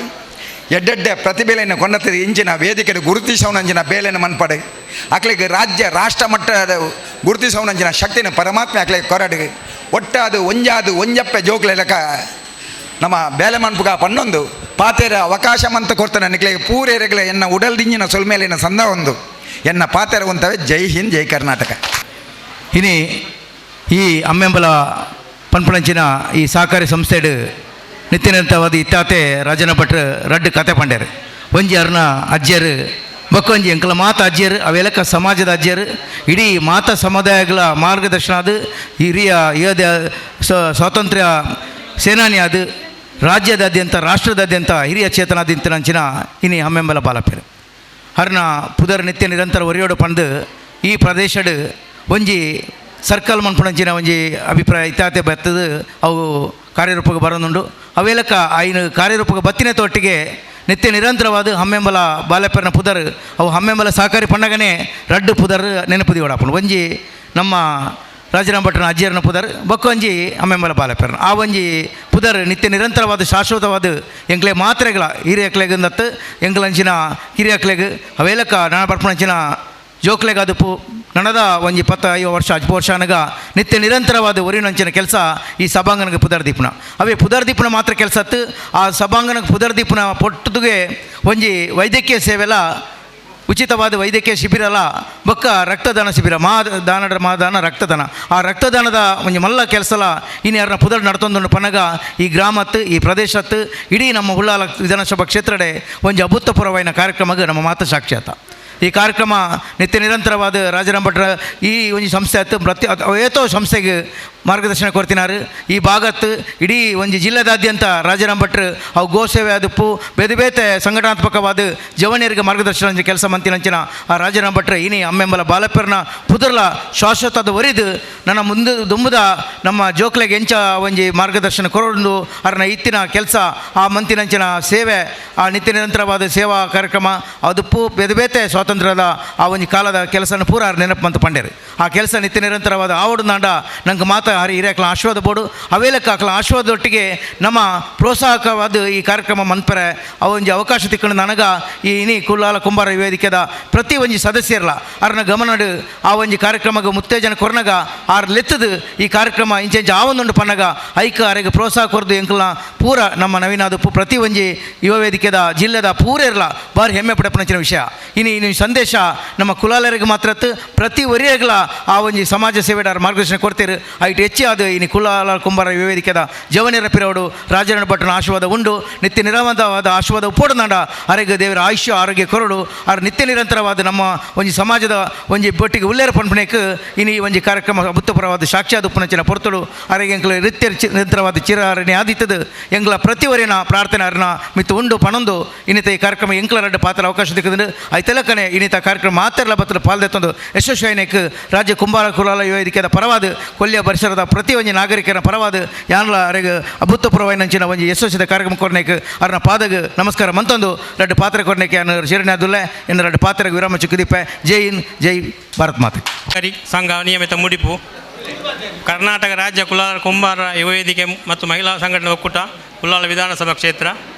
ಎಡ್ಡೆಡ್ಡೆ ಪ್ರತಿಭೆಯನ್ನು ಕೊಂಡತ್ತಿದ ಇಂಚಿನ ವೇದಿಕೆ ಗುರುತಿಸವನಂಚಿನ ಬೇಲೆನ ಮನ್ಪಡೆ ಅಕ್ಲಿಗೆ ರಾಜ್ಯ ರಾಷ್ಟ್ರ ಮಟ್ಟದ ಗುರುತಿಸವನಂಚಿನ ಶಕ್ತಿನ ಪರಮಾತ್ಮ ಅಕ್ಲಿಗೆ ಕೊರಡು ಒಟ್ಟಾದು ಒಂಜಪ್ಪೆ ಜೋಕ್ಲೆ ಲೆಕ್ಕ ನಮ್ಮ ಬೇಲೆ ಮನ್ಪುಗ ಪನ್ನೊಂದು ಪಾತೆರ ಅವಕಾಶ ಮಂತ ಕೊಡ್ತಾನೆ ನಿಕ್ಲಿಗೆ ಪೂರೇರೆಗ್ಲೆ ಎನ್ನ ಉಡಲ್ದಿಂಜಿನ ಸೊಲ್ಮೇಲಿನ ಸಂದ ಒಂದು ಎನ್ನ ಪಾತೆರ ಉಂತವೆ ಜೈ ಹಿಂದ್ ಜೈ ಕರ್ನಾಟಕ. ಇನಿ ಈ ಅಮ್ಮೆಂಬಲ ಪನ್ಪಣಂಚಿನ ಈ ಸಹಕಾರಿ ಸಂಸ್ಥೆಡ್ ನಿತ್ಯನಿರಂತರವಾದ ಇತ್ತಾತೆ ರಾಜನ ಭಟ್ರು ರಡ್ಡು ಕತೆ ಪಂಡ್ಯಾರು ಒಂಜಿ ಅರ್ನ ಅಜ್ಜಿಯರು ಬಕ್ಕೊಂಜಿ ಎಂಕಲ ಮಾತ ಅಜ್ಜಿಯರು ಅವೆಲಕ ಸಮಾಜದ ಅಜ್ಜಿಯರು ಇಡೀ ಮಾತ ಸಮುದಾಯಗಳ ಮಾರ್ಗದರ್ಶನ ಅದು ಹಿರಿಯ ಸ್ವಾತಂತ್ರ್ಯ ಸೇನಾನಿ ಅದು ರಾಜ್ಯದಾದ್ಯಂತ ರಾಷ್ಟ್ರದಾದ್ಯಂತ ಹಿರಿಯ ಚೇತನಾದಿಂತನಂಚಿನ ಇನಿ ಅಮ್ಮೆಂಬಲ ಬಾಲಪೇರು ಹರ್ನ ಪುದರ್ ನಿತ್ಯ ನಿರಂತರ ಒರಿಯೋಡು ಪಂದು ಈ ಪ್ರದೇಶಡ್ ಒಂಜಿ ಸರ್ಕಲ್ ಮನ್ಪುಣಂಚಿನ ಒಂಜಿ ಅಭಿಪ್ರಾಯ ಇತ್ತಾತೆ ಬರ್ತದು ಅವು ಕಾರ್ಯರೂಪಕ್ಕೆ ಬರೋದುಂಡು ಅವೆಲಕ ಐನು ಕಾರ್ಯರೂಪಕ್ಕೆ ಬತ್ತಿನ ತೊಟ್ಟಿಗೆ ನಿತ್ಯ ನಿರಂತರವಾದ ಹಮ್ಮೆಂಬಲ ಬಾಲಪೇರನ ಪುದರ್ ಅವು ಹಮ್ಮೆಂಬಲ ಸಹಕಾರಿ ಪಂಡಗನೇ ರಡ್ಡು ಪುದರ್ ನೆನಪುದಿ ಓಡಾಪುಂಡು ಒಂಜಿ ನಮ್ಮ ರಾಜರಾಮ ಭಟ್ರನ ಅಜ್ಜಿಯರ್ನ ಪುದರ್ ಬಕ್ಕೊಂಜಿ ಅಮ್ಮೆಂಬಲ ಬಾಲಪೇರನ ಆ ಒಂಜಿ ಪುದರ್ ನಿತ್ಯ ನಿರಂತರವಾದ ಶಾಶ್ವತವಾದ ಎಂಕ್ಲೆ ಮಾತ್ರೆಗಳ ಹಿರಿಯಕ್ಲೆಗಂದತ್ತು ಎಂಕ್ಲಂಚಿನ ಹಿರಿಯಕ್ಲೆಗ್ ಅವೇಲಕ ನಾನ ಬರ್ಪಣಂಚಿನ ಜೋಕ್ಲೆಗ್ ಅದಪ್ಪು ನನದ ಒಂಜಿ 10-5 ವರ್ಷ 10 ವರ್ಷ ಅನಗ ನಿತ್ಯ ನಿರಂತರವಾದ ಒರಿನಂಚಿನ ಕೆಲಸ ಈ ಸಭಾಂಗನಗೆ ಪುದರ್ದೀಪನ ಅವೇ ಪುದರ್ದೀಪನ ಮಾತ್ರ ಕೆಲಸತ್ತು ಆ ಸಭಾಂಗನಕ್ಕೆ ಪುದರ್ದೀಪನ ಪೊಟ್ಟುಗೆ ಒಂಜಿ ವೈದ್ಯಕೀಯ ಸೇವೆಲ್ಲ ಉಚಿತವಾದ ವೈದ್ಯಕೀಯ ಶಿಬಿರಲ್ಲ ಬೊಕ್ಕ ರಕ್ತದಾನ ಶಿಬಿರ ಮಹಾದಾನ ರಕ್ತದಾನ ಆ ರಕ್ತದಾನದ ಒಂಜಿ ಮಲ್ಲ ಕೆಲಸಲ ಇನ್ನು ಯಾರನ್ನ ಪುದರ್ ನಡ್ತೊಂದು ಪನಗ ಈ ಗ್ರಾಮತ್ತು ಈ ಪ್ರದೇಶತ್ತು ಇಡೀ ನಮ್ಮ ಉಳ್ಳಾಲ ವಿಧಾನಸಭಾ ಕ್ಷೇತ್ರಡೆ ಒಂಜಿ ಅಭೂತಪೂರ್ವವಾದ ಕಾರ್ಯಕ್ರಮಕ್ಕೆ ನಮ್ಮ ಮಾತು ಸಾಕ್ಷಾತ ಈ ಕಾರ್ಯಕ್ರಮ ನಿತ್ಯ ನಿರಂತರವಾದ ರಾಜರಾಮ ಭಟ್ರ ಈ ಒಂಜಿ ಸಂಸ್ಥೆ ಹತ್ತು ಪ್ರತಿ ಏತೋ ಸಂಸ್ಥೆಗೆ ಮಾರ್ಗದರ್ಶನ ಕೊಡ್ತಿನಾರು ಈ ಭಾಗತ್ತು ಇಡೀ ಒಂಜಿ ಜಿಲ್ಲೆದಾದ್ಯಂತ ರಾಜರಾಮ ಭಟ್ರು ಅವು ಗೋಸೇವೆ ಅದಪ್ಪು ಬೇತೆ ಬೇತೆ ಸಂಘಟನಾತ್ಮಕವಾದ ಜವನಿಯರಿಗೆ ಮಾರ್ಗದರ್ಶನ ಕೆಲಸ ಮಂತಿನಂಚಿನ ಆ ರಾಜರಾಮ ಭಟ್ರು ಇನಿ ಅಮ್ಮೆಂಬಲ ಬಾಲಪೇರನ ಪುದರ್ಲ ಶಾಶ್ವತದ ಒರಿದು ನನ್ನ ಮುಂದೆ ದುಂಬುದ ನಮ್ಮ ಜೋಕ್ಲೆಗೆ ಎಂಚ ಒಂಜಿ ಮಾರ್ಗದರ್ಶನ ಕೊರೊಂದು ಅರ್ನ ಇತ್ತಿನ ಕೆಲಸ ಆ ಮಂತಿನಂಚಿನ ಸೇವೆ ಆ ನಿತ್ಯ ನಿರಂತರವಾದ ಸೇವಾ ಕಾರ್ಯಕ್ರಮ ಅದಪ್ಪು ಬೇತೆ ಬೇತೆ ಸ್ವಾತಂತ್ರ್ಯದ ಆ ಒಂಜಿ ಕಾಲದ ಕೆಲಸನ ಪೂರ ನೆನಪು ಅಂತ ಪಂಡ್ಯಾರು ಆ ಕೆಲಸ ನಿತ್ಯ ನಿರಂತರವಾದ ಆವಡು ನಾಂಡ ನಂಗೆ ಮಾತ ಹರಿ ಹಿರಿಯಕ್ಲ ಆಶ್ವಾದ ಬೋಡು ಅವೇಲಕ್ಕ ಆಕಲ ಆಶ್ವಾದೊಟ್ಟಿಗೆ ನಮ್ಮ ಪ್ರೋತ್ಸಾಹಕವಾದ ಈ ಕಾರ್ಯಕ್ರಮ ಮನ್ಪರೆ ಆ ಒಂಜಿ ಅವಕಾಶ ತಿಕ್ಕೊಂಡು ನನಗ ಈ ಇನಿ ಕುಲ್ಲಾಲ ಕುಂಬಾರ ವೇದಿಕೆದ ಪ್ರತಿ ಒಂಜಿ ಸದಸ್ಯರಲ್ಲ ಅರ್ನ ಗಮನಡು ಆ ಒಂಜಿ ಕಾರ್ಯಕ್ರಮಕ್ಕೆ ಮುತ್ತೇಜನ ಕೊರ್ನಗ ಆರ್ ಲೆತ್ತದು ಈ ಕಾರ್ಯಕ್ರಮ ಇಂಚೆಂಚ ಆವೊಂದುಂಡು ಪನ್ನಗ ಐಕ ಅರೆಗೆ ಪ್ರೋತ್ಸಾಹ ಕೊರ್ದು ಎಂಕಲ್ನ ಪೂರ ನಮ್ಮ ನವೀನಾದಪ್ಪು ಪ್ರತಿ ಒಂಜಿ ಯುವ ವೇದಿಕೆದ ಜಿಲ್ಲೆದ ಪೂರೇರ್ಲ ಬಾರಿ ಹೆಮ್ಮೆ ಪಡೆಪನಂಚಿನ ವಿಷಯ ಇನ್ನು ಸಂದೇಶ ನಮ್ಮ ಕುಲಾಲರಿಗೆ ಮಾತ್ರ ಪ್ರತಿ ಒರಿಯಗಳ ಆ ಒಂಜಿ ಸಮಾಜ ಸೇವೆದಾರ ಮಾರ್ಗದರ್ಶನ ಕೊಡ್ತೀರಿ ಐಟು ಹೆಚ್ಚಾದ ಇನ್ನು ಕುಲಾಲ ಕುಂಬಾರ ವೇದಿಕೆದ ಜವನಿಯರ ಪಿರವಡು ರಾಜನ ಭಟ್ರನ ಆಶೀರ್ವಾದ ಉಂಡು ನಿತ್ಯ ನಿರಂತರವಾದ ಆಶೀರ್ವಾದ ಉಪ್ಪೋಡನಾಂಡ ಅರೆಗೆ ದೇವರ ಆಯುಷ್ಯ ಆರೋಗ್ಯ ಕೊರಡು ಅವ್ರ ನಿತ್ಯ ನಿರಂತರವಾದ ನಮ್ಮ ಒಂಜಿ ಸಮಾಜದ ಒಂಜಿ ಬೊಟ್ಟಿಗೆ ಉಲ್ಲೇರ ಪನ್ಪಣೆಕ್ ಇನ್ನು ಈ ಒಂಜಿ ಕಾರ್ಯಕ್ರಮ ಅಭೂತಪೂರ್ವವಾದ ಸಾಕ್ಷಾತ್ ಉಪ್ಪನಂಚಿನ ಪೊರ್ತಳು ಅರೆಗೆ ಎಂಕ್ಲ ನಿತ್ಯ ನಿರಂತರವಾದ ಚಿರಾರಣೆ ಆದಿತ್ತದು ಎಂಗ್ಲ ಪ್ರತಿವರಿನ ಪ್ರಾರ್ಥನೆ ಅರ್ನ ಮಿತ್ತು ಉಂಡು ಪಣಂದು ಇನ್ನಿತ ಈ ಕಾರ್ಯಕ್ರಮ ಎಂಕ್ಲ ರಡ್ಡು ಪಾತ್ರ ಅವಕಾಶ ದಿಕ್ಕದು ಐತೆಲಕನೆ ಇನ್ನಿತ ಕಾರ್ಯಕ್ರಮ ಮಾತೆಲ್ಲ ಬತ್ತಲು ಪಾಲ್ದೆತ್ತೊಂದು ಯಶಸ್ವಿನಕ್ಕೆ ರಾಜ್ಯ ಕುಂಬಾರ ಕುಲಾಲ ವೇದಿಕೆದ ಪರವಾದ ಕೊಲ್ಲಿಯ ಪರಿಸರದ ಪ್ರತಿ ಒಂಜಿ ನಾಗರಿಕರ ಪರವಾದ ಯಾನ್ಲ ಅರೆಗೆ ಅಭೂತಪೂರ್ವನಂಚಿನ ಒಂಜಿ ಯಶಸ್ವಿದ ಕಾರ್ಯಕ್ರಮ ಕೊರ್ನೇಕ್ ಅರ್ನ ಪಾದಗೆ ನಮಸ್ಕಾರ ಮಂತೊಂದು ರಡ್ಡು ಪಾತ್ರ ಕೊರ್ನೇಕೆ ಅನ್ನ ಶಿರಣ್ಯಾದುಲ್ಲೆ ಇನ್ನು ರಡ್ಡು ಪಾತ್ರೆಗೆ ವಿರಾಮ ಚುಕ್ಕಿದೀಪೆ ಜೈ ಹಿಂದ್ ಜೈ ಭಾರತ್ ಮಾತೆ. ಸಂಘ ನಿಯಮಿತ ಮುಡಿಪು ಕರ್ನಾಟಕ ರಾಜ್ಯ ಕುಲಾಲ ಕುಂಬಾರ ಯುವ ವೇದಿಕೆ ಮತ್ತು ಮಹಿಳಾ ಸಂಘಟನೆ ಒಕ್ಕೂಟ ಕುಲಾಲ ವಿಧಾನಸಭಾ ಕ್ಷೇತ್ರ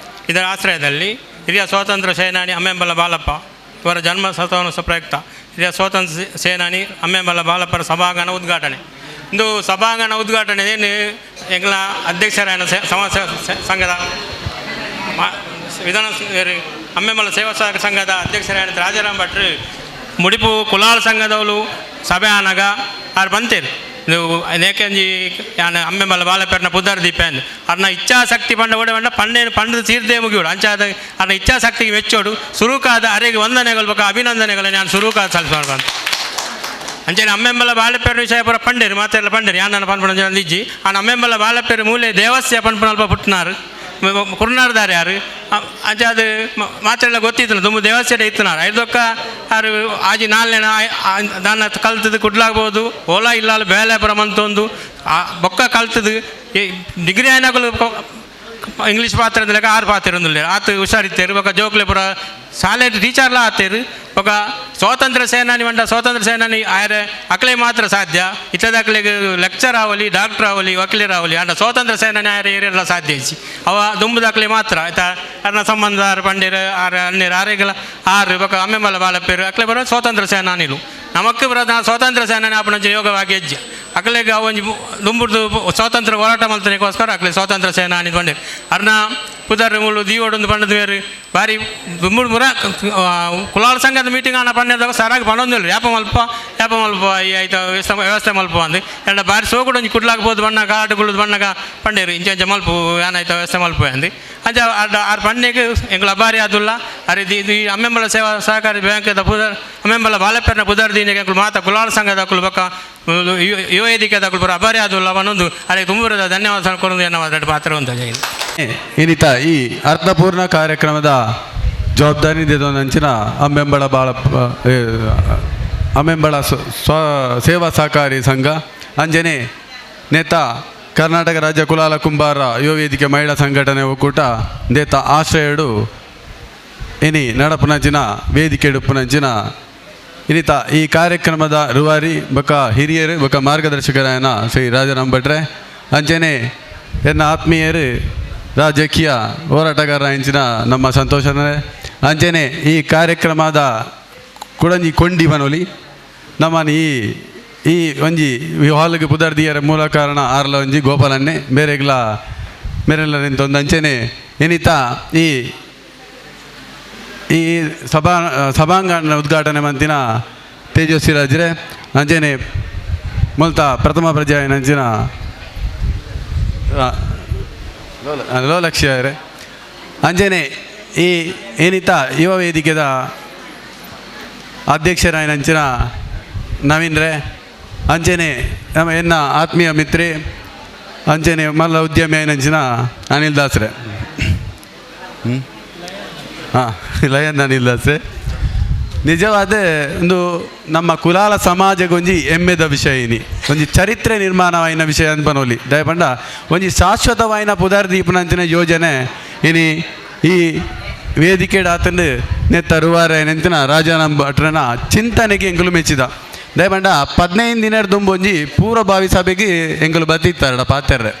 ಇದರ ಆಶ್ರಯದಲ್ಲಿ ಹಿರಿಯ ಸ್ವಾತಂತ್ರ್ಯ ಸೇನಾನಿ ಅಮ್ಮೆಂಬಲ ಬಾಲಪ್ಪ ಇವರ ಜನ್ಮ ಶತಮಾನೋತ್ಸವ ಪ್ರಯುಕ್ತ ಹಿರಿಯ ಸ್ವಾತಂತ್ರ್ಯ ಸೇನಾನಿ ಅಮ್ಮೆಂಬಲ ಬಾಲಪ್ಪರ ಸಭಾಂಗಣ ಉದ್ಘಾಟನೆ ಇಂದು ಸಭಾಂಗಣ ಉದ್ಘಾಟನೆ ಏನು ಎಂಗ್ಲ ಅಧ್ಯಕ್ಷರಾಯನ ಸಂಘದ ವಿಧಾನ ಅಮ್ಮೆಂಬಲ ಸೇವಾ ಸಹಕಾರ ಸಂಘದ ಅಧ್ಯಕ್ಷರಾಯನ ರಾಜರಾಮ ಭಟ್ರು ಮುಡಿಪು ಕುಲಾಲ ಸಂಘದವಳು ಸಭೆ ಆನಾಗ ಅವ್ರು ಬಂತೇರು ಇದು ಏಕೆಂಜಿ ಯಾನ ಅಮ್ಮೆಂಬಲ ಬಾಲಪೇರನ ಪುದರ್ ದೀಪೇಂದು ಅರ್ನ ಇಚ್ಛಾಶಕ್ತಿ ಪಂಡ ಓಡೆ ಬಂಡ ಪಂಡದ ತೀರ್ದೇ ಮುಗಿಯೋಡು ಅಂಚಾದ ಅರ್ನ ಇಚ್ಛಾಶಕ್ತಿಗೆ ಮೆಚ್ಚೋಡು ಸುರುಕಾದ ಅರೆಗೆ ವಂದನೆಗಳು ಬೇಕಾ ಅಭಿನಂದನೆಗಳು ನಾನು ಸುರುಕಾದ ಸಲ್ಲಿಸೋಣ ಅಂತ ಅಂಚೆನೆ ಅಮ್ಮೆಂಬಲ ಬಾಲಪೇರನ ವಿಷಯ ಪೂರ ಪಂಡೇರು ಮಾತೆಲ್ಲ ಪಂಡೇರು ಯಾನ ಪನ್ಪಣ ಇಜ್ಜಿ ಆ ಅಮ್ಮೆಂಬಲ ಬಾಲಪೇರು ಮೂಲೆ ದೇವಸ್ಯ ಪನ್ಪನಲ್ಪ ಪುಟ್ಟನಾರು ಕುರ್ನಾರ್ದಾರ ಯಾರು ಅಂಚೆ ಅದು ಮಾತೆಲ್ಲ ಗೊತ್ತಿತ್ತು ತುಂಬ ದೇವಸ್ಥಾನ ಇತ್ತನಾರು ಐದೊಕ್ಕ ಯಾರು ಆಜಿ ನಾಲ್ನೇನ ದಾನ ಕಲ್ತದ್ದು ಕುಡ್ಲಾಗ್ಬೋದು ಓಲಾ ಇಲ್ಲ ಬೇಲೆ ಪರ ಮಂತೊಂದು ಬೊಕ್ಕ ಕಲ್ತದ್ದು ಡಿಗ್ರಿ ಆಯ್ನಾಗಲು ಇಂಗ್ಲೀಷ್ ಪಾತ್ರ ಅಂದಲೆಕ್ಕ 6 ಪಾತ್ರ ಅಂದಿಲ್ಲ ಆತ ಹುಷಾರಿತ್ತೇರು ఒక ಜೋಕ್ಲೆ ಪುರ ಶಾಲೆ ಟೀಚರ್ಲ ಆತೇರು ఒక ಸ್ವಾತಂತ್ರ್ಯ ಸೇನಾನಿ ಮಂಡ ಸ್ವಾತಂತ್ರ್ಯ ಸೇನಾನಿ ಆಯ್ರೆ ಅಕ್ಲೆ ಮಾತ್ರ ಸಾಧ್ಯ ಇತ್ತದ ಅಕ್ಲೆಗೆ ಲೆಕ್ಚರ್ ಆವಲಿ ಡಾಕ್ಟರ್ ಆವಲಿ ವಕೀಲರ್ ಆವಲಿ ಅಂಡ ಸ್ವಾತಂತ್ರ್ಯ ಸೇನಾನಿ ಆಯ್ರೆ ಏರೆಲ್ಲ ಸಾಧ್ಯ ಇಚ್ಚಿ ಅವ ದುಂಬುದ ಅಕ್ಲೆ ಮಾತ್ರ ಆಯ್ತಾ ಅರ್ನ ಸಂಬಂಧ ಪಂಡಿರ ಅನ್ನೇರು ಆರೆಗಳ 6 ఒక ಅಮ್ಮೆಮಲ ಬಾಳಪೇರು ಅಕ್ಲೆ ಬರೋ ಸ್ವಾತಂತ್ರ್ಯ ಸೇನಾನಿಲು ನಮಕ್ಕೆ ಬರೋದು ಸ್ವಾತಂತ್ರ್ಯ ಸೇನಾನಿ ಆಪಣಂಚ ಯೋಗವಾಗಿ ಹೆಜ್ಜೆ ಅಕ್ಲೆಗೆ ಅವೊಂಜಿ ದುಂಬುರ್ದು ಸ್ವಾತಂತ್ರ್ಯ ಹೋರಾಟ ಮಲ್ತನಿಗೋಸ್ಕರ ಅಕ್ಲೆ ಸ್ವಾತಂತ್ರ್ಯ ಸೇನಾನಿ ಬಂದಿರು ಅರ್ನ ಪುದರ್ ಮೂಲು ದೀವೊಂದು ಪಂಡದ ಬೇರೆ ಬಾರಿ ದುಂಬುಡು ಮುರ ಕುಲಾಲ ಸಂಘದ ಮೀಟಿಂಗ್ ಆನ ಪಂಡ್ಯದಾಗ ಸರಾಗಿ ಪಂಡೊಂದಿಲ್ಲ ಯಾಪ ಮಲ್ಪ ಈ ಆಯ್ತು ವ್ಯವಸ್ಥೆ ಮಲ್ಪ ಅಂದು ಎಲ್ಲ ಬಾರಿ ಸೋಗುಡೊಂಜಿ ಕುಡ್ಲಾಗ್ಬೋದು ಬಣ್ಣಗ ಆಟಗುಳದು ಬಣ್ಣಗ ಪಂಡೇರು ಇಂಚ ಮಲ್ಪು ಏನಾಯ್ತು ವ್ಯವಸ್ಥೆ ಮಲ್ಪ ಅಂದು ಅಂಚ ಆರು ಪಂಡೆಗೆ ಎಂಗಳ ಬಾರಿ ಆದುಲ್ಲ ಅರೆ ಇದು ಈ ಅಮ್ಮೆಂಬಳ ಸೇವಾ ಸಹಕಾರಿ ಬ್ಯಾಂಕದ ಪುದರ್ ಅಮ್ಮೆಂಬಳ ಬಾಲೆಪೇರ್ನ ಪುದರ್ ದೀನಿಗೆ ಎಂಗಳು ಮಾತ ಕುಲಾಲ ಸಂಘದ ಅಕ್ಕಳು ಬಕ್ಕ ಯುವ ವೇದಿಕೆ ಅಕ್ಕಳು ಬರ ಅಬಾರಿ ಆದುಲ್ಲ ಅವನೊಂದು ಅರೆ ತುಂಬುರದ ಧನ್ಯವಾದ ಕೊಡೋದು ಎನ್ನುವ ಪಾತ್ರ ಅಂತ ಜೈನ್ ಏನಿತ ಈ ಅರ್ಥಪೂರ್ಣ ಕಾರ್ಯಕ್ರಮದ ಜವಾಬ್ದಾರಿ ಅಂಚಿನ ಅಮ್ಮೆಂಬಳ ಸೇವಾ ಸಹಕಾರಿ ಸಂಘ ಅಂಜನೆ ನೇತ ಕರ್ನಾಟಕ ರಾಜ್ಯ ಕುಲಾಲ ಕುಂಬಾರ ಯುವ ವೇದಿಕೆ ಮಹಿಳಾ ಸಂಘಟನೆ ಒಕ್ಕೂಟ ನೇತ ಆಶ್ರಯಡು ಇನಿ ನಡಪುನಂಚಿನ ವೇದಿಕೆ ಡುಪ್ಪುನಂಚಿನ ಇನ್ನಿತ ಈ ಕಾರ್ಯಕ್ರಮದ ರೂವಾರಿ ಬೊಕ್ಕ ಹಿರಿಯರು ಬೊಕ್ಕ ಮಾರ್ಗದರ್ಶಕರಾಯನ ಶ್ರೀ ರಾಜಾರಾಮ್ ಭಟ್ರೆ ಅಂಚನೆ ಎನ್ನ ಆತ್ಮೀಯರು ರಾಜಕೀಯ ಹೋರಾಟಗಾರ ಇಂಚಿನ ನಮ್ಮ ಸಂತೋಷನೇ ಅಂಚನೆ ಈ ಕಾರ್ಯಕ್ರಮದ ಕುಡಂಜಿ ಕೊಂಡಿ ಬನೋಲಿ ನಮ್ಮನ್ನು ಈ ಒಂಜಿ ಹಾಲ್ಗೆ ಪುದರ್ದಿಯರ ಮೂಲ ಕಾರಣ ಆರ್ಲ ಒಂಜಿ ಗೋಪಾಲನ್ನೇ ಬೇರೆಗ್ಲ ಮೇರೆಲ್ಲ ನಿಂತೊಂದು ಅಂಚನೆ ಏನಿತ ಈ ಸಭಾಂಗಣ ಉದ್ಘಾಟನೆ ಮಂತಿನ ತೇಜಸ್ವಿ ರಾಜ್ರೆ ಅಂಚನೆ ಮೊಲ್ತ ಪ್ರಥಮ ಪ್ರಜೆ ನಂಚಿನ ಲೋಲಕ್ಷ್ಯ ಅಂಜನೆ ಈ ಏನಿತ ಯುವ ವೇದಿಕೆದ ಅಧ್ಯಕ್ಷರಾಯನಂಚಿನ ನವೀನ್ರೆ ಅಂಚನೆ ನಮ್ಮ ಎನ್ನ ಆತ್ಮೀಯ ಮಿತ್ರೆ ಅಂಚನೆ ಮಲ್ಲ ಉದ್ಯಮಿ ಆಯನಂಚಿನ ಅನಿಲ್ ದಾಸ್ರೆ ಲಯನ್ ಅನಿಲ್ ದಾಸ್ರೆ ನಿಜವಾದ ಒಂದು ನಮ್ಮ ಕುಲಾಲ ಸಮಾಜಗೊಂಜಿ ಹೆಮ್ಮೆದ ವಿಷಯ ಇನಿ ಒಂಜಿ ಚರಿತ್ರೆ ನಿರ್ಮಾಣವಾಯಿನ ವಿಷಯ ಅಂತ ಬನೋಲಿ ದಯಪಂಡ ಒಂಜಿ ಶಾಶ್ವತವಾಯಿನ ಪುದರ್ದೀಪನಂಚಿನ ಯೋಜನೆ ಇನಿ ಈ ವೇದಿಕೆ ಆತಂದು ನೆತ್ತ ರೂವಾರ ನೆಂತಿನ ರಾಜಾರಾಮ್ ಭಟ್ರನ ಚಿಂತನೆಗೆ ಎಂಕಲು ಮೆಚ್ಚಿದ ದಯಪಂಡ 15 ದಿನದ ಒಂಜಿ ಪೂರ್ವಭಾವಿ ಸಭೆಗೆ ಎಂಕಲು ಬತ್ತಿತ್ತಾರಡ ಪಾತ್ರೆ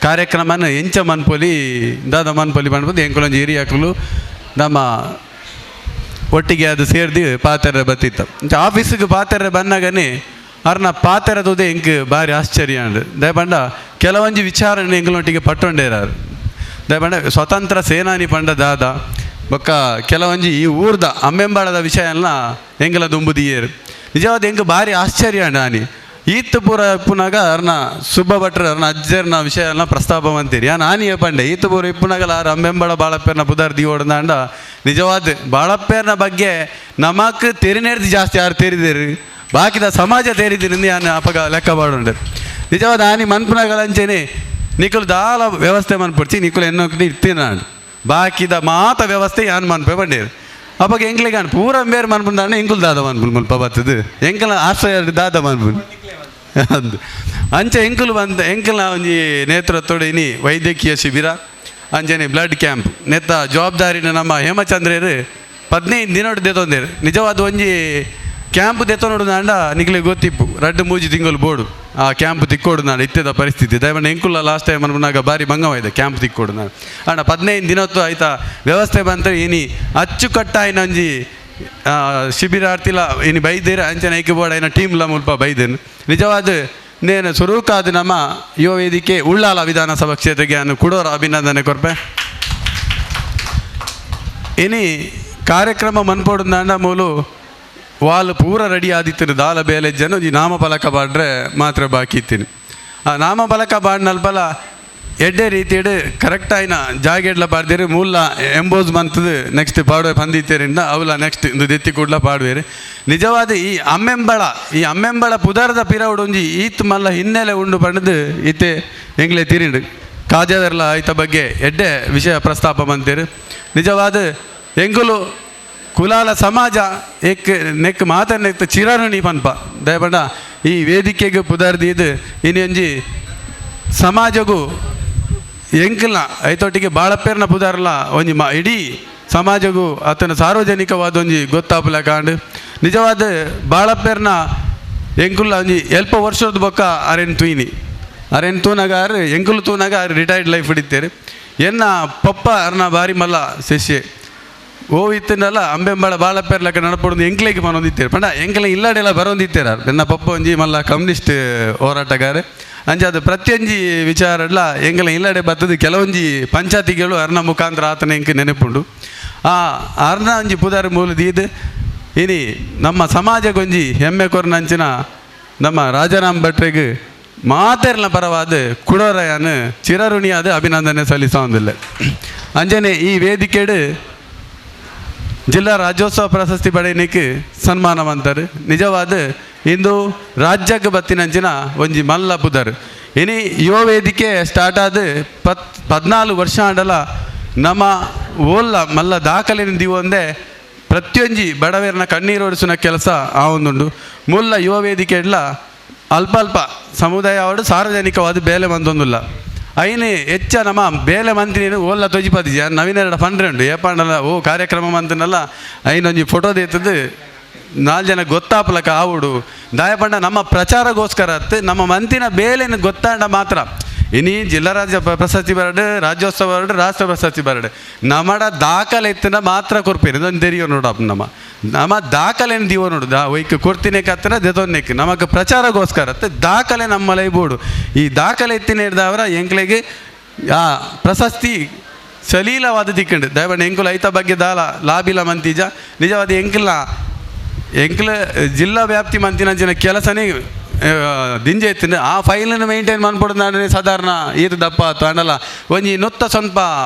ಕಾರ್ಯಕ್ರಮನ ಎಂಚ ಮನ್ಪೊಲಿ ದಾದ ಮನ್ಪೊಲಿ ಬಂದ್ಬೋದು ಎಂಕಲೊಂಜಿ ಹಿರಿಯಕಲು ನಮ್ಮ ಒಟ್ಟಿಗೆ ಅದು ಸೇರ್ದು ಪಾತ್ರೆ ಬತ್ತಿತ್ತು ಆಫೀಸಿಗೆ ಪಾತ್ರೆ ಬಂದಾಗನೇ ಅವ್ರನ್ನ ಪಾತ್ರೆದೋದೆ ಎಂಗೆ ಭಾರಿ ಆಶ್ಚರ್ಯ ಅಂಡ್ ದಯಪಂಡ ಕೆಲವೊಂದು ವಿಚಾರಣೆ ಎಂಗಳೊಟ್ಟಿಗೆ ಪಟ್ಟೊಂಡೇರಾರು ದಯಪಂಡ ಸ್ವತಂತ್ರ ಸೇನಾನಿ ಪಂಡ ದಾದ ಬೊಕ್ಕ ಕೆಲವೊಂಜಿ ಈ ಊರ್ದ ಅಮ್ಮೆಂಬಾಳದ ವಿಷಯ ಎಲ್ಲ ಎಂಗೆಲ್ಲ ದುಂಬುದಿಯೇರು ನಿಜವಾದ ಹೆಂಗೆ ಭಾರಿ ಆಶ್ಚರ್ಯ ಅಂಡ ನಾನಿ ಈತ್ ಪೂರ ಇಪ್ಪುನಾಗ ಅವ್ರನ್ನ ಸುಬ್ಬ ಭಟ್ರ ಅವ್ರನ್ನ ಅಜ್ಜರ್ನ ವಿಷಯ ಎಲ್ಲ ಪ್ರಸ್ತಾಪ ಅಂತೀರಿ ನಾನಿಯ ಪಂಡೆ ಈತ್ ಪೂರ ಇಪ್ಪುನಾಗಲ್ಲ ಅವ್ರ ಅಮ್ಮೆಂಬಳ ಬಾಳಪ್ಪೇರ್ನ ಪುದರ್ ದಿವೋಡ್ದಾಂಡ ನಿಜವಾದ ಬಾಳಪ್ಪೇರ್ನ ಬಗ್ಗೆ ನಮಕ್ ತೆರಿನೇರ್ದು ಜಾಸ್ತಿ ಯಾರು ತೆರಿದಿರಿ ಬಾಕಿದ ಸಮಾಜ ತೆರಿದಿರಿ ನಾನು ಅಪಗ ಲೆಕ್ಕ ಮಾಡೋಣ ನಿಜವಾದ ಆನಿ ಮನ್ಪುನಾಗಲಂಚೇನೆ ನಿಖಲು ದಾಲ ವ್ಯವಸ್ಥೆ ಮನ್ಪಡ್ಸಿ ನಿಖಲು ಎನ್ನೋಕ್ತಿ ಇರ್ತೀನಿ ನಾನು ಬಾಕಿದ ಮಾತ ವ್ಯವಸ್ಥೆ ಯಾನ್ ಮನ್ಪೆ ಬಂಡೇರು ಅವಾಗ ಎಂಗ್ಲಿಗೆ ಪೂರ ಬೇರೆ ಮನ್ಪುಂದಾಂಡ ಎಂಕುಲ್ ದಾದ ಮನ್ಪುಲ್ ಮುಲ್ಪ ಬರ್ತದೆ ಎಂಕಲ ಆಶ್ರಯ ದಾದ ಮನ್ಪುಲ್ ಅಂದು ಅಂಚೆ ಎಂಕುಲು ಬಂದ ಎಂಕಲ ಒಂಜಿ ನೇತೃತ್ವಡು ಇನಿ ವೈದ್ಯಕೀಯ ಶಿಬಿರ ಅಂಜನೆ ಬ್ಲಡ್ ಕ್ಯಾಂಪ್ ನೆತ್ತ ಜವಾಬ್ದಾರಿನ ನಮ್ಮ ಹೇಮಚಂದ್ರರು 15 ದಿನ ದೆತೊಂದೇರು ನಿಜವಾದ ಒಂಜಿ ಕ್ಯಾಂಪ್ ದೆತೊನೋಡು ನಾಂಡ ನಿಕ್ಲಿಗೆ ಗೊತ್ತಿಪ್ಪು 2-3 ತಿಂಗಳು ಬೋಡು ಆ ಕ್ಯಾಂಪ್ ತಿಕ್ಕೋಡು ನಾನು ಇತ್ತದ ಪರಿಸ್ಥಿತಿ ದಯವಿಟ್ಟು ಎಂಕುಲ್ಲ ಲಾಸ್ಟ್ ಟೈಮ್ ಅನ್ಕೊಂಡಾಗ ಭಾರಿ ಭಂಗವಾಯ್ತು ಕ್ಯಾಂಪ್ ತಿಕ್ಕೋಡು ನಾನು ಅಣ್ಣ 15 ದಿನತ್ತು ಆಯ್ತಾ ವ್ಯವಸ್ಥೆ ಬಂತ ಇನಿ ಅಚ್ಚುಕಟ್ಟಾಯಿನ ಒಂಜಿ ಶಿಬಿರಾರ್ತಿಲ ಇನಿ ಬೈದೇರು ಅಂಚನೆ ಐಕೆ ಬೋರ್ಡ್ ಆಯ್ನ ಟೀಮ್ಲ ಮುಲ್ಪ ಬೈದೇನು ನಿಜವಾದ ನೇನು ಸುರೂಕಾದ ನಮ್ಮ ಯುವ ವೇದಿಕೆ ಉಳ್ಳಾಲ ವಿಧಾನಸಭಾ ಕ್ಷೇತ್ರಕ್ಕೆ ನಾನು ಕೊಡೋರ ಅಭಿನಂದನೆ ಕೊರ್ಪೆ ಇನಿ ಕಾರ್ಯಕ್ರಮ ಮನ್ಪೋಡು ನಾಂಡ ಮೂಲು ವಾಲ್ ಪೂರ ರೆಡಿ ಆದಿತ್ತು ದಾಲ ಬೇಲೆ ಜನ ಈ ನಾಮಫಲಕ ಬಾಡ್ರೆ ಮಾತ್ರ ಬಾಕಿ ಇತ್ತೀನಿ ಆ ನಾಮಫಲಕ ಬಾಡ್ನಲ್ಪಲ ಎಡ್ಡೆ ರೀತಿಯಡು ಕರೆಕ್ಟಾಯಿನ ಜಾಗೆಡ್ಲ ಪಾಡ್ದೇರಿ ಮೂಲ ಎಂಬೋಸ್ ಮಂತದು ನೆಕ್ಸ್ಟ್ ಪಾಡುವೆ ಪಂದಿತ್ತೇರಿಂದ ಅವಲ ನೆಕ್ಸ್ಟ್ ಇಂದು ದೆತ್ತಿ ಕೂಡ್ಲ ಪಾಡುವೇರಿ ನಿಜವಾದ ಈ ಅಮ್ಮೆಂಬಳ ಪುದರದ ಪಿರವುಡು ಒಂಜಿ ಈತ್ ಮಲ್ಲ ಹಿನ್ನೆಲೆ ಉಂಡು ಪಂಡದು ಈತೆ ಎಂಗ್ಲೆ ತಿರಿಂಡು ಕಾಜಾದರ್ಲ ಆಯ್ತ ಬಗ್ಗೆ ಎಡ್ಡೆ ವಿಷಯ ಪ್ರಸ್ತಾಪ ಬಂತೇರು ನಿಜವಾದ ಎಂಗುಲು ಕುಲಾಲ ಸಮಾಜ ನೆಕ್ ಮಾತನ್ನೆಕ್ ಚಿರಾರುಣಿ ಪನ್ಪ ದಯಪಂಡ ಈ ವೇದಿಕೆಗೆ ಪುದರ್ದಿದ್ದು ಇನ್ನೊಂಜಿ ಸಮಾಜಗೂ ಎಂಕಲ್ನ ಐತೊಟ್ಟಿಗೆ ಬಾಳಪ್ಪೇರ್ನ ಪುದಾರ್ಲ ಒಂಜಿ ಇಡೀ ಸಮಾಜಗೂ ಆತನ ಸಾರ್ವಜನಿಕವಾದ ಒಂಜಿ ಗೊತ್ತಾಪಲ ಕಾಂಡು ನಿಜವಾದ ಬಾಳಪ್ಪೇರ್ನ ಎಂಕುಲ್ಲ ಒಂಜಿ ಎಲ್ಪ ವರ್ಷದ ಬೊಕ್ಕ ಅರೆನ್ ತೂಯಿನಿ ಅರೆನ್ ತೂನಾಗ ಎಂಕುಲು ತೂನಾಗ ರಿಟೈರ್ಡ್ ಲೈಫ್ ಹಿಡಿತೇರು ಎನ್ನ ಪಪ್ಪ ಅರ್ನ ಬಾರಿ ಮಲ್ಲ ಶಿಷ್ಯೆ ಓ ಇತ್ತನಲ್ಲ ಅಂಬೆಂಬಳ ಬಾಳಪ್ಪೇರ್ಲಕ್ಕ ನಡಪೊಂದು ಎಂಕ್ಲೆಗೆ ಮನೊಂದಿತ್ತೇರು ಪಂಡ ಎಂಕ್ಲೆ ಇಲ್ಲಾಡೆಲ್ಲ ಬರೋಂದಿತ್ತೇರ ನನ್ನ ಪಪ್ಪ ಒಂಜಿ ಮಲ್ಲ ಕಮ್ಯುನಿಸ್ಟ್ ಹೋರಾಟಗಾರ ಅಂಚೆ ಅದು ಪ್ರತಿಯೊಂಜಿ ವಿಚಾರಡ್ಲ ಎಂಕಲ ಇಲ್ಲಡೆ ಬರ್ತದೆ ಕೆಲವೊಂಜಿ ಪಂಚಾಯತಿಗಳು ಅರ್ನ ಮುಖಾಂತರ ಆತನ ಎಂಕ್ ನೆನಪುಂಡು ಆ ಅರ್ನ ಒಂಜಿ ಪುದಾರ ಮೂಲದೀದು ಇನಿ ನಮ್ಮ ಸಮಾಜಗೊಂಜಿ ಹೆಮ್ಮೆ ಕೊರ್ನಂಚಿನ ನಮ್ಮ ರಾಜಾರಾಮ್ ಭಟ್ರಿಗೆ ಮಾತೆರ್ನ ಪರವಾದ ಕುಡೋರಯನ್ ಚಿರಋಣಿಯಾದ ಅಭಿನಂದನೆ ಸಲ್ಲಿಸೋದಿಲ್ಲ ಅಂಜನೆ ಈ ವೇದಿಕೆಡು ಜಿಲ್ಲಾ ರಾಜ್ಯೋತ್ಸವ ಪ್ರಶಸ್ತಿ ಪಡೆಯಲಿಕ್ಕೆ ಸನ್ಮಾನವಂತರು ನಿಜವಾದ ಇಂದು ರಾಜ್ಯಕ್ಕೆ ಬತ್ತಿನಂಚಿನ ಒಂಜಿ ಮಲ್ಲ ಪುದರ್ ಇನಿ ಯುವ ವೇದಿಕೆ ಸ್ಟಾರ್ಟ್ ಆದ 14 ವರ್ಷ ಆಂಡಲ ನಮ್ಮ ಓಲ್ಲ ಮಲ್ಲ ದಾಖಲೆನ ದಿವೊಂದೇ ಪ್ರತಿಯೊಂಜಿ ಬಡವೇರನ ಕಣ್ಣೀರು ಒಡಿಸಿನ ಕೆಲಸ ಆ ಒಂದುಂಡು ಮುಲ್ಲ ಯುವ ವೇದಿಕೆ ಎಲ್ಲ ಅಲ್ಪ ಸಮುದಾಯ ಅವಡು ಸಾರ್ವಜನಿಕವಾದ ಬೇಲೆ ಮಂದೊಂದುಲ್ಲ ಐನು ಹೆಚ್ಚ ನಮ್ಮ ಬೇಲೆ ಮಂತ್ರಿನು ಓಲ್ಲ ತೊಜಿಪದಿಜ ನವೀನೆರಡ ಫಂಡ್ರೆ ಉಂಡು ಏಪಾಂಡಲ್ಲ ಓ ಕಾರ್ಯಕ್ರಮ ಮಂತನಲ್ಲ ಐನೊಂಜಿ ಫೋಟೋ ದೇತದ್ದು 4 ಜನ ಗೊತ್ತಾಪಲಕ ಆವುಡು ದಾಯಪಂಡ ನಮ್ಮ ಪ್ರಚಾರಗೋಸ್ಕರ ನಮ್ಮ ಮಂತಿನ ಬೇಲೆನ ಗೊತ್ತಾಂಡ ಮಾತ್ರ ಇನಿ ಜಿಲ್ಲಾ ರಾಜ್ಯ ಪ್ರಶಸ್ತಿ ಬರಡು ರಾಜ್ಯೋತ್ಸವ ಬರಡು ರಾಷ್ಟ್ರ ಪ್ರಶಸ್ತಿ ಬರಡು ನಮ್ಮಡ ದಾಖಲೆ ಎತ್ತಿನ ಮಾತ್ರ ಕೊರ್ಪೇನೆ ಇದೊಂದು ತೆರಿಯೋ ನೋಡಪ್ಪ ನಮ್ಮ ದಾಖಲೆನ ದಿವೋ ನೋಡು ಒಯ್ಕೆ ಕೊಡ್ತೀನಿ ಕತ್ತಿನ ದೆದೊನ್ನೆಕ್ ನಮಗೆ ಪ್ರಚಾರಗೋಸ್ಕರ ದಾಖಲೆ ನಮ್ಮ ಲೈಬೋಡು ಈ ದಾಖಲೆ ಎತ್ತಿನ ಹಿಡ್ದವರ ಎಂಕ್ಲೆಗೆ ಆ ಪ್ರಶಸ್ತಿ ಸಲೀಲವಾದ ದಿಕ್ಕಂಡು ದಯಬಣ್ಣ ಎಂಕುಲ ಐತ ಬಗ್ಗೆ ದಾಲ ಲಾಭಿಲ ಮಂತೀಜ ನಿಜವಾದ ಎಂಕ್ಲ ಜಿಲ್ಲಾ ವ್ಯಾಪ್ತಿ ಮಂತಿನಂಚಿನ ಕೆಲಸನೇ ದಿಂಜೆ ಎತ್ತಿನ ಆ ಫೈಲನ್ನು ಮೇಂಟೈನ್ ಮಾಡ್ಬಿಡೋದು ಸಾಧಾರಣ ಇದು ದಪ್ಪ ತಾಂಡಲ್ಲ ಒಂಜಿ ನೊತ್ತ ಸ್ವಲ್ಪ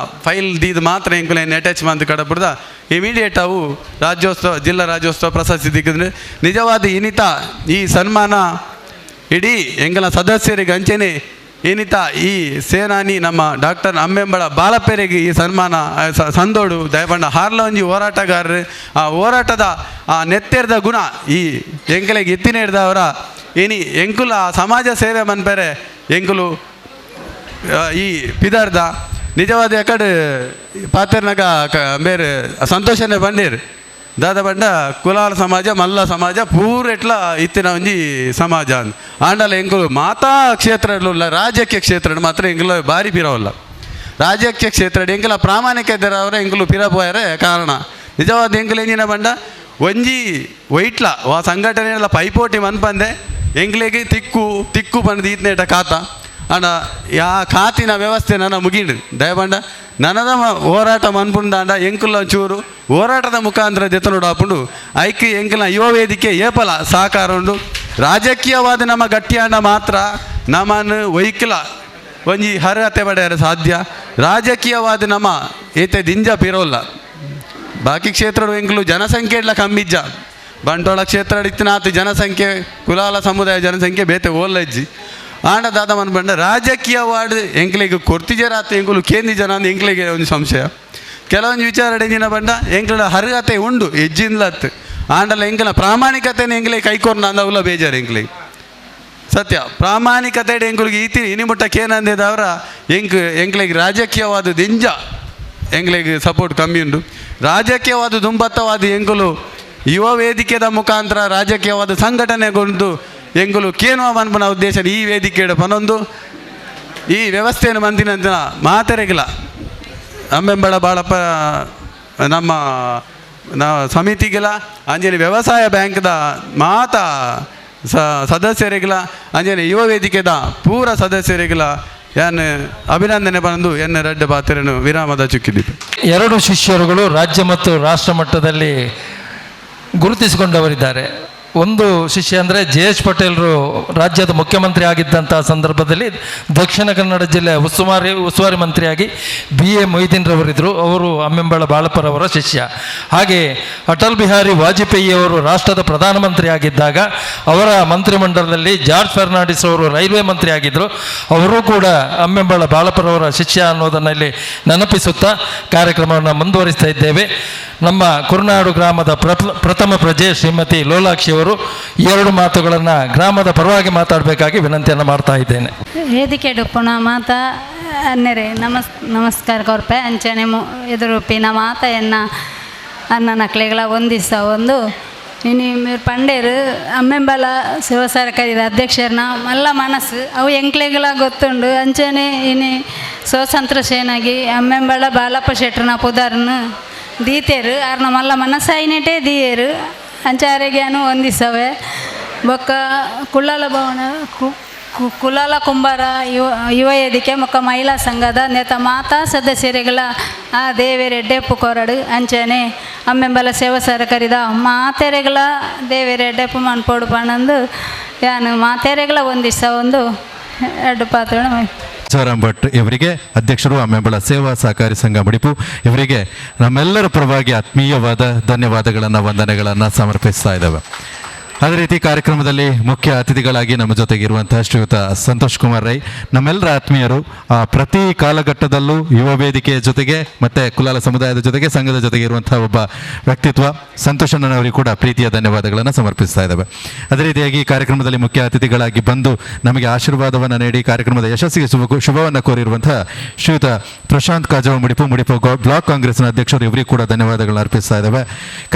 ಫೈಲ್ ದೀದು ಮಾತ್ರ ಎಂಕುಲೇನು ಅಟ್ಯಾಚ್ ಮಾಡಿ ಕಡಬಿಡ್ದ ಇಮಿಡಿಯೇಟ್ ಅವು ಜಿಲ್ಲಾ ರಾಜ್ಯೋತ್ಸವ ಪ್ರಶಸ್ತಿ ದಿಕ್ಕಿದ್ರೆ ನಿಜವಾದ ಇನಿತ ಈ ಸನ್ಮಾನ ಇಡೀ ಎಂಕಲ ಸದಸ್ಯರಿಗೆ ಅಂಚೆನೆ ಏನಿತ ಈ ಸೇನಾನಿ ನಮ್ಮ ಡಾಕ್ಟರ್ ಅಂಬೆಂಬಳ ಬಾಳಪ್ಪೆರೆಗೆ ಈ ಸನ್ಮಾನ ಸಂದೋಡು ದಯಪಂಡ ಹಾರ್ಲ ಒಂಜಿ ಹೋರಾಟಗಾರರು ಆ ಹೋರಾಟದ ಆ ನೆತ್ತೆರ್ದ ಗುಣ ಈ ಎಂಕಲೆಗೆ ಎತ್ತಿನ ಹಿಡ್ದವರ ಏನಿ ಎಂಕುಲ ಸಮಾಜ ಸೇವೆ ಮನ್ಪೆರೆ ಎಂಕುಲು ಈ ಪಿದಾರ್ದ ನಿಜವಾದ ಯಾಕಡೆ ಪಾತೆರ್ನಾಗ ಬೇರೆ ಸಂತೋಷನೇ ಬಂಡೀರು ದಾದ ಬಂಡ ಕುಲಾಲ ಸಮಾಜ ಮಲ್ಲ ಸಮಾಜ ಪೂರೆಟ್ಲ ಇತ್ತಿನ ಒಂಜಿ ಸಮಾಜ ಅಂದ್ ಆಂಡಲ ಎಂಕುಲು ಮಾತಾ ಕ್ಷೇತ್ರಡ್ಲ ರಾಜಕೀಯ ಕ್ಷೇತ್ರ ಮಾತ್ರ ಎಂಕುಲು ಭಾರಿ ಪಿರವಲ್ಲ ರಾಜಕೀಯ ಕ್ಷೇತ್ರ ಎಂಕುಲ ಪ್ರಾಮಾಣಿಕತೆರವರ ಎಂಕುಲು ಪಿರಬೋಯರೆ ಕಾರಣ ನಿಜವಾದ ಎಂಕುಲು ಎಂಜಿನ ಬಂಡ ಒಂಜಿ ಒಯ್ಟ್ಲ ಆ ಸಂಘಟನೆಲ್ಲ ಪೈಪೋಟಿ ಮನ್ಪಂದೆ ಎಂಕ್ಲೆಗೆ ತಿಕ್ಕು ಪಂಡ ಈತ್ನೇಟ ಖಾತ ಅಣ್ಣ ಯಾ ಖಾತಿನ ವ್ಯವಸ್ಥೆ ನನ್ನ ಮುಗಿಂಡು ದಯಬಂಡ ನನದ ಹೋರಾಟ ಮನ್ಪುಂಡಾಂಡ ಎಂಕುಲ್ಲ ಚೂರು ಹೋರಾಟದ ಮುಖಾಂತರ ದೆತ್ತನೋಡಾಪುಂಡು ಐಕ್ಯ ಎಂಕಲ್ನ ಯುವ ವೇದಿಕೆ ಏಪಲ ಸಹಕಾರ ಉಂಡು ರಾಜಕೀಯವಾದ ನಮ್ಮ ಗಟ್ಟಿಯಾಂಡ ಮಾತ್ರ ನಮ್ಮನ್ನು ಒಯ್ಕಲ ಒಂಜಿ ಅರ್ಹತೆ ಪಡೆಯರ ಸಾಧ್ಯ ರಾಜಕೀಯವಾದ ನಮ್ಮ ಏತೆ ದಿಂಜ ಪಿರೋಲ್ಲ ಬಾಕಿ ಕ್ಷೇತ್ರ ಎಂಕಲು ಜನಸಂಖ್ಯೆ ಎಲ್ಲ ಕಮ್ಮಿಜ್ಜ ಬಂಟ್ವಾಳ ಕ್ಷೇತ್ರ ಇತ್ತಿನಾತ್ ಜನಸಂಖ್ಯೆ ಕುಲಾಲ ಸಮುದಾಯ ಜನಸಂಖ್ಯೆ ಬೇತೆ ಓಲ್ಲಜ್ಜಿ ಆಂಡ ದಾದ ಮನ್ ಬಂಡ ರಾಜಕೀಯವಾದ ಎಂಕ್ಲೆಗೆ ಕೊರ್ತಿಜರಾತ ಎಂಕುಲು ಕೇಂದಿ ಜನ ಅಂದ್ ಎಂಕ್ಲೆಗೆ ಒಂದು ಸಂಶಯ ಕೆಲವೊಂದು ವಿಚಾರ ಎಂಜಿನ ಬಂಡ ಎಂಕ್ಲ ಅರ್ಹತೆ ಉಂಡು ಹೆಜ್ಜಿನ್ಲತ್ ಆಂಡಲ ಎಂಕಲ ಪ್ರಾಮಾಣಿಕತೆನ ಎಂಕ್ಲೆ ಕೈಕೊರ್ನ ಅಂದವುಲ ಬೇಜಾರು ಎಂಕ್ಲೆಗೆ ಸತ್ಯ ಪ್ರಾಮಾಣಿಕತೆ ಎಂಕುಲಿಗೆ ಈತಿ ಇನಿಮುಟ್ಟಕ್ಕೆ ಏನಂದಿದವರ ಎಂಕ್ಲೆಗೆ ರಾಜಕೀಯವಾದ ದಿಂಜ ಎಂಕ್ಲೆಗೆ ಸಪೋರ್ಟ್ ಕಮ್ಮಿ ಉಂಡು ರಾಜಕೀಯವಾದ ದುಂಬತ್ತವಾದ ಎಂಕುಲು ಯುವ ವೇದಿಕೆದ ಮುಖಾಂತರ ರಾಜಕೀಯವಾದ ಸಂಘಟನೆಗೊಂಡು ಎಂಕುಲು ಕೇನುವ ಮನ್ಪನ ಉದ್ದೇಶ ಈ ವೇದಿಕೆ ಪನೊಂದು ಈ ವ್ಯವಸ್ಥೆಯನ್ನು ಮಂದಿನ ಮಾತೆರೆಗಿಲ್ಲ ಅಂಬೆಂಬಳ ಬಾಳಪ್ಪ ನಮ್ಮ ಸಮಿತಿಗಿಲ್ಲ ಅಂಜನೆ ವ್ಯವಸಾಯ ಬ್ಯಾಂಕ್ದ ಮಾತಾ ಸದಸ್ಯರಿಗಿಲ್ಲ ಅಂಜನೆ ಯುವ ವೇದಿಕೆದ ಪೂರ ಸದಸ್ಯರಿಗಿಲ್ಲ ಯಾನು ಅಭಿನಂದನೆ ಬಂದು ಎನ್ನ ರಡ್ಡ ಪಾತ್ರೆಯನ್ನು ವಿರಾಮದ ಚುಕ್ಕಿದ್ದಿತ್ತು. 2 ಶಿಷ್ಯರುಗಳು ರಾಜ್ಯ ಮತ್ತು ರಾಷ್ಟ್ರ ಮಟ್ಟದಲ್ಲಿ ಗುರುತಿಸಿಕೊಂಡವರಿದ್ದಾರೆ. ಒಂದು ಶಿಷ್ಯ ಅಂದರೆ JH ಪಟೇಲರು ರಾಜ್ಯದ ಮುಖ್ಯಮಂತ್ರಿ ಆಗಿದ್ದಂಥ ಸಂದರ್ಭದಲ್ಲಿ ದಕ್ಷಿಣ ಕನ್ನಡ ಜಿಲ್ಲೆ ಉಸ್ತುವಾರಿ ಮಂತ್ರಿಯಾಗಿ BA ಮೊಯ್ದೀನ್ ರವರಿದ್ದರು. ಅವರು ಅಂಬೆಂಬಳ ಬಾಳಪ್ಪರವರ ಶಿಷ್ಯ. ಹಾಗೆ ಅಟಲ್ ಬಿಹಾರಿ ವಾಜಪೇಯಿ ಅವರು ರಾಷ್ಟ್ರದ ಪ್ರಧಾನಮಂತ್ರಿ ಆಗಿದ್ದಾಗ ಅವರ ಮಂತ್ರಿಮಂಡಲದಲ್ಲಿ ಜಾರ್ಜ್ ಫೆರ್ನಾಂಡಿಸ್ ಅವರು ರೈಲ್ವೆ ಮಂತ್ರಿ ಆಗಿದ್ದರು. ಅವರು ಕೂಡ ಅಂಬೆಂಬಳ ಬಾಳಪ್ಪರವರ ಶಿಷ್ಯ ಅನ್ನೋದನ್ನು ಇಲ್ಲಿ ನೆನಪಿಸುತ್ತಾ ಕಾರ್ಯಕ್ರಮವನ್ನು ಮುಂದುವರಿಸ್ತಾ ಇದ್ದೇವೆ. ನಮ್ಮ ಕುರುನಾಡು ಗ್ರಾಮದ ಪ್ರಥಮ ಪ್ರಜೆ ಶ್ರೀಮತಿ ಲೋಲಾಕ್ಷಿ ಅವರು 2 ಮಾತುಗಳನ್ನು ಗ್ರಾಮದ ಪರವಾಗಿ ಮಾತಾಡಬೇಕಾಗಿ ವಿನಂತಿಯನ್ನು ಮಾಡ್ತಾ ಇದ್ದೇನೆ. ವೇದಿಕೆ ಡುಪ್ಪುನ ಮಾತ ಅನ್ನೆರೆ ನಮಸ್ಕಾರ ಕೊರ್ಪೆ ಅಂಚನೆ ಎದುರುಪಿನ ಮಾತ ಎನ್ನ ಅನ್ನ ನಕ್ಲೆಗಳ ಒಂದಿಸ ಒಂದು ಇನ್ನು మీరు పండేరు అమ్మెంబల శివ సహకారి అధ్యక్షర్న మళ్ళా మనసు అವು ఎంక్ಲೆಗಳ ಗೊತ್ತುಂಡು ಅಂಚನೆ ಇನಿ ಸ್ವಾತಂತ್ರ ಸೇನಾಗಿ ಅಮ್ಮೆಂಬಳ ಬಾಲಪ್ಪ ಶೆಟ್ರನ ಪುದಾರ್ನ ದೀತೇರು ಅವ್ರನ್ನ ಮಲ್ಲ ಮನಸ್ಸಾಯಿನೇಟೇ ದೀಯೇರು ಅಂಚಾರೆಗ್ಯಾನು ಒಂದಿಸವೆ ಬೊಕ್ಕ ಕುಳ್ಳಾಲ ಭವನ ಕುಲಾಲ ಕುಂಬಾರ ಯುವ ವೇದಿಕೆ ಮೊಕ್ಕ ಮಹಿಳಾ ಸಂಘದ ನೇತ ಮಾತಾ ಸದಸ್ಯರುಗಳ ಆ ದೇವೇರೆಡ್ಡೆಪ್ಪು ಕೊರಡು ಅಂಚನೆ ಅಮ್ಮೆಂಬಲ ಸೇವಾ ಸಹಕಾರಿದ ಮಾತೆರೆಗಳ ದೇವೇರೆಡ್ಡೆಪ್ಪು ಮನ್ಪೋಡು ಪಣಂದು ಯಾನು ಮಾತೆರೆಗಳ ಒಂದಿಷ್ಟ ಒಂದು 2 ಪಾತ್ರ ತುಕಾರಾಮ್ ಭಟ್ ಇವರಿಗೆ ಅಧ್ಯಕ್ಷರು ಅಮ್ಮೆಂಬಳ ಸೇವಾ ಸಹಕಾರಿ ಸಂಘ ಮುಡಿಪು ಇವರಿಗೆ ನಮ್ಮೆಲ್ಲರ ಪರವಾಗಿ ಆತ್ಮೀಯವಾದ ಧನ್ಯವಾದಗಳನ್ನು ವಂದನೆಗಳನ್ನು ಸಮರ್ಪಿಸ್ತಾ ಇದ್ದೇವೆ. ಅದೇ ರೀತಿ ಕಾರ್ಯಕ್ರಮದಲ್ಲಿ ಮುಖ್ಯ ಅತಿಥಿಗಳಾಗಿ ನಮ್ಮ ಜೊತೆಗಿರುವಂತಹ ಶ್ರೀಯುತ ಸಂತೋಷ್ ಕುಮಾರ್ ರೈ ನಮ್ಮೆಲ್ಲರ ಆತ್ಮೀಯರು. ಪ್ರತಿ ಕಾಲಘಟ್ಟದಲ್ಲೂ ಯುವ ವೇದಿಕೆಯ ಜೊತೆಗೆ ಮತ್ತು ಕುಲಾಲ ಸಮುದಾಯದ ಜೊತೆಗೆ ಸಂಘದ ಜೊತೆಗೆ ಇರುವಂತಹ ಒಬ್ಬ ವ್ಯಕ್ತಿತ್ವ ಸಂತೋಷ್ ಅಣ್ಣನವರಿಗೆ ಕೂಡ ಪ್ರೀತಿಯ ಧನ್ಯವಾದಗಳನ್ನು ಸಮರ್ಪಿಸ್ತಾ ಇದ್ದಾವೆ. ಅದೇ ರೀತಿಯಾಗಿ ಕಾರ್ಯಕ್ರಮದಲ್ಲಿ ಮುಖ್ಯ ಅತಿಥಿಗಳಾಗಿ ಬಂದು ನಮಗೆ ಆಶೀರ್ವಾದವನ್ನು ನೀಡಿ ಕಾರ್ಯಕ್ರಮದ ಯಶಸ್ಸಿಗೆ ಶುಭವನ್ನು ಕೋರಿರುವಂತಹ ಶ್ರೀಯುತ ಪ್ರಶಾಂತ್ ಕಾಜವ ಮುಡಿಪು ಬ್ಲಾಕ್ ಕಾಂಗ್ರೆಸ್ನ ಅಧ್ಯಕ್ಷರು ಇವರಿಗೂ ಕೂಡ ಧನ್ಯವಾದಗಳನ್ನು ಅರ್ಪಿಸ್ತಾ ಇದ್ದಾವೆ.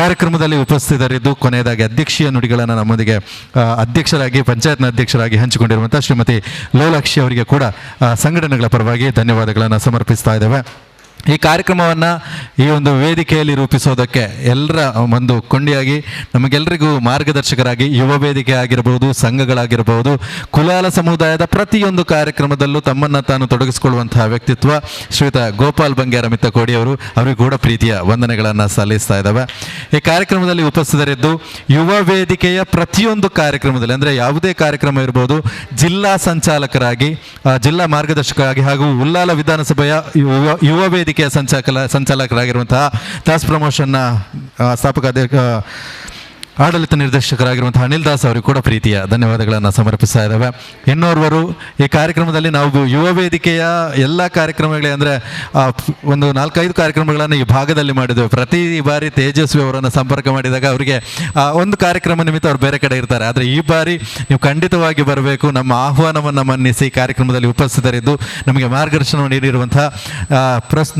ಕಾರ್ಯಕ್ರಮದಲ್ಲಿ ಉಪಸ್ಥಿತರಿದ್ದು ಕೊನೆಯದಾಗಿ ಅಧ್ಯಕ್ಷೀಯ ನುಡಿಗಳನ್ನು ನಮ್ಮೊಂದಿಗೆ ಅಧ್ಯಕ್ಷರಾಗಿ ಪಂಚಾಯತ್ನ ಅಧ್ಯಕ್ಷರಾಗಿ ಹಂಚಿಕೊಂಡಿರುವಂಥ ಶ್ರೀಮತಿ ಲೋಲಾಕ್ಷಿ ಅವರಿಗೆ ಕೂಡ ಸಂಘಟನೆಗಳ ಪರವಾಗಿ ಧನ್ಯವಾದಗಳನ್ನು ಸಮರ್ಪಿಸ್ತಾ ಇದ್ದೇವೆ. ಈ ಕಾರ್ಯಕ್ರಮವನ್ನು ಈ ಒಂದು ವೇದಿಕೆಯಲ್ಲಿ ರೂಪಿಸೋದಕ್ಕೆ ಎಲ್ಲರ ಒಂದು ಕೊಂಡಿಯಾಗಿ ನಮಗೆಲ್ಲರಿಗೂ ಮಾರ್ಗದರ್ಶಕರಾಗಿ ಯುವ ವೇದಿಕೆ ಆಗಿರಬಹುದು, ಸಂಘಗಳಾಗಿರಬಹುದು, ಕುಲಾಲ ಸಮುದಾಯದ ಪ್ರತಿಯೊಂದು ಕಾರ್ಯಕ್ರಮದಲ್ಲೂ ತಮ್ಮನ್ನು ತಾನು ತೊಡಗಿಸಿಕೊಳ್ಳುವಂತಹ ವ್ಯಕ್ತಿತ್ವ ಶ್ರೀಯುತ ಗೋಪಾಲ್ ಬಂಗ್ಯಾರ ಮಿತ್ತಕೋಡಿ ಅವರಿಗೂ ಕೂಡ ಪ್ರೀತಿಯ ವಂದನೆಗಳನ್ನು ಸಲ್ಲಿಸ್ತಾ ಇದ್ದಾವೆ. ಈ ಕಾರ್ಯಕ್ರಮದಲ್ಲಿ ಉಪಸ್ಥಿತರಿದ್ದು ಯುವ ವೇದಿಕೆಯ ಪ್ರತಿಯೊಂದು ಕಾರ್ಯಕ್ರಮದಲ್ಲಿ ಅಂದರೆ ಯಾವುದೇ ಕಾರ್ಯಕ್ರಮ ಇರ್ಬೋದು ಜಿಲ್ಲಾ ಸಂಚಾಲಕರಾಗಿ, ಜಿಲ್ಲಾ ಮಾರ್ಗದರ್ಶಕರಾಗಿ ಹಾಗೂ ಉಲ್ಲಾಲ ವಿಧಾನಸಭೆಯ ಯುವ ವೇದಿಕೆ ಸಂಚಾಲಕರಾಗಿರುವಂತಹ ತಾಸ್ ಪ್ರಮೋಷನ್ನ ಸ್ಥಾಪಕ ಆಡಳಿತ ನಿರ್ದೇಶಕರಾಗಿರುವಂತಹ ಅನಿಲ್ ದಾಸ್ ಅವರಿಗೂ ಕೂಡ ಪ್ರೀತಿಯ ಧನ್ಯವಾದಗಳನ್ನು ಸಮರ್ಪಿಸ್ತಾ ಇದ್ದಾವೆ. ಇನ್ನೋರ್ವರು ಈ ಕಾರ್ಯಕ್ರಮದಲ್ಲಿ ನಾವು ಯುವ ವೇದಿಕೆಯ ಎಲ್ಲ ಕಾರ್ಯಕ್ರಮಗಳೇ ಅಂದರೆ ಒಂದು 4-5 ಕಾರ್ಯಕ್ರಮಗಳನ್ನು ಈ ಭಾಗದಲ್ಲಿ ಮಾಡಿದ್ದೇವೆ. ಪ್ರತಿ ಬಾರಿ ತೇಜಸ್ವಿ ಅವರನ್ನು ಸಂಪರ್ಕ ಮಾಡಿದಾಗ ಅವರಿಗೆ ಒಂದು ಕಾರ್ಯಕ್ರಮ ನಿಮಿತ್ತ ಅವರು ಬೇರೆ ಕಡೆ ಇರ್ತಾರೆ. ಆದರೆ ಈ ಬಾರಿ ನೀವು ಖಂಡಿತವಾಗಿ ಬರಬೇಕು, ನಮ್ಮ ಆಹ್ವಾನವನ್ನು ಮನ್ನಿಸಿ ಕಾರ್ಯಕ್ರಮದಲ್ಲಿ ಉಪಸ್ಥಿತರಿದ್ದು ನಮಗೆ ಮಾರ್ಗದರ್ಶನ ನೀಡಿರುವಂತಹ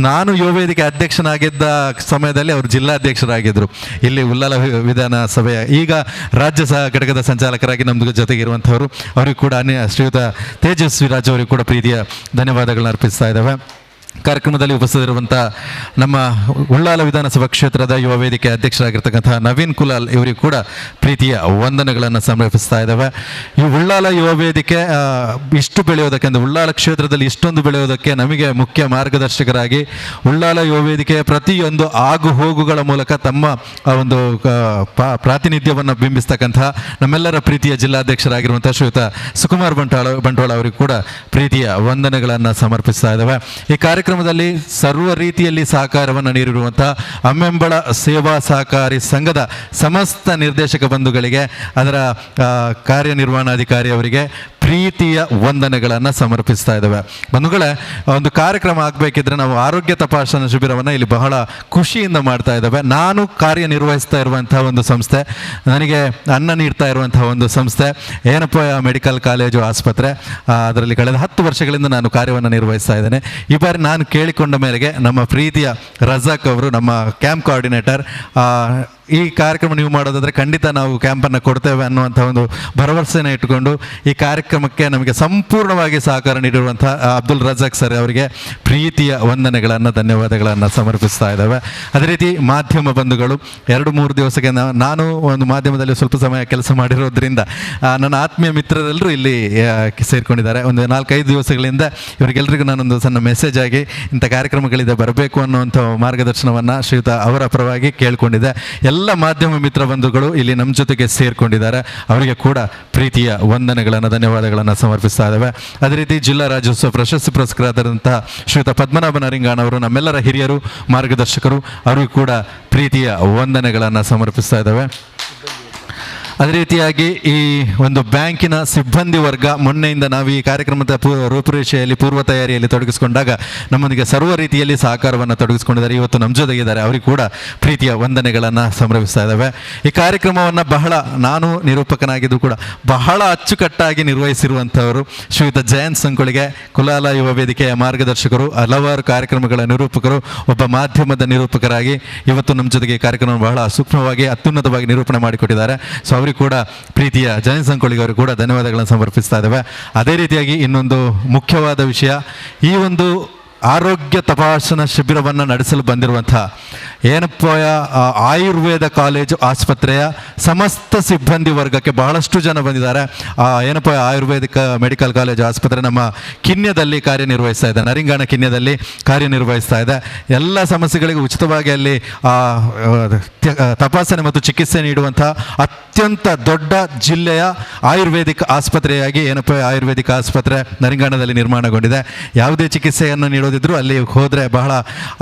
ನಾನು ಯುವ ವೇದಿಕೆ ಅಧ್ಯಕ್ಷನಾಗಿದ್ದ ಸಮಯದಲ್ಲಿ ಅವರು ಜಿಲ್ಲಾಧ್ಯಕ್ಷರಾಗಿದ್ದರು ಇಲ್ಲಿ ಉಲ್ಲಾಲ ವಿಧಾನಸಭೆ ಈಗ ರಾಜ್ಯ ಘಟಕದ ಸಂಚಾಲಕರಾಗಿ ನಮ್ಮ ಜೊತೆಗಿರುವಂಥವರು ಅವರಿಗೂ ಕೂಡ ಶ್ರೀಯುತ ತೇಜಸ್ವಿ ರಾಜ್ ಅವರಿಗೂ ಕೂಡ ಪ್ರೀತಿಯ ಧನ್ಯವಾದಗಳನ್ನ ಅರ್ಪಿಸ್ತಾ ಇದ್ದಾವೆ. ಕಾರ್ಯಕ್ರಮದಲ್ಲಿ ಉಪಸ್ಥಿತರಿರುವಂಥ ನಮ್ಮ ಉಳ್ಳಾಲ ವಿಧಾನಸಭಾ ಕ್ಷೇತ್ರದ ಯುವ ವೇದಿಕೆ ಅಧ್ಯಕ್ಷರಾಗಿರ್ತಕ್ಕಂಥ ನವೀನ್ ಕುಲಾಲ್ ಇವರಿಗೂ ಕೂಡ ಪ್ರೀತಿಯ ವಂದನೆಗಳನ್ನು ಸಮರ್ಪಿಸ್ತಾ ಇದ್ದಾವೆ. ಈ ಉಳ್ಳಾಲ ಯುವ ವೇದಿಕೆ ಇಷ್ಟು ಬೆಳೆಯೋದಕ್ಕೆ ಅಂದರೆ ಉಳ್ಳಾಲ ಕ್ಷೇತ್ರದಲ್ಲಿ ಇಷ್ಟೊಂದು ಬೆಳೆಯೋದಕ್ಕೆ ನಮಗೆ ಮುಖ್ಯ ಮಾರ್ಗದರ್ಶಕರಾಗಿ ಉಳ್ಳಾಲ ಯುವ ವೇದಿಕೆಯ ಪ್ರತಿಯೊಂದು ಆಗು ಹೋಗುಗಳ ಮೂಲಕ ತಮ್ಮ ಒಂದು ಪ್ರಾತಿನಿಧ್ಯವನ್ನು ಬಿಂಬಿಸ್ತಕ್ಕಂಥ ನಮ್ಮೆಲ್ಲರ ಪ್ರೀತಿಯ ಜಿಲ್ಲಾಧ್ಯಕ್ಷರಾಗಿರುವಂಥ ಶ್ರೀಯುತ ಸುಕುಮಾರ್ ಬಂಟ್ವಾಳ ಅವರಿಗೂ ಕೂಡ ಪ್ರೀತಿಯ ವಂದನೆಗಳನ್ನು ಸಮರ್ಪಿಸ್ತಾ ಇದ್ದಾವೆ. ಈ ಕಾರ್ಯಕ್ರಮದಲ್ಲಿ ಸರ್ವ ರೀತಿಯಲ್ಲಿ ಸಹಕಾರವನ್ನು ನೀಡಿರುವಂತಹ ಅಮ್ಮೆಂಬಳ ಸೇವಾ ಸಹಕಾರಿ ಸಂಘದ ಸಮಸ್ತ ನಿರ್ದೇಶಕ ಬಂಧುಗಳಿಗೆ, ಅದರ ಕಾರ್ಯನಿರ್ವಹಣಾಧಿಕಾರಿ ಅವರಿಗೆ ಪ್ರೀತಿಯ ವಂದನೆಗಳನ್ನು ಸಮರ್ಪಿಸ್ತಾ ಇದ್ದಾವೆ. ಬಂಧುಗಳೇ, ಒಂದು ಕಾರ್ಯಕ್ರಮ ಆಗಬೇಕಿದ್ರೆ ನಾವು ಆರೋಗ್ಯ ತಪಾಸಣಾ ಶಿಬಿರವನ್ನು ಇಲ್ಲಿ ಬಹಳ ಖುಷಿಯಿಂದ ಮಾಡ್ತಾ ಇದ್ದಾವೆ. ನಾನು ಕಾರ್ಯನಿರ್ವಹಿಸ್ತಾ ಇರುವಂತಹ ಒಂದು ಸಂಸ್ಥೆ, ನನಗೆ ಅನ್ನ ನೀಡ್ತಾ ಇರುವಂತಹ ಒಂದು ಸಂಸ್ಥೆ ಏನಪ್ಪ ಮೆಡಿಕಲ್ ಕಾಲೇಜು ಆಸ್ಪತ್ರೆ, ಅದರಲ್ಲಿ ಕಳೆದ 10 ವರ್ಷಗಳಿಂದ ನಾನು ಕಾರ್ಯವನ್ನು ನಿರ್ವಹಿಸ್ತಾ ಇದ್ದೇನೆ. ಈ ಬಾರಿ ನಾನು ಕೇಳಿಕೊಂಡ ಮೇರೆಗೆ ನಮ್ಮ ಪ್ರೀತಿಯ ರಜಾಕ್ ಅವರು, ನಮ್ಮ ಕ್ಯಾಂಪ್ ಕೋಆರ್ಡಿನೇಟರ್, ಈ ಕಾರ್ಯಕ್ರಮ ನೀವು ಮಾಡೋದಾದರೆ ಖಂಡಿತ ನಾವು ಕ್ಯಾಂಪನ್ನು ಕೊಡ್ತೇವೆ ಅನ್ನುವಂಥ ಒಂದು ಭರವಸೆನ ಇಟ್ಟುಕೊಂಡು ಈ ಕಾರ್ಯಕ್ರಮಕ್ಕೆ ನಮಗೆ ಸಂಪೂರ್ಣವಾಗಿ ಸಹಕಾರ ನೀಡಿರುವಂಥ ಅಬ್ದುಲ್ ರಜಾಕ್ ಸರ್ ಅವರಿಗೆ ಪ್ರೀತಿಯ ವಂದನೆಗಳನ್ನು ಧನ್ಯವಾದಗಳನ್ನು ಸಮರ್ಪಿಸ್ತಾ ಇದ್ದಾವೆ. ಅದೇ ರೀತಿ ಮಾಧ್ಯಮ ಬಂಧುಗಳು, 2-3 ದಿವಸಕ್ಕೆ ನಾನು ಒಂದು ಮಾಧ್ಯಮದಲ್ಲಿ ಸ್ವಲ್ಪ ಸಮಯ ಕೆಲಸ ಮಾಡಿರೋದ್ರಿಂದ ನನ್ನ ಆತ್ಮೀಯ ಮಿತ್ರರೆಲ್ಲರೂ ಇಲ್ಲಿ ಸೇರಿಕೊಂಡಿದ್ದಾರೆ. ಒಂದು 4-5 ದಿವಸಗಳಿಂದ ಇವರಿಗೆಲ್ಲರಿಗೂ ನಾನೊಂದು ಸಣ್ಣ ಮೆಸೇಜ್ ಆಗಿ ಇಂಥ ಕಾರ್ಯಕ್ರಮಗಳಿದೆ ಬರಬೇಕು ಅನ್ನುವಂಥ ಮಾರ್ಗದರ್ಶನವನ್ನು ಶ್ರೀಯುತ ಅವರ ಪರವಾಗಿ ಕೇಳಿಕೊಂಡಿದ್ದೆ. ಎಲ್ಲ ಮಾಧ್ಯಮ ಮಿತ್ರ ಬಂಧುಗಳು ಇಲ್ಲಿ ನಮ್ಮ ಜೊತೆಗೆ ಸೇರಿಕೊಂಡಿದ್ದಾರೆ. ಅವರಿಗೆ ಕೂಡ ಪ್ರೀತಿಯ ವಂದನೆಗಳನ್ನು ಧನ್ಯವಾದಗಳನ್ನು ಸಮರ್ಪಿಸ್ತಾ ಇದ್ದಾವೆ. ಅದೇ ರೀತಿ ಜಿಲ್ಲಾ ರಾಜ್ಯೋತ್ಸವ ಪ್ರಶಸ್ತಿ ಪುರಸ್ಕೃತರಾದಂತಹ ಶ್ರೀಯುತ ಪದ್ಮನಾಭ ನರಿಂಗಾಣ್ ಅವರು ನಮ್ಮೆಲ್ಲರ ಹಿರಿಯರು, ಮಾರ್ಗದರ್ಶಕರು, ಅವರಿಗೂ ಕೂಡ ಪ್ರೀತಿಯ ವಂದನೆಗಳನ್ನು ಸಮರ್ಪಿಸ್ತಾ ಇದ್ದಾವೆ. ಅದೇ ರೀತಿಯಾಗಿ ಈ ಒಂದು ಬ್ಯಾಂಕಿನ ಸಿಬ್ಬಂದಿ ವರ್ಗ ಮೊನ್ನೆಯಿಂದ ನಾವು ಈ ಕಾರ್ಯಕ್ರಮದ ರೂಪುರೇಷೆಯಲ್ಲಿ ಪೂರ್ವ ತಯಾರಿಯಲ್ಲಿ ತೊಡಗಿಸಿಕೊಂಡಾಗ ನಮ್ಮೊಂದಿಗೆ ಸರ್ವ ರೀತಿಯಲ್ಲಿ ಸಹಕಾರವನ್ನು ತೊಡಗಿಸಿಕೊಂಡಿದ್ದಾರೆ. ಇವತ್ತು ನಮ್ಮ ಜೊತೆಗಿದ್ದಾರೆ. ಅವರಿಗೆ ಕೂಡ ಪ್ರೀತಿಯ ವಂದನೆಗಳನ್ನು ಸಂಭ್ರಮಿಸ್ತಾ ಇದ್ದಾವೆ. ಈ ಕಾರ್ಯಕ್ರಮವನ್ನು ನಾನು ನಿರೂಪಕನಾಗಿದ್ದು ಕೂಡ ಬಹಳ ಅಚ್ಚುಕಟ್ಟಾಗಿ ನಿರ್ವಹಿಸಿರುವಂಥವರು ಶ್ರೀಯುತ ಜಯಂತ್ ಸಂಕೊಳಿಗೆ, ಕುಲಾಲ ಯುವ ವೇದಿಕೆಯ ಮಾರ್ಗದರ್ಶಕರು, ಹಲವಾರು ಕಾರ್ಯಕ್ರಮಗಳ ನಿರೂಪಕರು, ಒಬ್ಬ ಮಾಧ್ಯಮದ ನಿರೂಪಕರಾಗಿ ಇವತ್ತು ನಮ್ಮ ಜೊತೆಗೆ ಕಾರ್ಯಕ್ರಮ ಬಹಳ ಸೂಕ್ಷ್ಮವಾಗಿ ಅತ್ಯುನ್ನತವಾಗಿ ನಿರೂಪಣೆ ಮಾಡಿಕೊಟ್ಟಿದ್ದಾರೆ. ಸೊ ಅವರಿಗೆ ಕೂಡ ಪ್ರೀತಿಯ ಜಯಂತ್ ಸಂಕೊಳಿಗೆ ಅವರಿಗೆ ಕೂಡ ಧನ್ಯವಾದಗಳನ್ನು ಸಮರ್ಪಿಸ್ತಾ ಇದ್ದೇವೆ. ಅದೇ ರೀತಿಯಾಗಿ ಇನ್ನೊಂದು ಮುಖ್ಯವಾದ ವಿಷಯ, ಈ ಒಂದು ಆರೋಗ್ಯ ತಪಾಸಣಾ ಶಿಬಿರವನ್ನು ನಡೆಸಲು ಬಂದಿರುವಂಥ ಏನಪ್ಪಯ ಆಯುರ್ವೇದ ಕಾಲೇಜು ಆಸ್ಪತ್ರೆಯ ಸಮಸ್ತ ಸಿಬ್ಬಂದಿ ವರ್ಗಕ್ಕೆ ಬಹಳಷ್ಟು ಜನ ಬಂದಿದ್ದಾರೆ. ಏನಪ್ಪ ಆಯುರ್ವೇದಿಕ ಮೆಡಿಕಲ್ ಕಾಲೇಜು ಆಸ್ಪತ್ರೆ ನಮ್ಮ ಕಿನ್ಯದಲ್ಲಿ ಕಾರ್ಯನಿರ್ವಹಿಸ್ತಾ ಇದೆ, ನರಿಂಗಾಣ ಕಿನ್ಯದಲ್ಲಿ ಕಾರ್ಯನಿರ್ವಹಿಸ್ತಾ ಇದೆ. ಎಲ್ಲ ಸಮಸ್ಯೆಗಳಿಗೆ ಉಚಿತವಾಗಿ ಅಲ್ಲಿ ತಪಾಸಣೆ ಮತ್ತು ಚಿಕಿತ್ಸೆ ನೀಡುವಂಥ ಅತ್ಯಂತ ದೊಡ್ಡ ಜಿಲ್ಲೆಯ ಆಯುರ್ವೇದಿಕ ಆಸ್ಪತ್ರೆಯಾಗಿ ಏನಪ್ಪ ಆಯುರ್ವೇದಿಕ ಆಸ್ಪತ್ರೆ ನರಿಂಗಾಣದಲ್ಲಿ ನಿರ್ಮಾಣಗೊಂಡಿದೆ. ಯಾವುದೇ ಚಿಕಿತ್ಸೆಯನ್ನು ನೀಡೋದಿದ್ರು ಅಲ್ಲಿ ಹೋದರೆ ಬಹಳ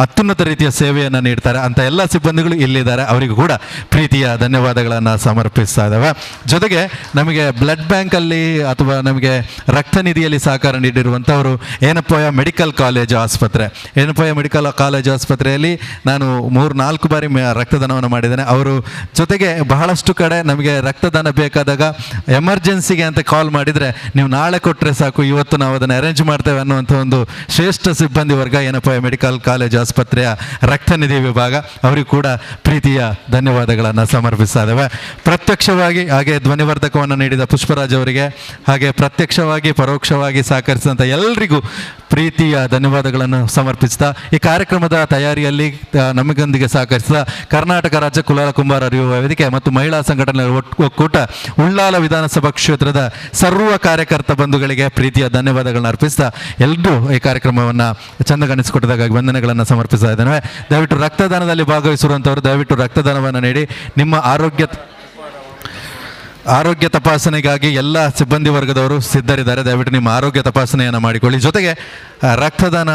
ಅತ್ಯುನ್ನತ ರೀತಿಯ ಸೇವೆಯನ್ನು ನೀಡ್ತಾರೆ. ಅಂತ ಎಲ್ಲ ಸಿಬ್ಬಂದಿಗಳು ಇಲ್ಲಿದ್ದಾರೆ. ಅವರಿಗೂ ಕೂಡ ಪ್ರೀತಿಯ ಧನ್ಯವಾದಗಳನ್ನು ಸಮರ್ಪಿಸ್ತಾ ಇದ್ದಾವೆ. ಜೊತೆಗೆ ನಮಗೆ ಬ್ಲಡ್ ಬ್ಯಾಂಕಲ್ಲಿ ಅಥವಾ ನಮಗೆ ರಕ್ತ ನಿಧಿಯಲ್ಲಿ ಸಹಕಾರ ನೀಡಿರುವಂಥವರು ಏನಪ್ಪಯ್ಯ ಮೆಡಿಕಲ್ ಕಾಲೇಜು ಆಸ್ಪತ್ರೆ. ಏನಪ್ಪಯ್ಯ ಮೆಡಿಕಲ್ ಕಾಲೇಜು ಆಸ್ಪತ್ರೆಯಲ್ಲಿ ನಾನು 3-4 ಬಾರಿ ರಕ್ತದಾನವನ್ನು ಮಾಡಿದ್ದೇನೆ. ಅವರು ಜೊತೆಗೆ ಬಹಳಷ್ಟು ಕಡೆ ನಮಗೆ ರಕ್ತದಾನ ಬೇಕಾದಾಗ ಎಮರ್ಜೆನ್ಸಿಗೆ ಅಂತ ಕಾಲ್ ಮಾಡಿದರೆ ನೀವು ನಾಳೆ ಕೊಟ್ಟರೆ ಸಾಕು, ಇವತ್ತು ನಾವು ಅದನ್ನು ಅರೇಂಜ್ ಮಾಡ್ತೇವೆ ಅನ್ನುವಂಥ ಒಂದು ಶ್ರೇಷ್ಠ ಸಿಬ್ಬಂದಿ ವರ್ಗ ಏನಪ್ಪಯ್ಯ ಮೆಡಿಕಲ್ ಕಾಲೇಜು ಆಸ್ಪತ್ರೆಯ ರಕ್ತ ನಿಧಿ ವಿಭಾಗ. ಅವರಿಗೂ ಕೂಡ ಪ್ರೀತಿಯ ಧನ್ಯವಾದಗಳನ್ನು ಸಮರ್ಪಿಸ್ತಾ ಇದ್ದೇವೆ. ಪ್ರತ್ಯಕ್ಷವಾಗಿ ಹಾಗೆ ಧ್ವನಿವರ್ಧಕವನ್ನು ನೀಡಿದ ಪುಷ್ಪರಾಜ್ ಅವರಿಗೆ, ಹಾಗೆ ಪ್ರತ್ಯಕ್ಷವಾಗಿ ಪರೋಕ್ಷವಾಗಿ ಸಹಕರಿಸಿದಂಥ ಎಲ್ಲರಿಗೂ ಪ್ರೀತಿಯ ಧನ್ಯವಾದಗಳನ್ನು ಸಮರ್ಪಿಸ್ತಾ ಈ ಕಾರ್ಯಕ್ರಮದ ತಯಾರಿಯಲ್ಲಿ ನಮಗೊಂದಿಗೆ ಸಹಕರಿಸಿದ ಕರ್ನಾಟಕ ರಾಜ್ಯ ಕುಲಾಲ ಕುಂಬಾರ ಯುವ ವೇದಿಕೆ ಮತ್ತು ಮಹಿಳಾ ಸಂಘಟನೆ ಒಕ್ಕೂಟ ಉಳ್ಳಾಲ ವಿಧಾನಸಭಾ ಕ್ಷೇತ್ರದ ಸರ್ವ ಕಾರ್ಯಕರ್ತ ಬಂಧುಗಳಿಗೆ ಪ್ರೀತಿಯ ಧನ್ಯವಾದಗಳನ್ನು ಅರ್ಪಿಸ್ತಾ ಎಲ್ಲರೂ ಈ ಕಾರ್ಯಕ್ರಮವನ್ನು ಚಂದಗಾಣಿಸಿಕೊಟ್ಟದಾಗಿ ವಂದನೆಗಳನ್ನು ಸಮರ್ಪಿಸ್ತಾ ಇದ್ದೇವೆ. ದಯವಿಟ್ಟು ರಕ್ತದಾನದಲ್ಲಿ ಭಾಗವಹಿಸಿರುವಂಥವರು ದಯವಿಟ್ಟು ರಕ್ತದಾನವನ್ನು ನೀಡಿ. ನಿಮ್ಮ ಆರೋಗ್ಯ ತಪಾಸಣೆಗಾಗಿ ಎಲ್ಲ ಸಿಬ್ಬಂದಿ ವರ್ಗದವರು ಸಿದ್ಧರಿದ್ದಾರೆ. ದಯವಿಟ್ಟು ನಿಮ್ಮ ಆರೋಗ್ಯ ತಪಾಸಣೆಯನ್ನು ಮಾಡಿಕೊಳ್ಳಿ. ಜೊತೆಗೆ ರಕ್ತದಾನ